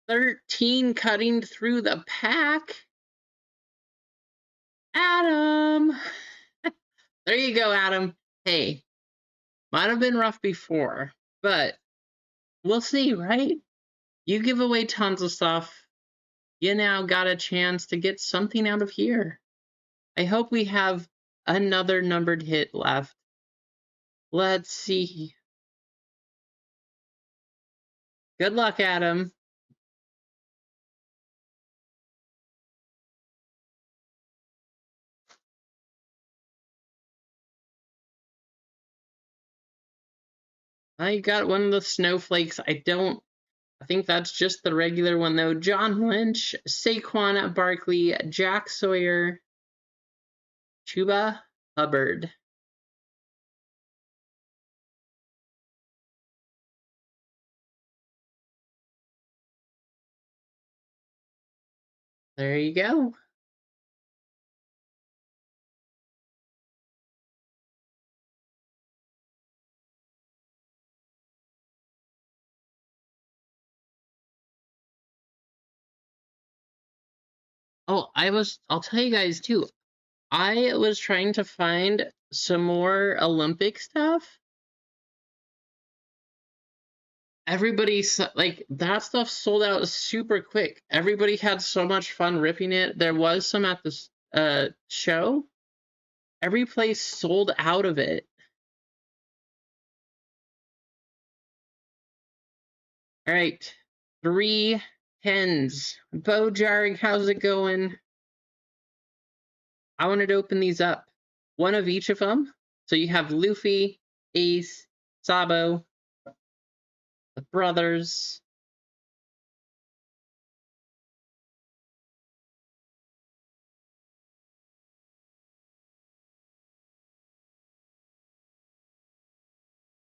13 cutting through the pack. Adam. There you go, Adam. Hey, might have been rough before, but we'll see, right? You give away tons of stuff. You now got a chance to get something out of here. I hope we have another numbered hit left. Let's see. Good luck, Adam. I got one of the snowflakes. I think that's just the regular one, though. John Lynch, Saquon Barkley, Jack Sawyer, Chuba Hubbard. There you go. Oh, I'll tell you guys too. I was trying to find some more Olympic stuff. Everybody's like, that stuff sold out super quick. Everybody had so much fun ripping it. There was some at this show. Every place sold out of it. All right, 3 10s. Bojarg, how's it going? I wanted to open these up. One of each of them. So you have Luffy, Ace, Sabo, the brothers.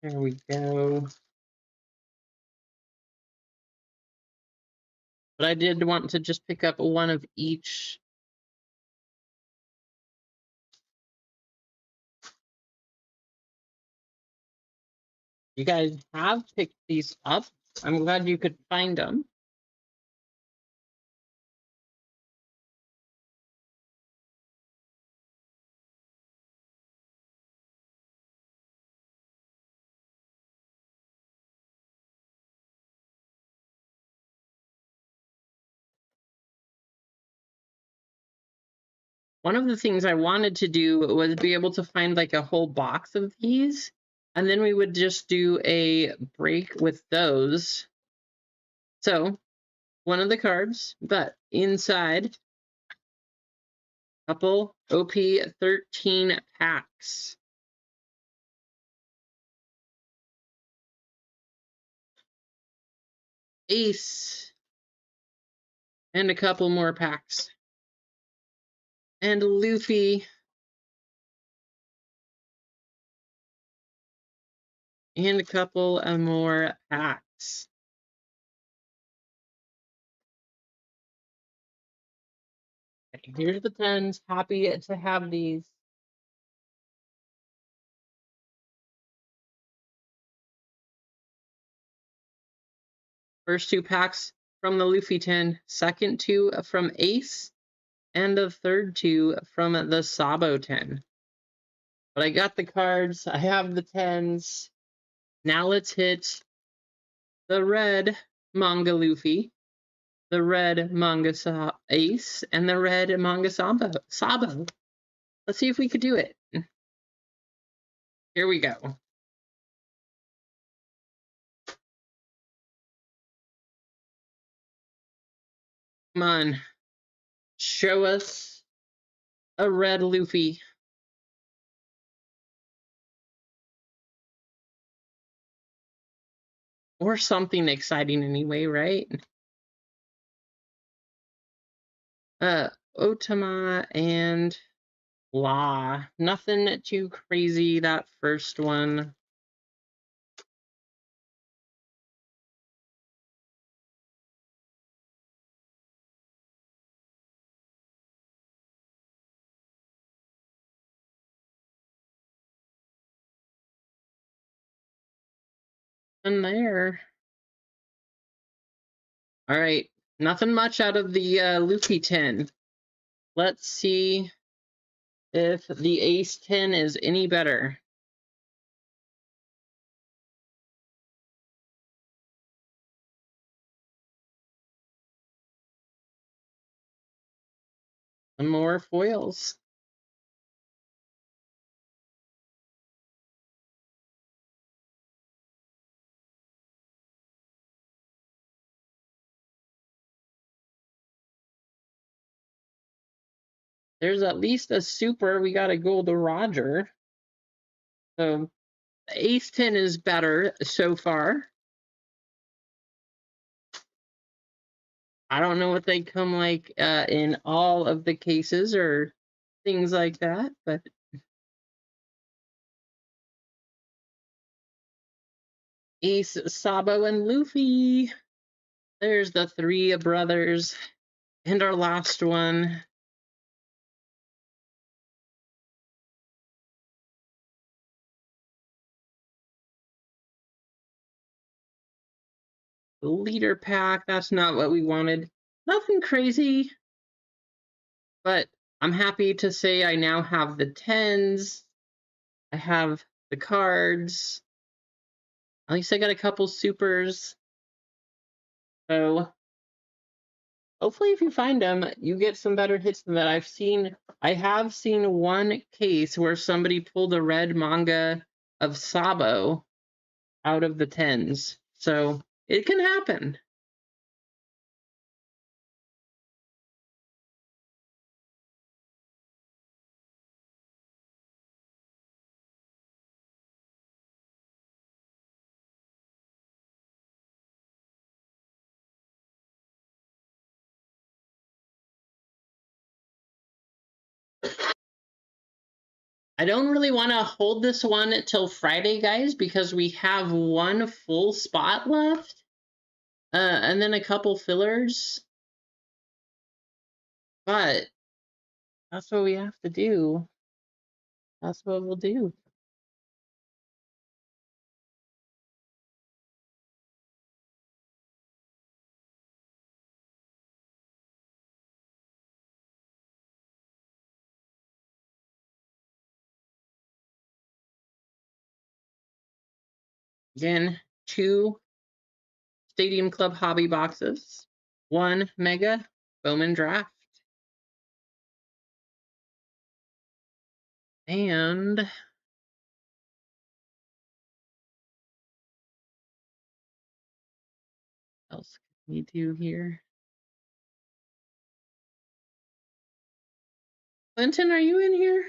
There we go. But I did want to just pick up one of each. You guys have picked these up. I'm glad you could find them. One of the things I wanted to do was be able to find like a whole box of these, and then we would just do a break with those. So, one of the cards, but inside, couple OP 13 packs. Ace, and a couple more packs. And Luffy, and a couple of more packs. Okay, here's the 10s. Happy to have these. First 2 packs from the Luffy 10, second 2 from Ace, and the third 2 from the Sabo 10. But I got the cards, I have the 10s. Now let's hit the red manga Luffy, the red manga Ace, and the red manga Sabo. Let's see if we could do it. Here we go. Come on. Show us a red Luffy. Or something exciting anyway, right? Otama and La. Nothing too crazy, that first one. And there. All right. Nothing much out of the Luffy 10. Let's see if the Ace 10 is any better. Some more foils. There's at least a super. We got a gold to Roger. So Ace 10 is better so far. I don't know what they come like in all of the cases or things like that, but Ace, Sabo, and Luffy. There's the three brothers. And our last one. The leader pack. That's not what we wanted. Nothing crazy, but I'm happy to say I now have the 10s. I have the cards. At least I got a couple supers. So hopefully if you find them, you get some better hits than that. I have seen one case where somebody pulled a red manga of Sabo out of the 10s. So it can happen. I don't really want to hold this one till Friday, guys, because we have one full spot left, and then a couple fillers. But that's what we have to do. That's what we'll do. Again, 2 Stadium Club hobby boxes, 1 Mega Bowman Draft, and what else can we do here? Clinton, are you in here?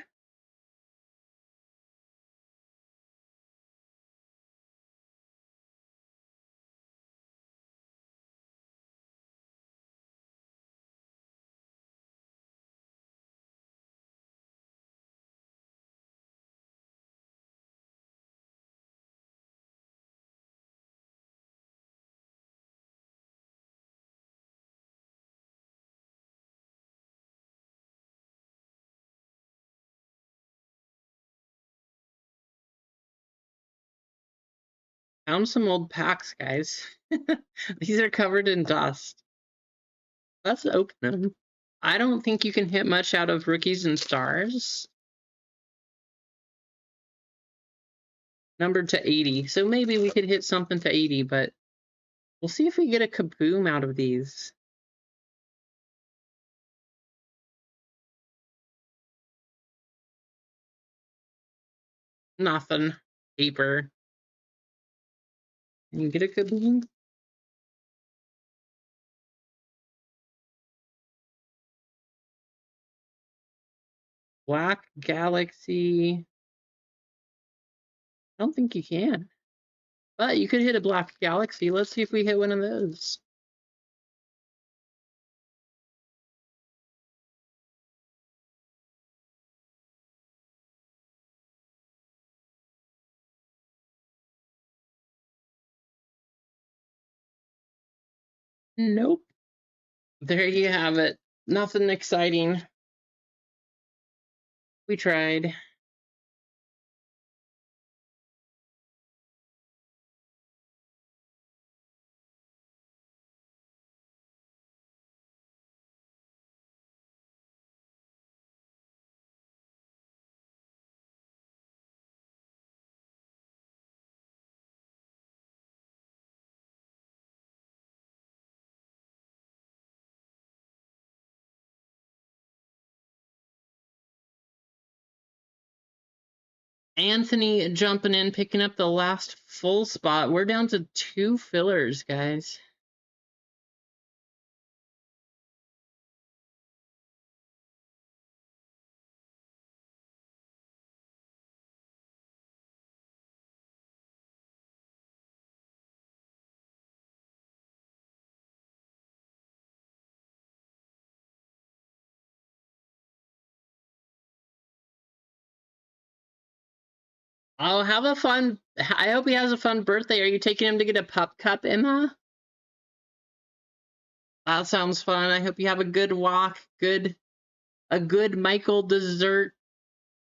Found some old packs, guys. These are covered in dust. Let's open them. I don't think you can hit much out of rookies and stars. Numbered to 80. So maybe we could hit something to 80, but we'll see if we get a kaboom out of these. Nothing. Paper. Can you get a kaboom? Black Galaxy. I don't think you can. But you could hit a Black Galaxy. Let's see if we hit one of those. Nope. There you have it. Nothing exciting. We tried. Anthony jumping in, picking up the last full spot. We're down to 2 fillers, guys. Oh, have a fun. I hope he has a fun birthday. Are you taking him to get a pup cup, Emma? That sounds fun. I hope you have a good walk, a good Michael dessert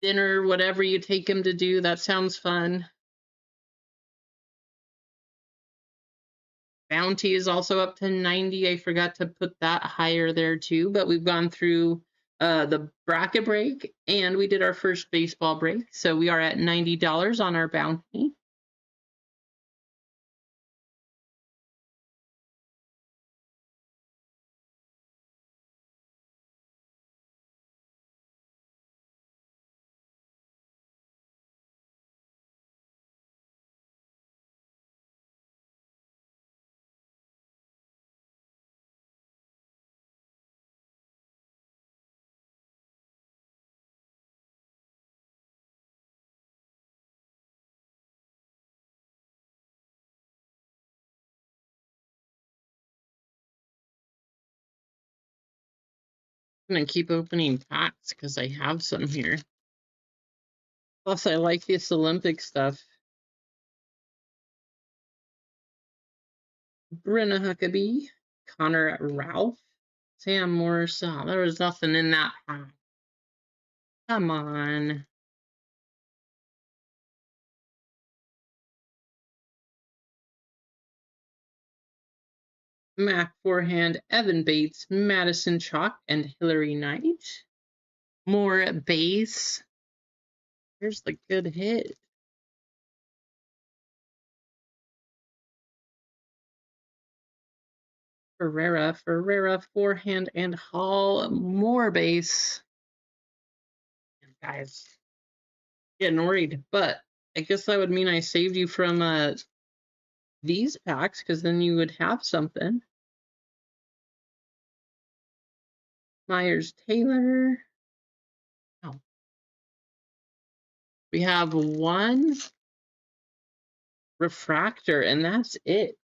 dinner, whatever you take him to do. That sounds fun. Bounty is also up to 90. I forgot to put that higher there too, but we've gone through the bracket break and we did our first baseball break. So we are at $90 on our bounty. I'm gonna keep opening packs because I have some here. Plus, I like this Olympic stuff. Brenna Huckabee, Connor Ralph, Sam Morris. Oh, there was nothing in that pack. Come on. Mac Forehand, Evan Bates, Madison Chalk, and Hillary Knight. More base. Here's the good hit. Ferreira, Forehand, and Hall. More base. Guys, getting worried, but I guess that would mean I saved you from these packs because then you would have something. Myers Taylor. Oh. We have one refractor, and that's it.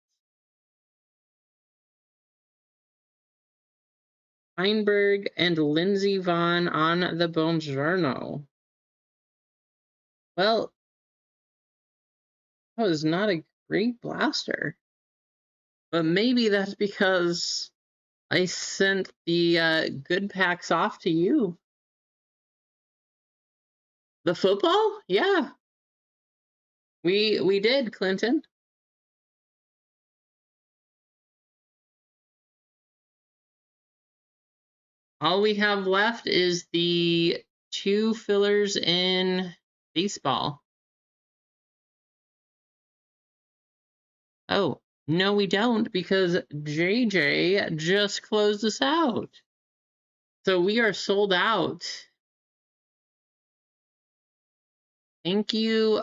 Feinberg and Lindsey Vaughn on the Buongiorno. Well, that was not a great blaster. But maybe that's because I sent the good packs off to you. The football? Yeah. We did, Clinton. All we have left is the 2 fillers in baseball. Oh, no, we don't because JJ just closed us out. So we are sold out. Thank you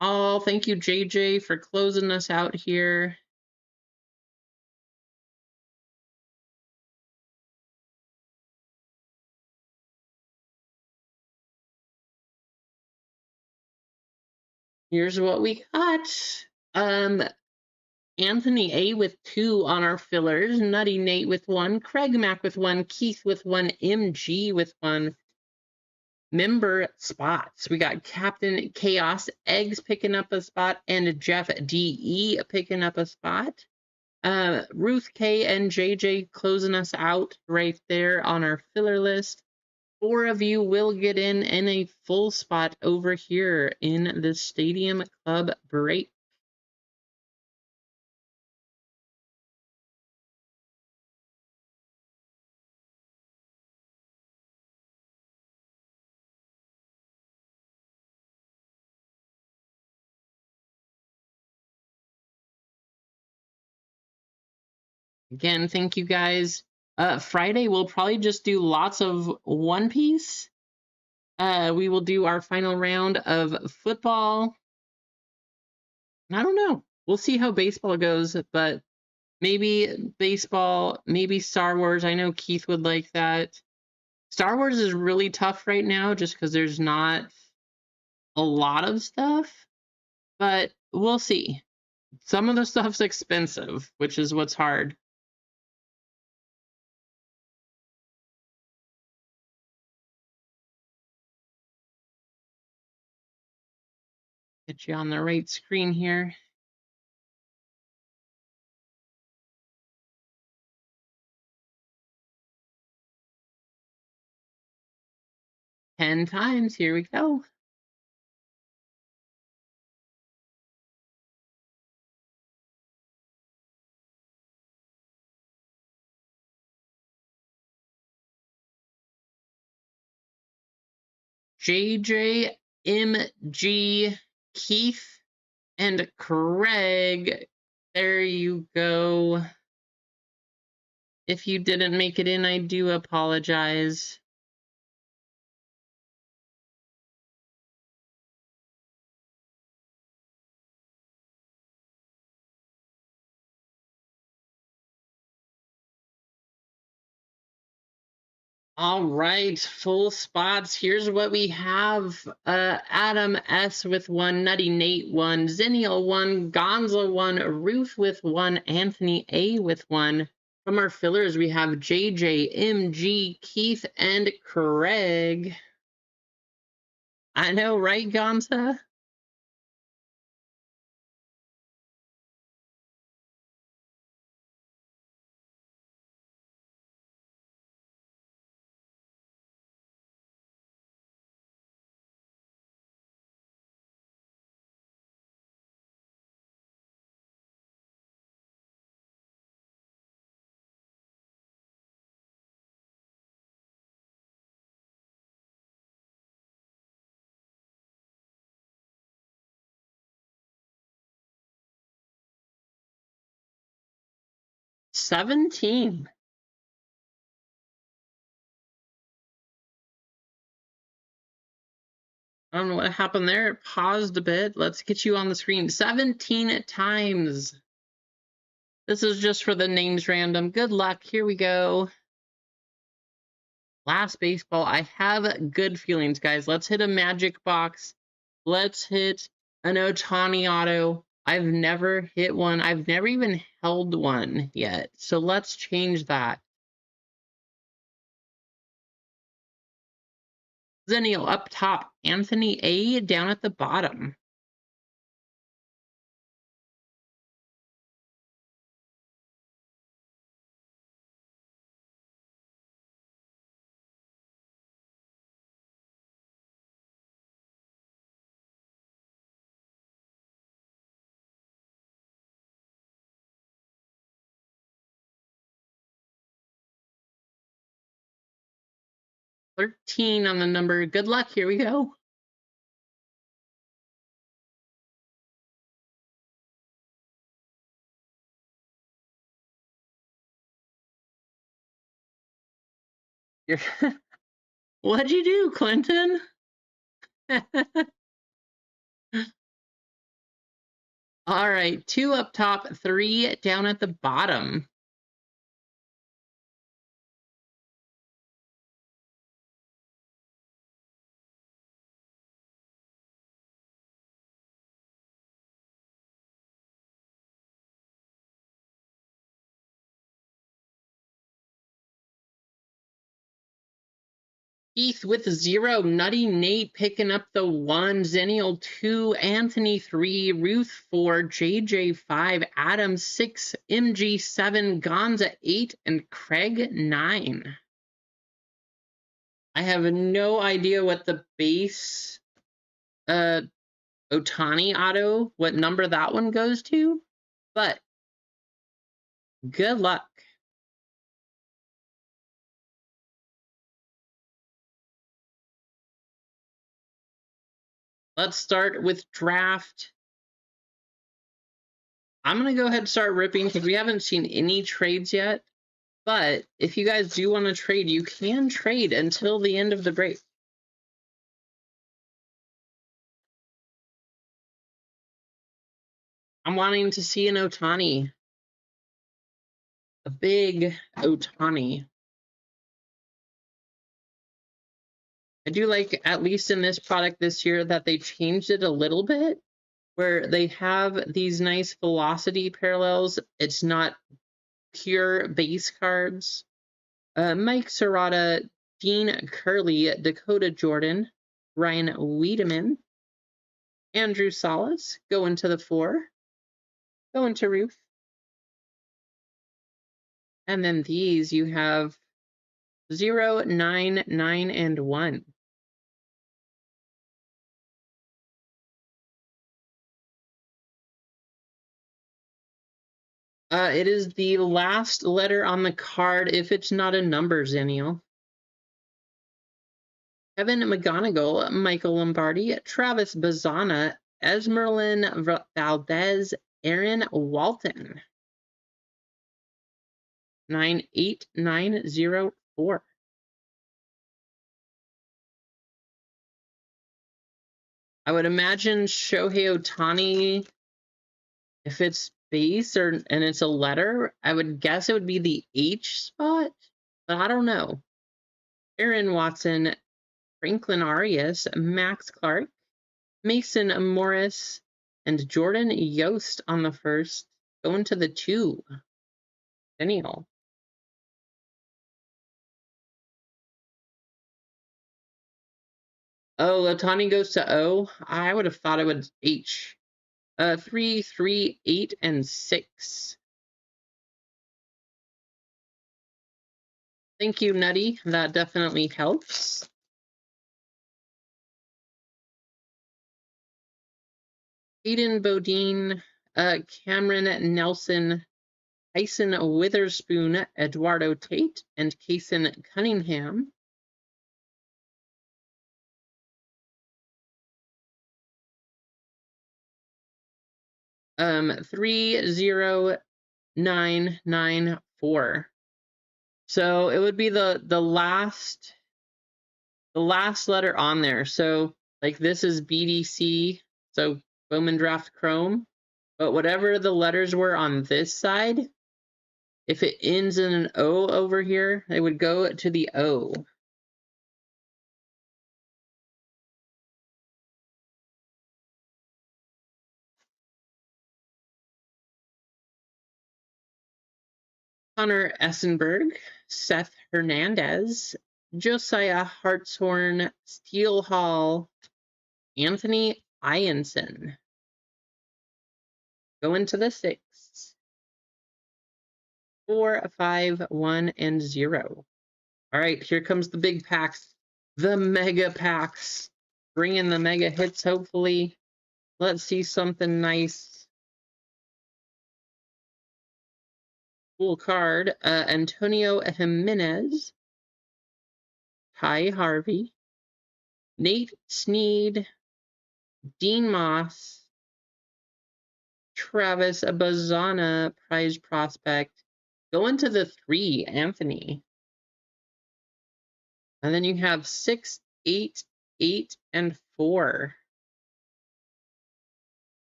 all. Thank you, JJ, for closing us out here. Here's what we got. Anthony A with 2 on our fillers, Nutty Nate with 1, Craig Mack with 1, Keith with 1, MG with 1. Member spots. We got Captain Chaos Eggs picking up a spot and Jeff DE picking up a spot. Ruth K and JJ closing us out right there on our filler list. 4 of you will get in a full spot over here in the Stadium Club break. Again, thank you guys. Friday, we'll probably just do lots of One Piece. We will do our final round of football. I don't know. We'll see how baseball goes, but maybe baseball, maybe Star Wars. I know Keith would like that. Star Wars is really tough right now just because there's not a lot of stuff, but we'll see. Some of the stuff's expensive, which is what's hard. Get you on the right screen here. Ten times. Here we go. JJ, MG, Keith, and Craig. There you go. If you didn't make it in, I do apologize. All right, full spots. Here's what we have. Adam S with 1, Nutty Nate 1, Zennial 1, Gonza 1, Ruth with 1, Anthony A with 1. From our fillers, we have JJ, MG, Keith, and Craig. I know, right, Gonza? $17. I don't know what happened there. It paused a bit. Let's get you on the screen. 17 times. This is just for the names random. Good luck. Here we go. Last baseball. I have good feelings, guys. Let's hit a magic box. Let's hit an Otani auto. I've never hit one. I've never even held one yet. So let's change that. Zennial up top. Anthony A down at the bottom. $13 on the number. Good luck. Here we go. What'd you do, Clinton? All right, 2 up top, 3 down at the bottom. Keith with 0, Nutty Nate picking up the 1, Zennial 2, Anthony 3, Ruth 4, JJ 5, Adam 6, MG 7, Gonza 8, and Craig 9. I have no idea what the base Otani auto, what number that one goes to, but good luck. Let's start with draft. I'm going to go ahead and start ripping because we haven't seen any trades yet. But if you guys do want to trade, you can trade until the end of the break. I'm wanting to see an Otani. A big Otani. I do like, at least in this product this year, that they changed it a little bit, where they have these nice velocity parallels. It's not pure base cards. Mike Serrata, Dean Curley, Dakota Jordan, Ryan Wiedemann, Andrew Salas, going to the 4, going to Ruth. And then these you have 0, 9, 9, and 1. It is the last letter on the card if it's not a number, Zennial. Evan McGonigal, Michael Lombardi, Travis Bazana, Esmeralyn Valdez, Aaron Walton. 98904. I would imagine Shohei Ohtani, if it's base and it's a letter, I would guess it would be the H spot, but I don't know. Aaron Watson, Franklin Arias, Max Clark, Mason Morris, and Jordan Yost on the 1st, going to the 2. Daniel. Oh, Otani goes to O. I would have thought it was H. 3, 3, 8, and 6. Thank you, Nutty. That definitely helps. Hayden Bodine, Cameron Nelson, Tyson Witherspoon, Eduardo Tate, and Kason Cunningham. Um, 30994. So it would be the last letter on there. So like this is BDC, so Bowman Draft Chrome. But whatever the letters were on this side, if it ends in an O over here, it would go to the O. Connor Essenberg, Seth Hernandez, Josiah Hartshorn, Steele Hall, Anthony Ianson. Going to the 6. 4, 5, 1, and 0. All right, here comes the big packs. The mega packs. Bringing the mega hits, hopefully. Let's see something nice. Cool card. Antonio Jimenez. Ty Harvey. Nate Sneed. Dean Moss. Travis Bazana, prize prospect. Going to the 3, Anthony. And then you have 6, 8, 8, and 4.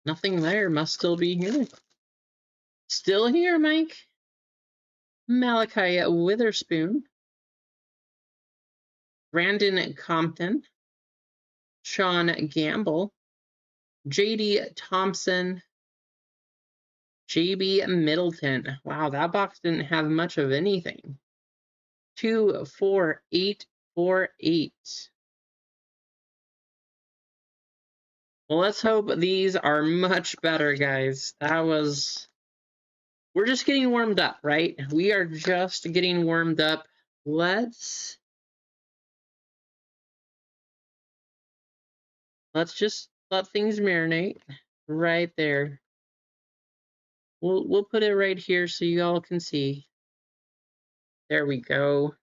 Nothing there. Must still be here. Still here, Mike. Malachi Witherspoon. Brandon Compton. Sean Gamble. J.D. Thompson. J.B. Middleton. Wow, that box didn't have much of anything. 24848. Well, let's hope these are much better, guys. We're just getting warmed up, right? We are just getting warmed up. Let's just let things marinate right there. We'll put it right here so you all can see. There we go.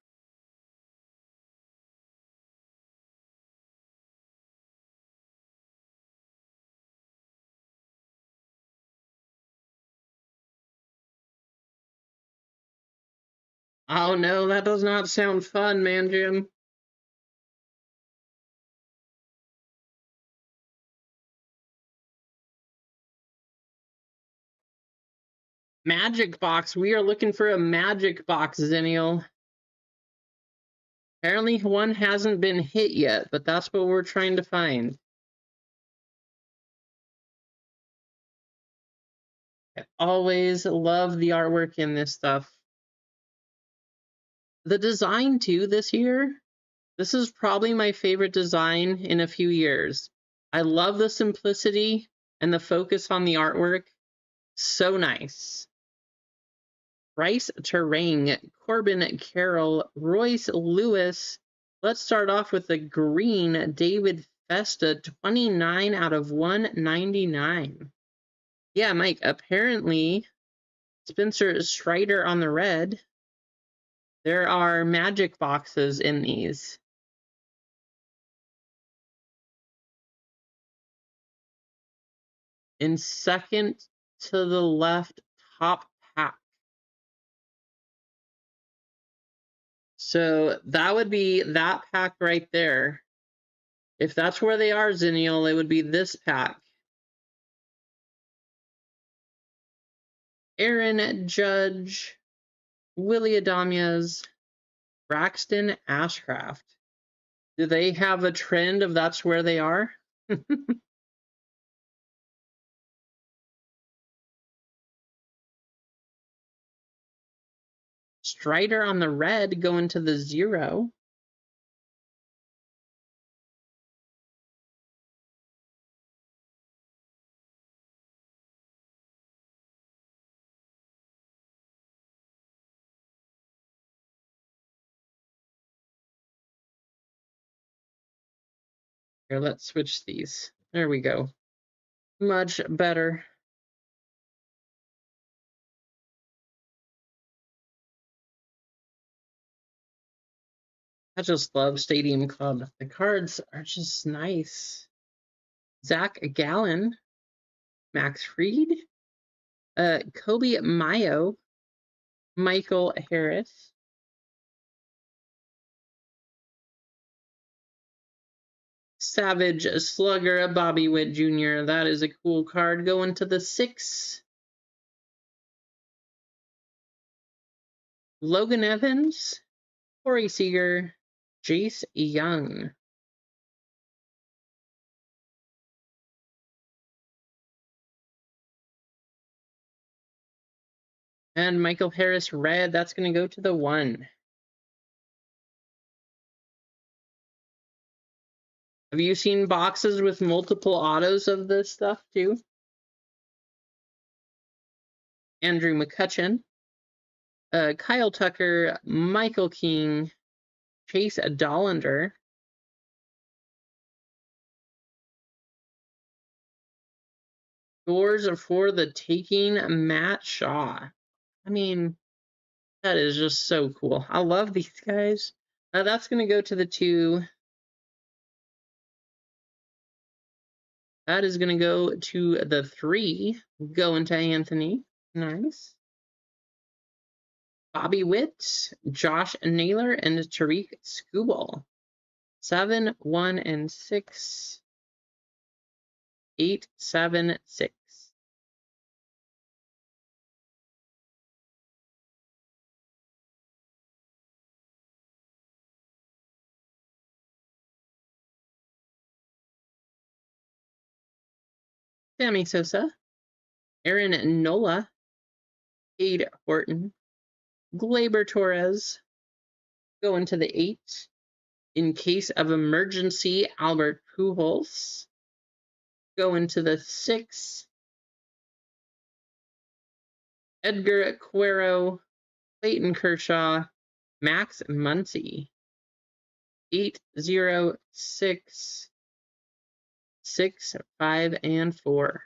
Oh no, that does not sound fun, man, Jim. Magic box. We are looking for a magic box, Zennial. Apparently one hasn't been hit yet, but that's what we're trying to find. I always love the artwork in this stuff. The design, too, this year. This is probably my favorite design in a few years. I love the simplicity and the focus on the artwork. So nice. Bryce Terang, Corbin Carroll, Royce Lewis. Let's start off with the green David Festa, 29 out of 199. Yeah, Mike, apparently Spencer Strider on the red. There are magic boxes in these. In second to the left top pack. So that would be that pack right there. If that's where they are, Zennial, it would be this pack. Aaron Judge, Willie Adamias, Braxton Ashcraft. Do they have a trend of that's where they are? Strider on the red going to the 0. Here, let's switch these. There we go. Much better. I just love Stadium Club. The cards are just nice. Zach Gallen, Max Fried, Kobe Mayo, Michael Harris, Savage Slugger, Bobby Witt Jr. That is a cool card going to the 6. Logan Evans, Corey Seager, Jace Young. And Michael Harris red, that's going to go to the 1. Have you seen boxes with multiple autos of this stuff too? Andrew McCutcheon, Kyle Tucker, Michael King, Chase Dollander, Doors for the Taking, Matt Shaw. I mean, that is just so cool. I love these guys. That's going to go to the 2. That is going to go to the 3. Going to Anthony. Nice. Bobby Witt, Josh Naylor, and Tariq Skubal. 7, 1, and 6. 8, 7, 6. Sammy Sosa, Aaron Nola, Cade Horton, Glaber Torres, Going to the 8. In case of emergency, Albert Pujols. Going to the 6. Edgar Quero, Clayton Kershaw, Max Muncy. 806 6 5 and 4.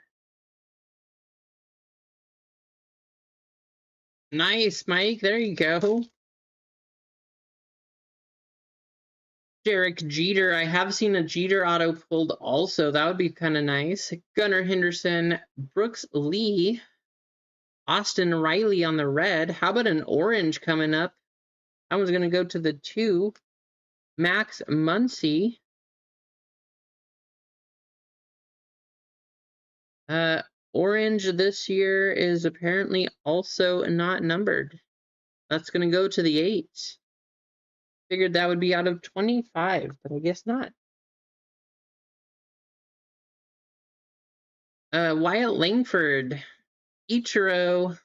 Nice, Mike. There you go. Derek Jeter. I have seen a Jeter auto pulled also. That would be kind of nice. Gunnar Henderson, Brooks Lee, Austin Riley on the red. How about an orange coming up? That one's going to go to the 2. Max Muncy. Orange this year is apparently also not numbered. That's going to go to the 8. Figured that would be out of 25, but I guess not. Wyatt Langford, Ichiro,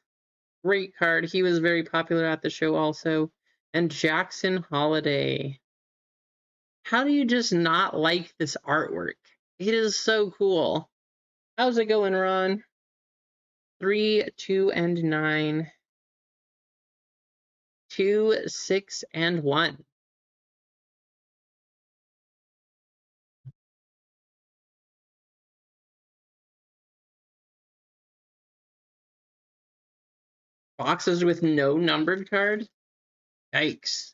great card. He was very popular at the show also. And Jackson Holiday. How do you just not like this artwork? It is so cool. How's it going, Ron? 3, 2, and 9. 2, 6, and 1. Boxes with no numbered card? Yikes.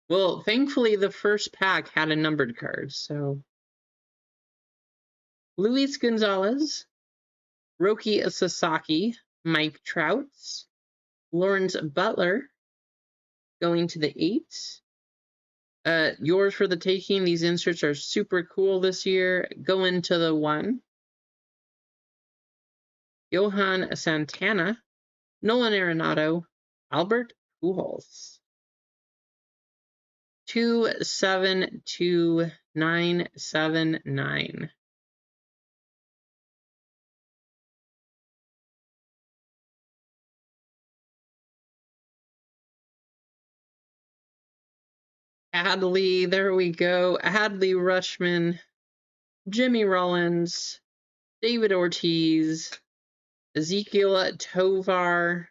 Well, thankfully, the first pack had a numbered card, so. Luis Gonzalez, Roki Sasaki, Mike Trout, Lawrence Butler, going to the 8. Yours for the taking. These inserts are super cool this year. Going to the 1. Johan Santana, Nolan Arenado, Albert Pujols. 272979. Adley, there we go. Adley Rushman, Jimmy Rollins, David Ortiz, Ezekiel Tovar.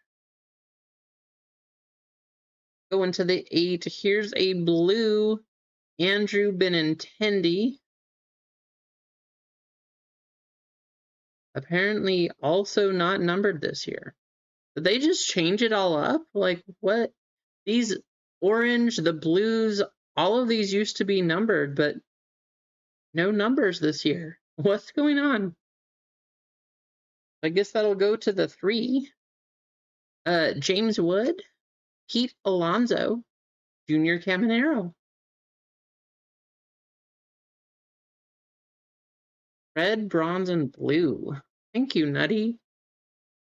Going to the 8. Here's a blue Andrew Benintendi. Apparently also not numbered this year. Did they just change it all up? Like, what? These orange, the blues, all of these used to be numbered, but no numbers this year. What's going on? I guess that'll go to the 3. James Wood, Pete Alonso, Junior Caminero. Red, bronze, and blue. Thank you, Nutty.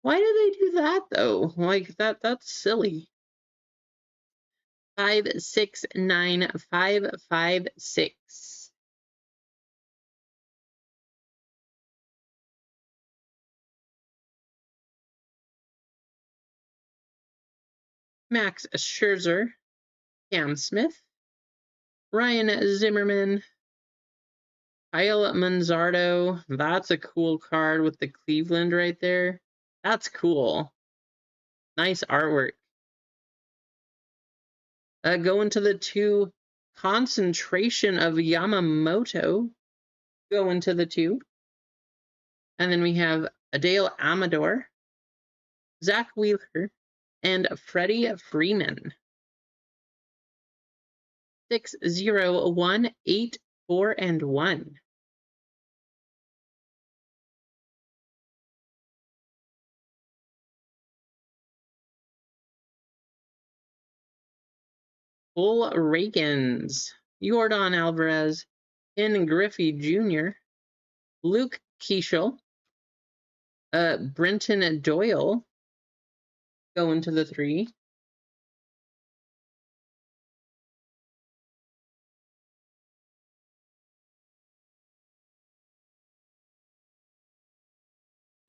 Why do they do that, though? Like, that's silly. 569556. Max Scherzer, Cam Smith, Ryan Zimmerman, Kyle Manzardo. That's a cool card with the Cleveland right there. That's cool. Nice artwork. Going to the 2, concentration of Yamamoto. Going to the 2. And then we have Adale Amador, Zach Wheeler, and Freddie Freeman. 6, 0, 1, 8, 4, and 1. Bull Reagans, Yordan Alvarez, Ken Griffey Jr., Luke Keishel, Brenton Doyle, going to the 3.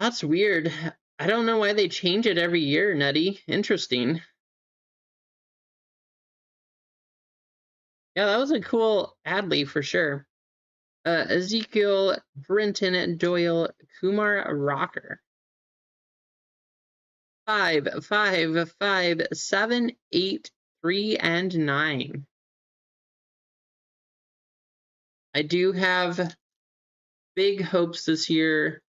That's weird. I don't know why they change it every year, Nutty. Interesting. Yeah, that was a cool Adley for sure. Ezekiel, Brenton, Doyle, Kumar, Rocker. 5, 5, 5, 7, 8, 3, and 9. I do have big hopes this year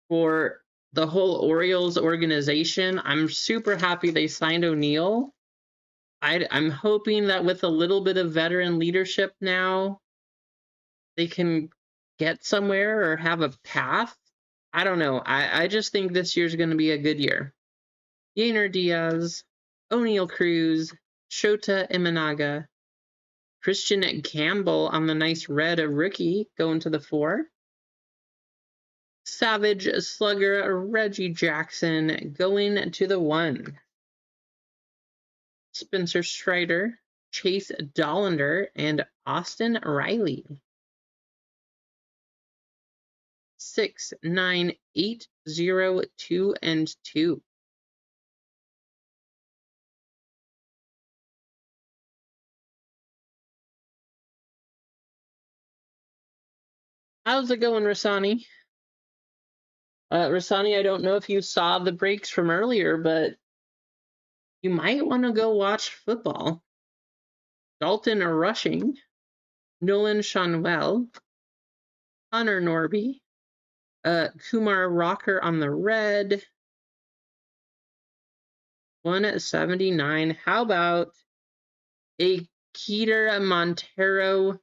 for the whole Orioles organization. I'm super happy they signed O'Neill. I'm hoping that with a little bit of veteran leadership now, they can get somewhere or have a path. I don't know. I just think this year's going to be a good year. Yainer Diaz, O'Neill Cruz, Shota Imanaga, Christian Campbell on the nice red rookie going to the 4. Savage Slugger Reggie Jackson going to the 1. Spencer Strider, Chase Dollander, and Austin Riley. 6, 9, 8, 0, 2, and 2. How's it going, Rasani? Rasani, I don't know if you saw the breaks from earlier, but you might want to go watch football. Dalton rushing, Nolan Shanwell, Hunter Norby, Kumar Rocker on the red, 179. How about a Keter Montero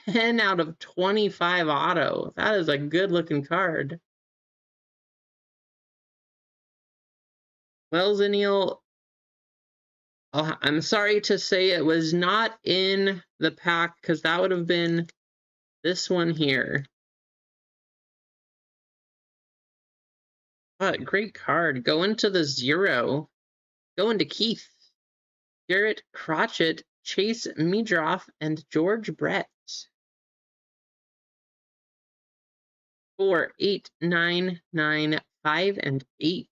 10 out of 25 auto? That is a good looking card. Well, Zennial, oh, I'm sorry to say it was not in the pack because that would have been this one here. What great card. Going to the 0. Going to Keith. Garrett Crotchet, Chase Meadroff, and George Brett. 4, 8, 9, 9, 5, and 8.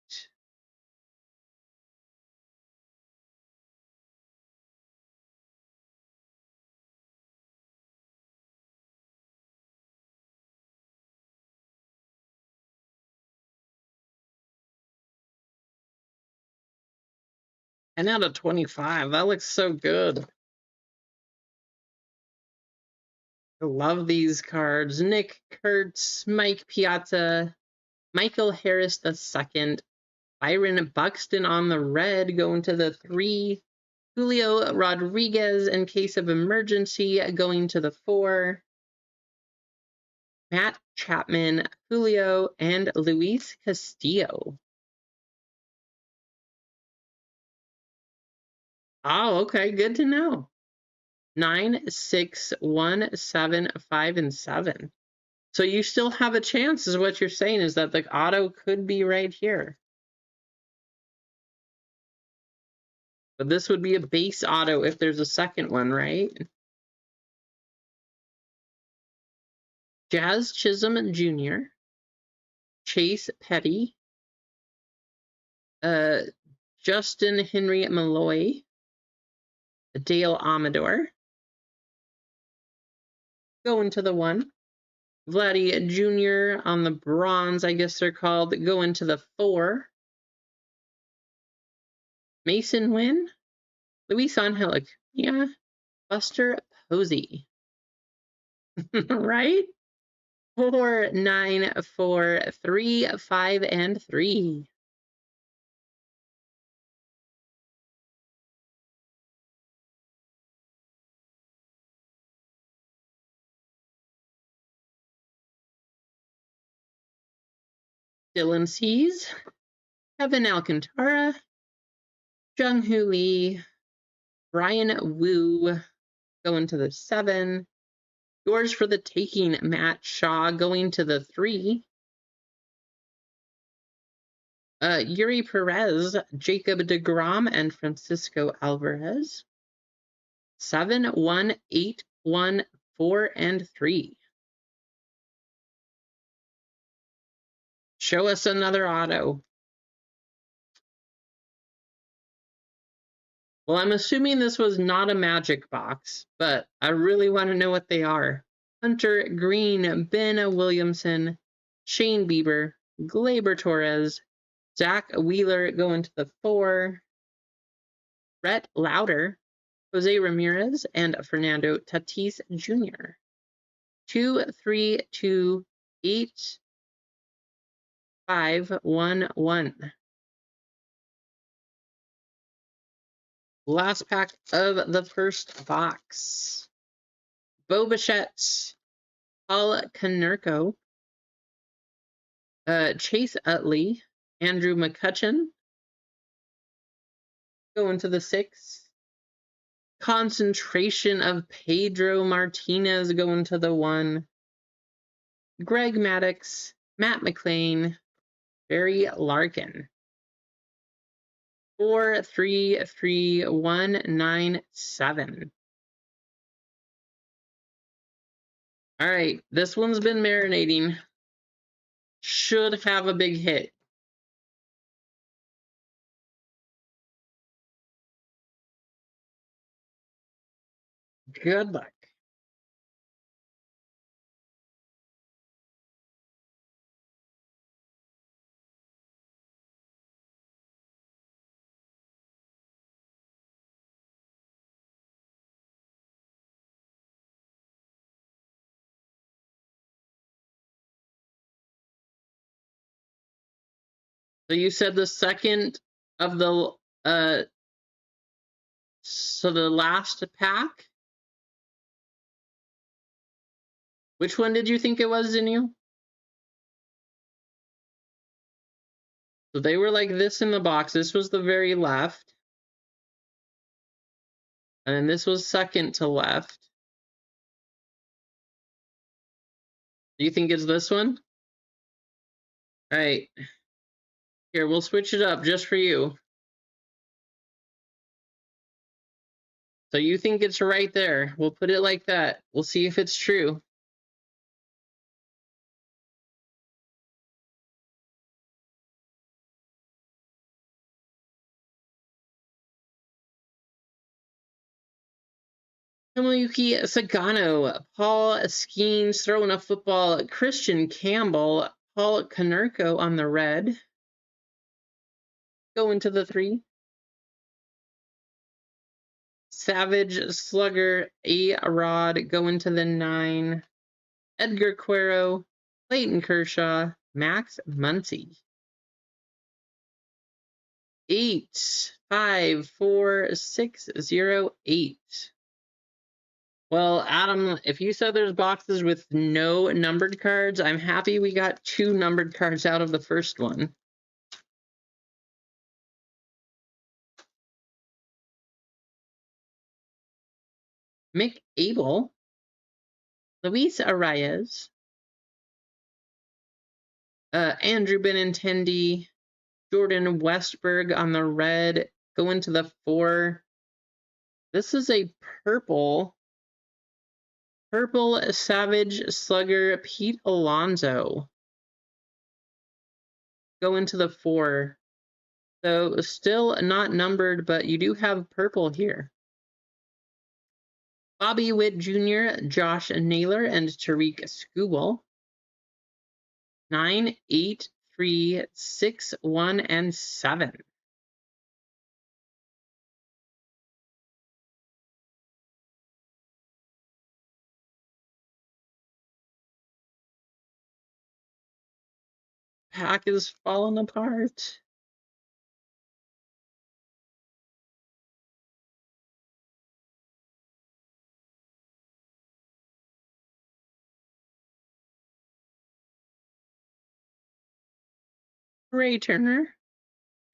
And out of 25. That looks so good. I love these cards. Nick Kurtz, Mike Piazza, Michael Harris II, Byron Buxton on the red going to the 3, Julio Rodriguez in case of emergency going to the 4, Matt Chapman, Julio, and Luis Castillo. Oh, okay, good to know. 9, 6, 1, 7, 5, and 7. So you still have a chance, is what you're saying, is that the auto could be right here. But this would be a base auto if there's a second one, right? Jazz Chisholm Jr., Chase Petty, Justin Henry Malloy, Dale Amador, going to the 1. Vladdy Jr. on the bronze, I guess they're called, going to the 4. Mason Wynn, Luis Angel, yeah, Buster Posey. Right? 4, 9, 4, 3, 5, and 3. Dylan Sees, Kevin Alcantara, Jung-Hoo Lee, Brian Wu going to the 7. Yours for the taking, Matt Shaw going to the 3. Yuri Perez, Jacob deGrom, and Francisco Alvarez. 7, 1, 8, 1, 4, and 3. Show us another auto. Well, I'm assuming this was not a magic box, but I really want to know what they are. Hunter Green, Ben Williamson, Shane Bieber, Gleyber Torres, Zach Wheeler going to the 4, Brett Lauder, Jose Ramirez, and Fernando Tatis Jr. 2, 3, 2, 8, 5, 1, 1. Last pack of the first box. Bo Bichette, Paul Konerko, Chase Utley, Andrew McCutchen, going to the 6. Concentration of Pedro Martinez going to the 1. Greg Maddux, Matt McLean, Barry Larkin. 4, 3, 3, 1, 9, 7. All right, this one's been marinating. Should have a big hit. Good luck. So you said the second of the so the last pack. Which one did you think it was, Zinio? So they were like this in the box. This was the very left. And then this was second to left. Do you think it's this one? All right. Here, we'll switch it up just for you. So you think it's right there. We'll put it like that. We'll see if it's true. Tomoyuki Sagano, Paul Skeens throwing a football, Christian Campbell, Paul Konerko on the red. Going to the 3. Savage Slugger, A-Rod going to the 9. Edgar Quero, Clayton Kershaw, Max Muncy. 8, 5, 4, 6, 0, 8. Well, Adam, if you said there's boxes with no numbered cards, I'm happy we got 2 numbered cards out of the first one. Mick Abel, Luis Arias, Andrew Benintendi, Jordan Westberg on the red, going to the 4. This is a purple Savage Slugger, Pete Alonso. Going to the 4. So still not numbered, but you do have purple here. Bobby Witt Jr., Josh Naylor, and Tariq Skubal. 9, 8, 3, 6, 1, and 7. Pack is falling apart. Ray Turner,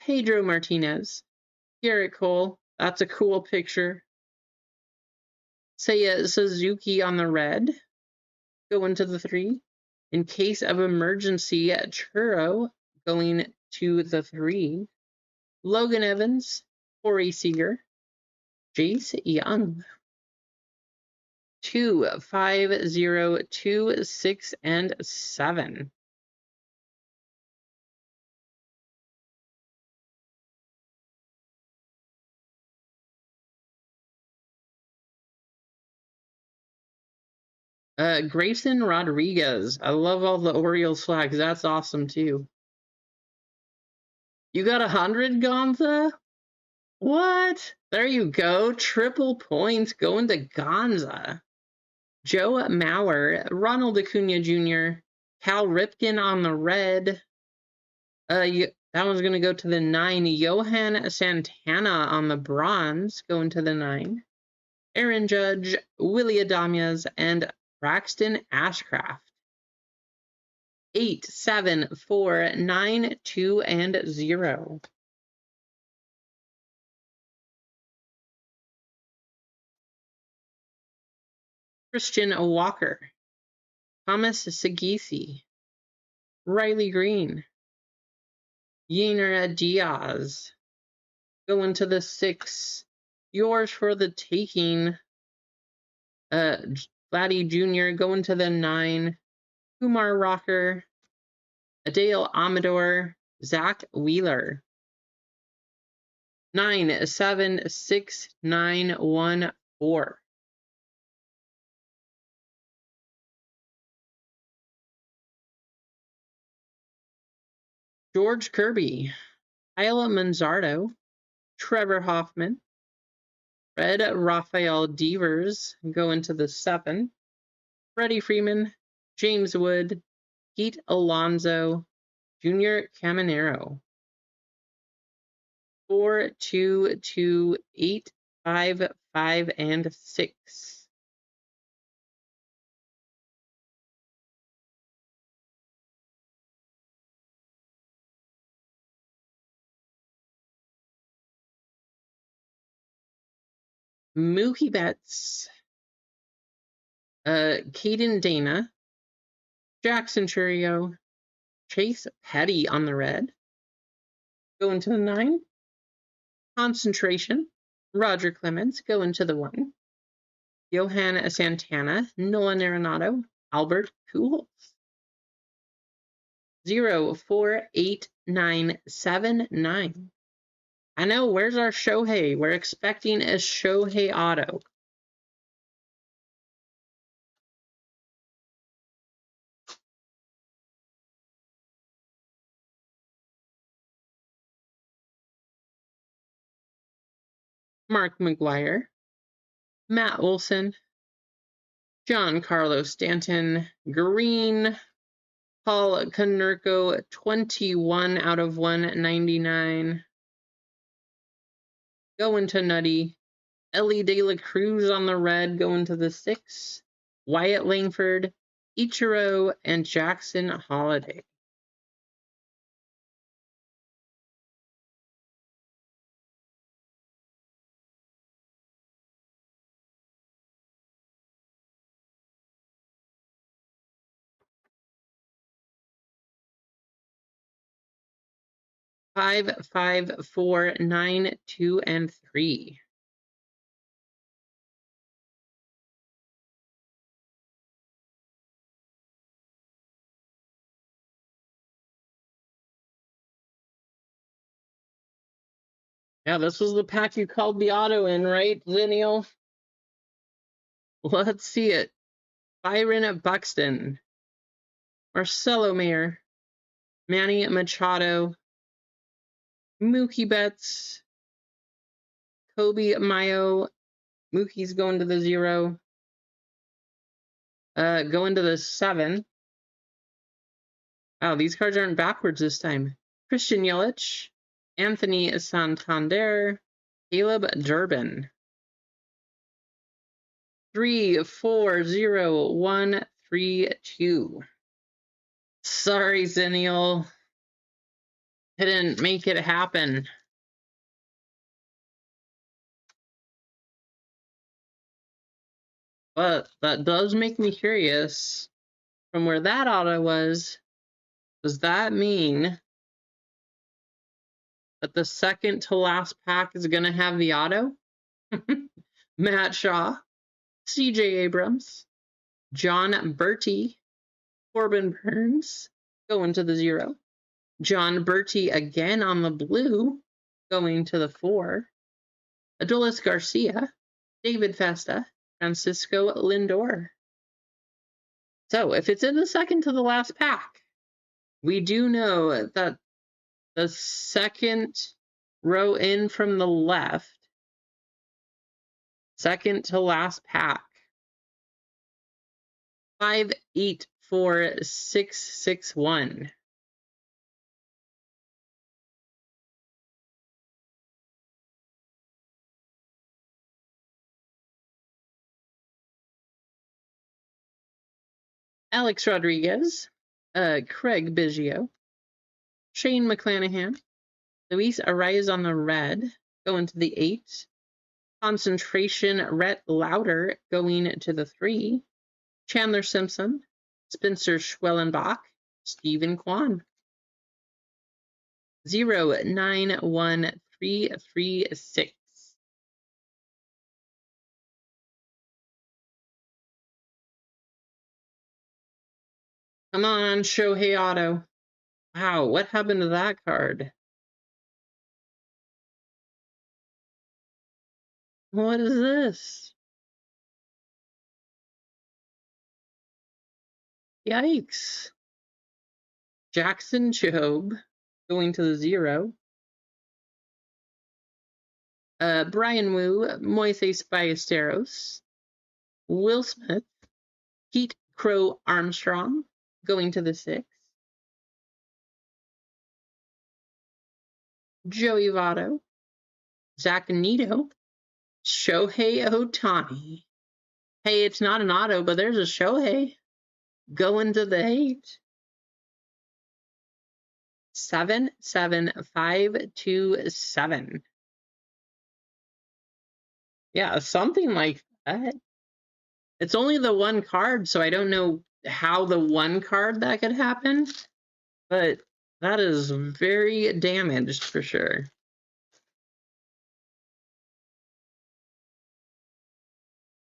Pedro Martinez, Garrett Cole. That's a cool picture. Seiya Suzuki on the red. Going to the 3. In case of emergency, Churro going to the 3. Logan Evans, Corey Seager, Jace Young. 2, 5, 0, 2, 6, and 7. Grayson Rodriguez. I love all the Orioles flags. That's awesome too. You got 100, Gonza? What? There you go. Triple points going to Gonza. Joe Mauer, Ronald Acuna Jr., Cal Ripken on the red. That one's going to go to the 9. Johan Santana on the bronze, going to the 9. Aaron Judge, Willie Adamias, and Braxton Ashcraft. 8, 7, 4, 9, 2, and 0. Christian Walker, Thomas Segisi, Riley Green, Yener Diaz, going to the 6. Yours for the taking, Vladdy Jr. going to the 9. Kumar Rocker, Adale Amador, Zach Wheeler. 9, 7, 6, 9, 1, 4. George Kirby, Isla Manzardo, Trevor Hoffman, Red Rafael Devers going to the 7. Freddie Freeman, James Wood, Pete Alonso, Junior Caminero. 4, 2, 2, 8, 5, 5, and 6. Mookie Betts, Caden Dana, Jackson Churio, Chase Petty on the red. Going to the 9. Concentration, Roger Clemens going to the 1. Johan Santana, Nolan Arenado, Albert Pujols. 0, 4, 8, 9, 7, 9. I know, where's our Shohei? We're expecting a Shohei auto. Mark McGuire, Matt Olson, Giancarlo Stanton, Green, Paul Konerko, 21 out of 199. Going to Nutty. Ellie De La Cruz on the red, going to the 6. Wyatt Langford, Ichiro, and Jackson Holiday. Five, 5, 4, 9, 2, and 3. Yeah, this was the pack you called the auto in, right, Zennial? Let's see it. Byron Buxton, Marcelo Mayer, Manny Machado, Mookie Betts, Kobe Mayo. Mookie's going to the 0. Going to the 7. Wow, these cards aren't backwards this time. Christian Yelich, Anthony Santander, Caleb Durbin. 3, 4, 0, 1, 3, 2. Sorry, Zennial. Couldn't make it happen. But that does make me curious. From where that auto was, does that mean that the second to last pack is going to have the auto? Matt Shaw, CJ Abrams, John Bertie, Corbin Burns, going to the 0. John Bertie again on the blue, going to the 4. Adolis Garcia, David Festa, Francisco Lindor. So if it's in the second to the last pack, we do know that the second row in from the left, second to last pack, 584661. Alex Rodriguez, Craig Biggio, Shane McClanahan, Luis Arias on the red, going to the 8. Concentration, Rhett Lauder going to the 3. Chandler Simpson, Spencer Schwellenbach, Stephen Kwan. 091336. Come on, Shohei Auto. Wow, what happened to that card? What is this? Yikes. Jackson Job going to the 0. Brian Wu, Moises Ballesteros, Will Smith, Pete Crow Armstrong going to the 6. Joey Votto, Zach Nito, Shohei Ohtani. Hey, it's not an auto, but there's a Shohei going to the 8. 77527. Yeah, something like that. It's only the one card, so I don't know how the one card that could happen, but that is very damaged for sure.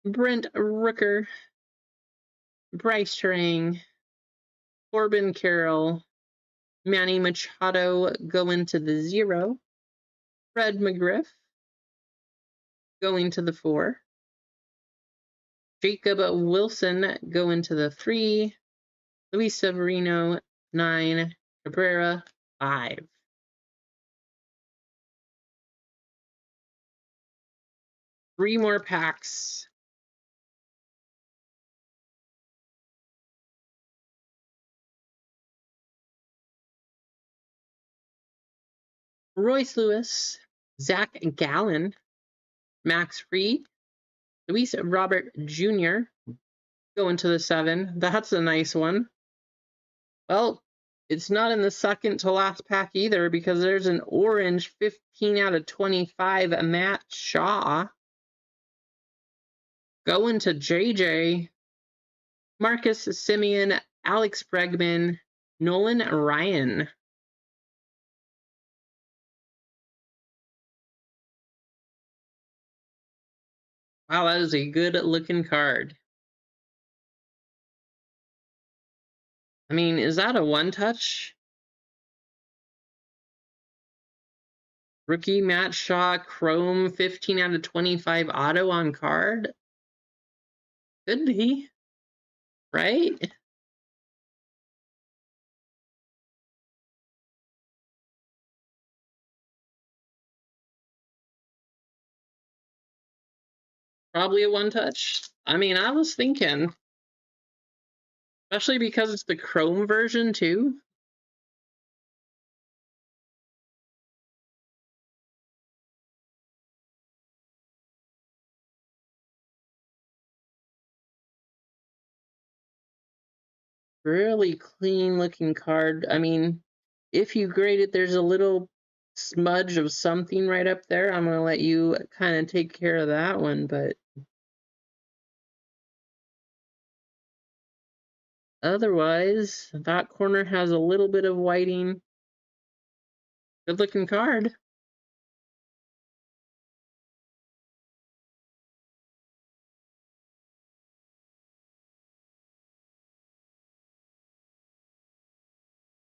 Brent Rooker, Bryce Terang, Corbin Carroll, Manny Machado going to the 0. Fred McGriff going to the 4. Jacob Wilson going to the 3. Luis Severino, 9. Cabrera, 5. Three more packs. Royce Lewis, Zach Gallen, Max Fried, Luis Robert Jr. going to the 7. That's a nice one. Well, it's not in the second to last pack either because there's an orange 15 out of 25 Matt Shaw going to JJ. Marcus Simeon, Alex Bregman, Nolan Ryan. Wow, that is a good looking card. I mean, is that a one-touch? Rookie Matt Shaw, Chrome, 15 out of 25 auto on card? Could be, right? Probably a one-touch. I mean, I was thinking, especially because it's the Chrome version too. Really clean looking card. I mean, if you grade it, there's a little smudge of something right up there. I'm going to let you kind of take care of that one, but otherwise, that corner has a little bit of whiting. Good looking card.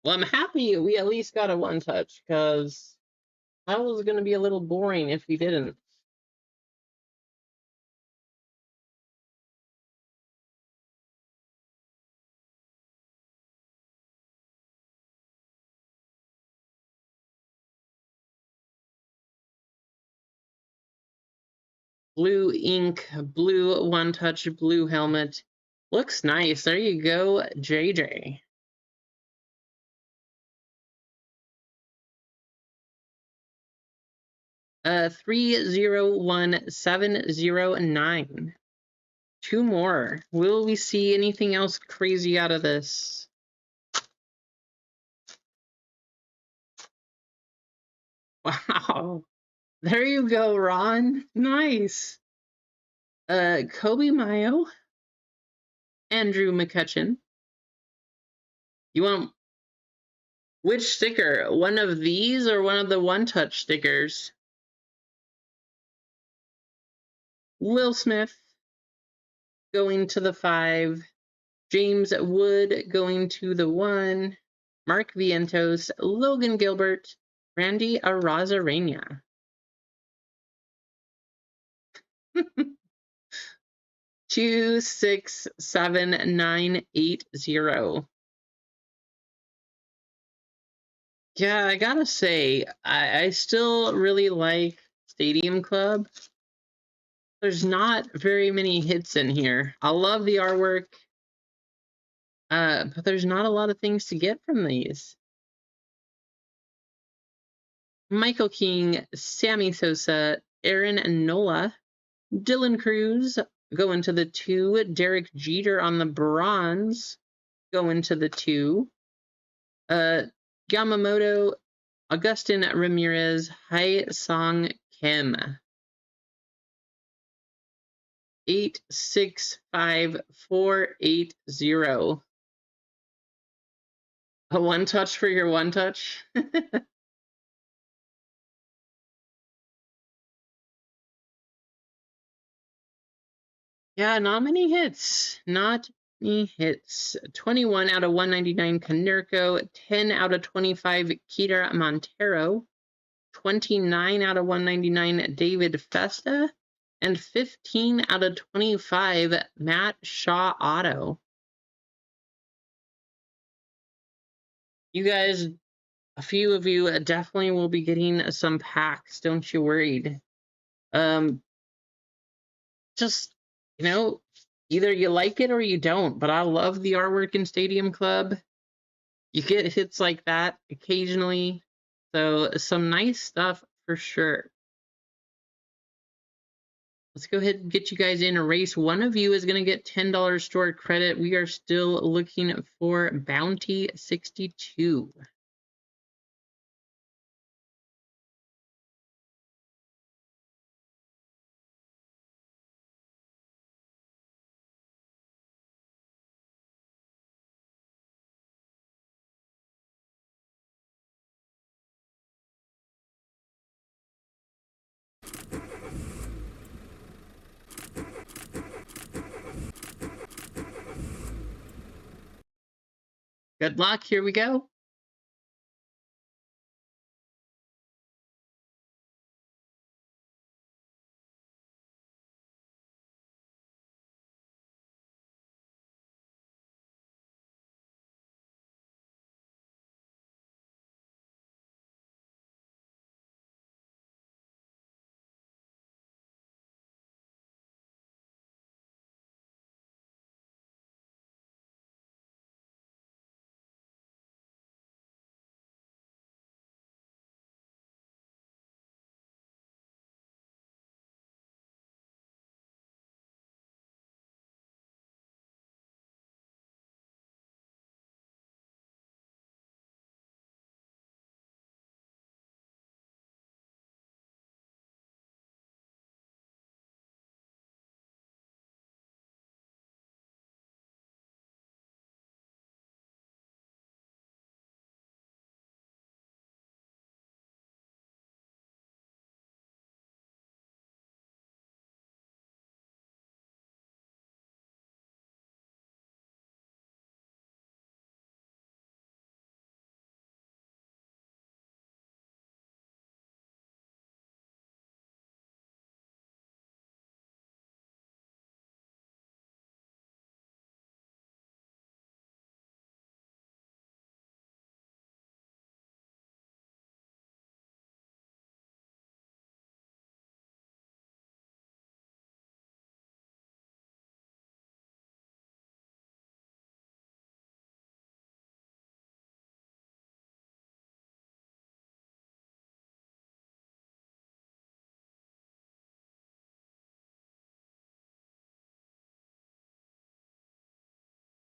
Well, I'm happy we at least got a one touch because that was going to be a little boring if we didn't. blue ink, blue one touch, blue helmet. Looks nice. There you go, JJ. Uh, 301709. Two more. Will we see anything else crazy out of this? Wow. There you go, Ron. Nice. Kobe Mayo, Andrew McCutcheon. You want which sticker? One of these or one of the one-touch stickers? Will Smith going to the 5. James Wood going to the 1. Mark Vientos, Logan Gilbert, Randy Arozarena. 267980. Yeah, I gotta say, I still really like Stadium Club. There's not very many hits in here. I love the artwork, but there's not a lot of things to get from these. Michael King, Sammy Sosa, Aaron Nola, Dylan Cruz going to the 2. Derek Jeter on the bronze going to the 2. Yamamoto, Augustin Ramirez, Hai Song Kim. 865480. A one touch for your one touch. Yeah, not many hits. Not many hits. 21 out of 199 Canerco, 10 out of 25 Keita Montero, 29 out of 199 David Festa, and 15 out of 25 Matt Shaw Auto. You guys, a few of you definitely will be getting some packs, don't you worry. Just, either you like it or you don't, but I love the artwork in Stadium Club. You get hits like that occasionally, so some nice stuff for sure. Let's go ahead and get you guys in a race. One of you is going to get $10 store credit. We are still looking for Bounty 62. Good luck. Here we go.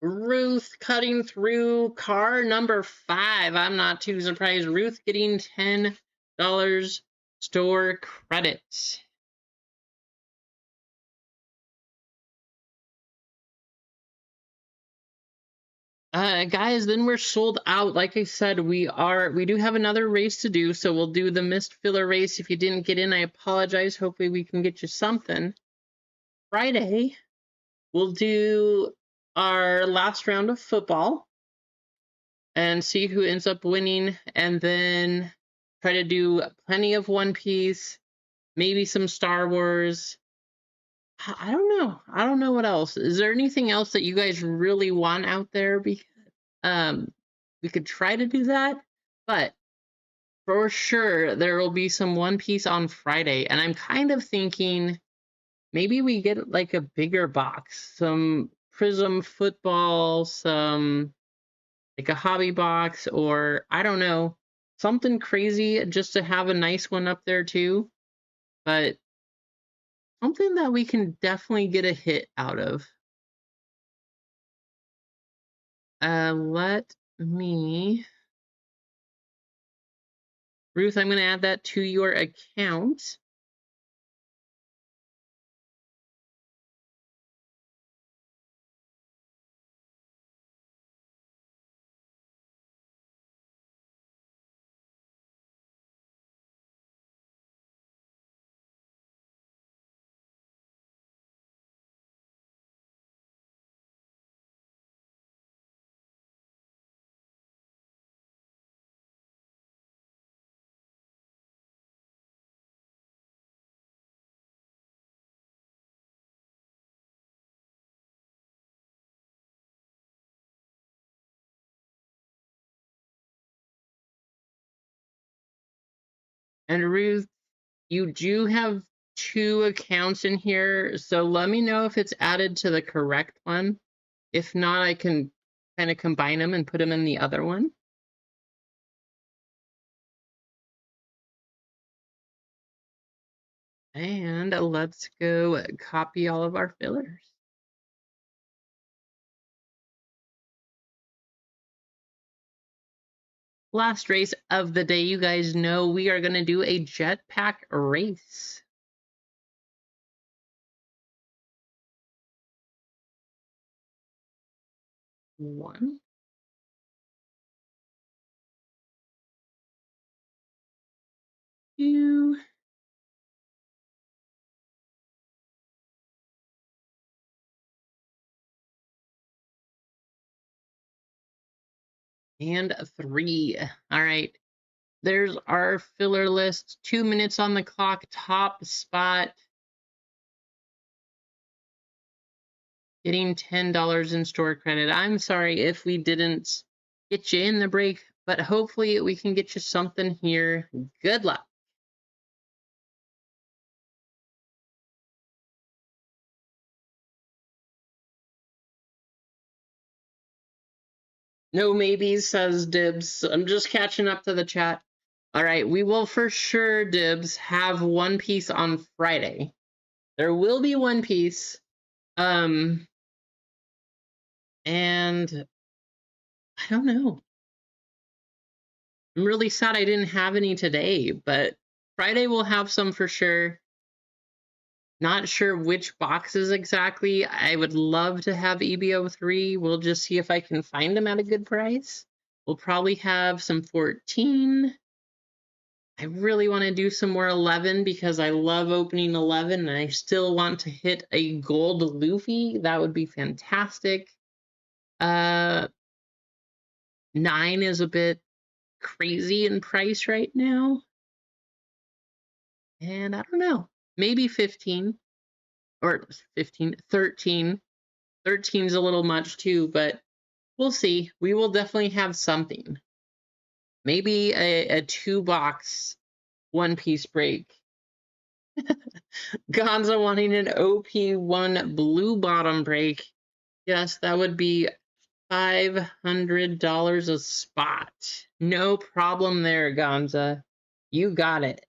Ruth cutting through car number 5. I'm not too surprised. Ruth getting $10 store credits. Guys, then we're sold out. Like I said, we do have another race to do, so we'll do the missed filler race. If you didn't get in, I apologize. Hopefully we can get you something. Friday, we'll do our last round of football and see who ends up winning, and then try to do plenty of One Piece, maybe some Star Wars. I don't know. I don't know what else. Is there anything else that you guys really want out there? Because we could try to do that, but for sure there will be some One Piece on Friday, and I'm kind of thinking maybe we get like a bigger box, some Prism football, some like a hobby box, or I don't know, something crazy just to have a nice one up there too, but something that we can definitely get a hit out of. Let me, Ruth, I'm going to add that to your account. And Ruth, you do have 2 accounts in here, so let me know if it's added to the correct one. If not, I can kind of combine them and put them in the other one. And let's go copy all of our fillers. Last race of the day, you guys know we are going to do a jetpack race. One, two, and 3. All right. There's our filler list. 2 minutes on the clock, top spot. Getting $10 in store credit. I'm sorry if we didn't get you in the break, but hopefully we can get you something here. Good luck. No maybes, says Dibs. I'm just catching up to the chat. All right, we will for sure, Dibs, have One Piece on Friday. There will be One Piece. And I don't know. I'm really sad I didn't have any today, but Friday we'll have some for sure. Not sure which boxes exactly. I would love to have EBO3. We'll just see if I can find them at a good price. We'll probably have some 14. I really want to do some more 11 because I love opening 11 and I still want to hit a gold Luffy. That would be fantastic. 9 is a bit crazy in price right now. And I don't know, maybe 15 or 15, 13. 13 is a little much too, but we'll see. We will definitely have something. Maybe a 2-box One Piece break. Gonza wanting an OP1 blue bottom break. Yes, that would be $500 a spot. No problem there, Gonza. You got it.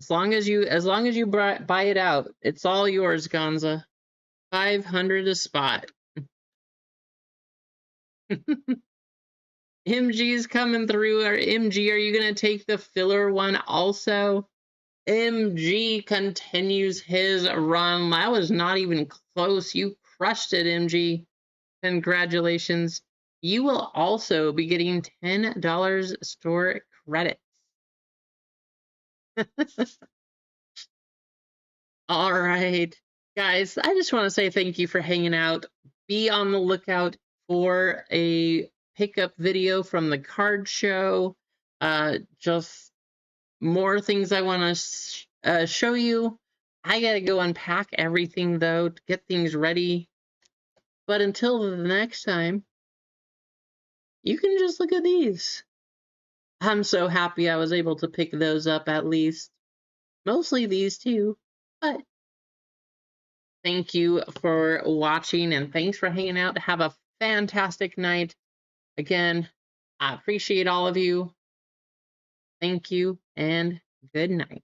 As long as you buy it out, it's all yours, Gonza. 500 a spot. MG's coming through. Or MG, are you gonna take the filler one also? MG continues his run. That was not even close. You crushed it, MG. Congratulations. You will also be getting $10 store credits. All right, guys, I just want to say thank you for hanging out. Be on the lookout for a pickup video from the card show. Just more things I want to show you. I got to go unpack everything, though, to get things ready. But until the next time, you can just look at these. I'm so happy I was able to pick those up at least. Mostly these two, but thank you for watching and thanks for hanging out. Have a fantastic night. Again, I appreciate all of you. Thank you and good night.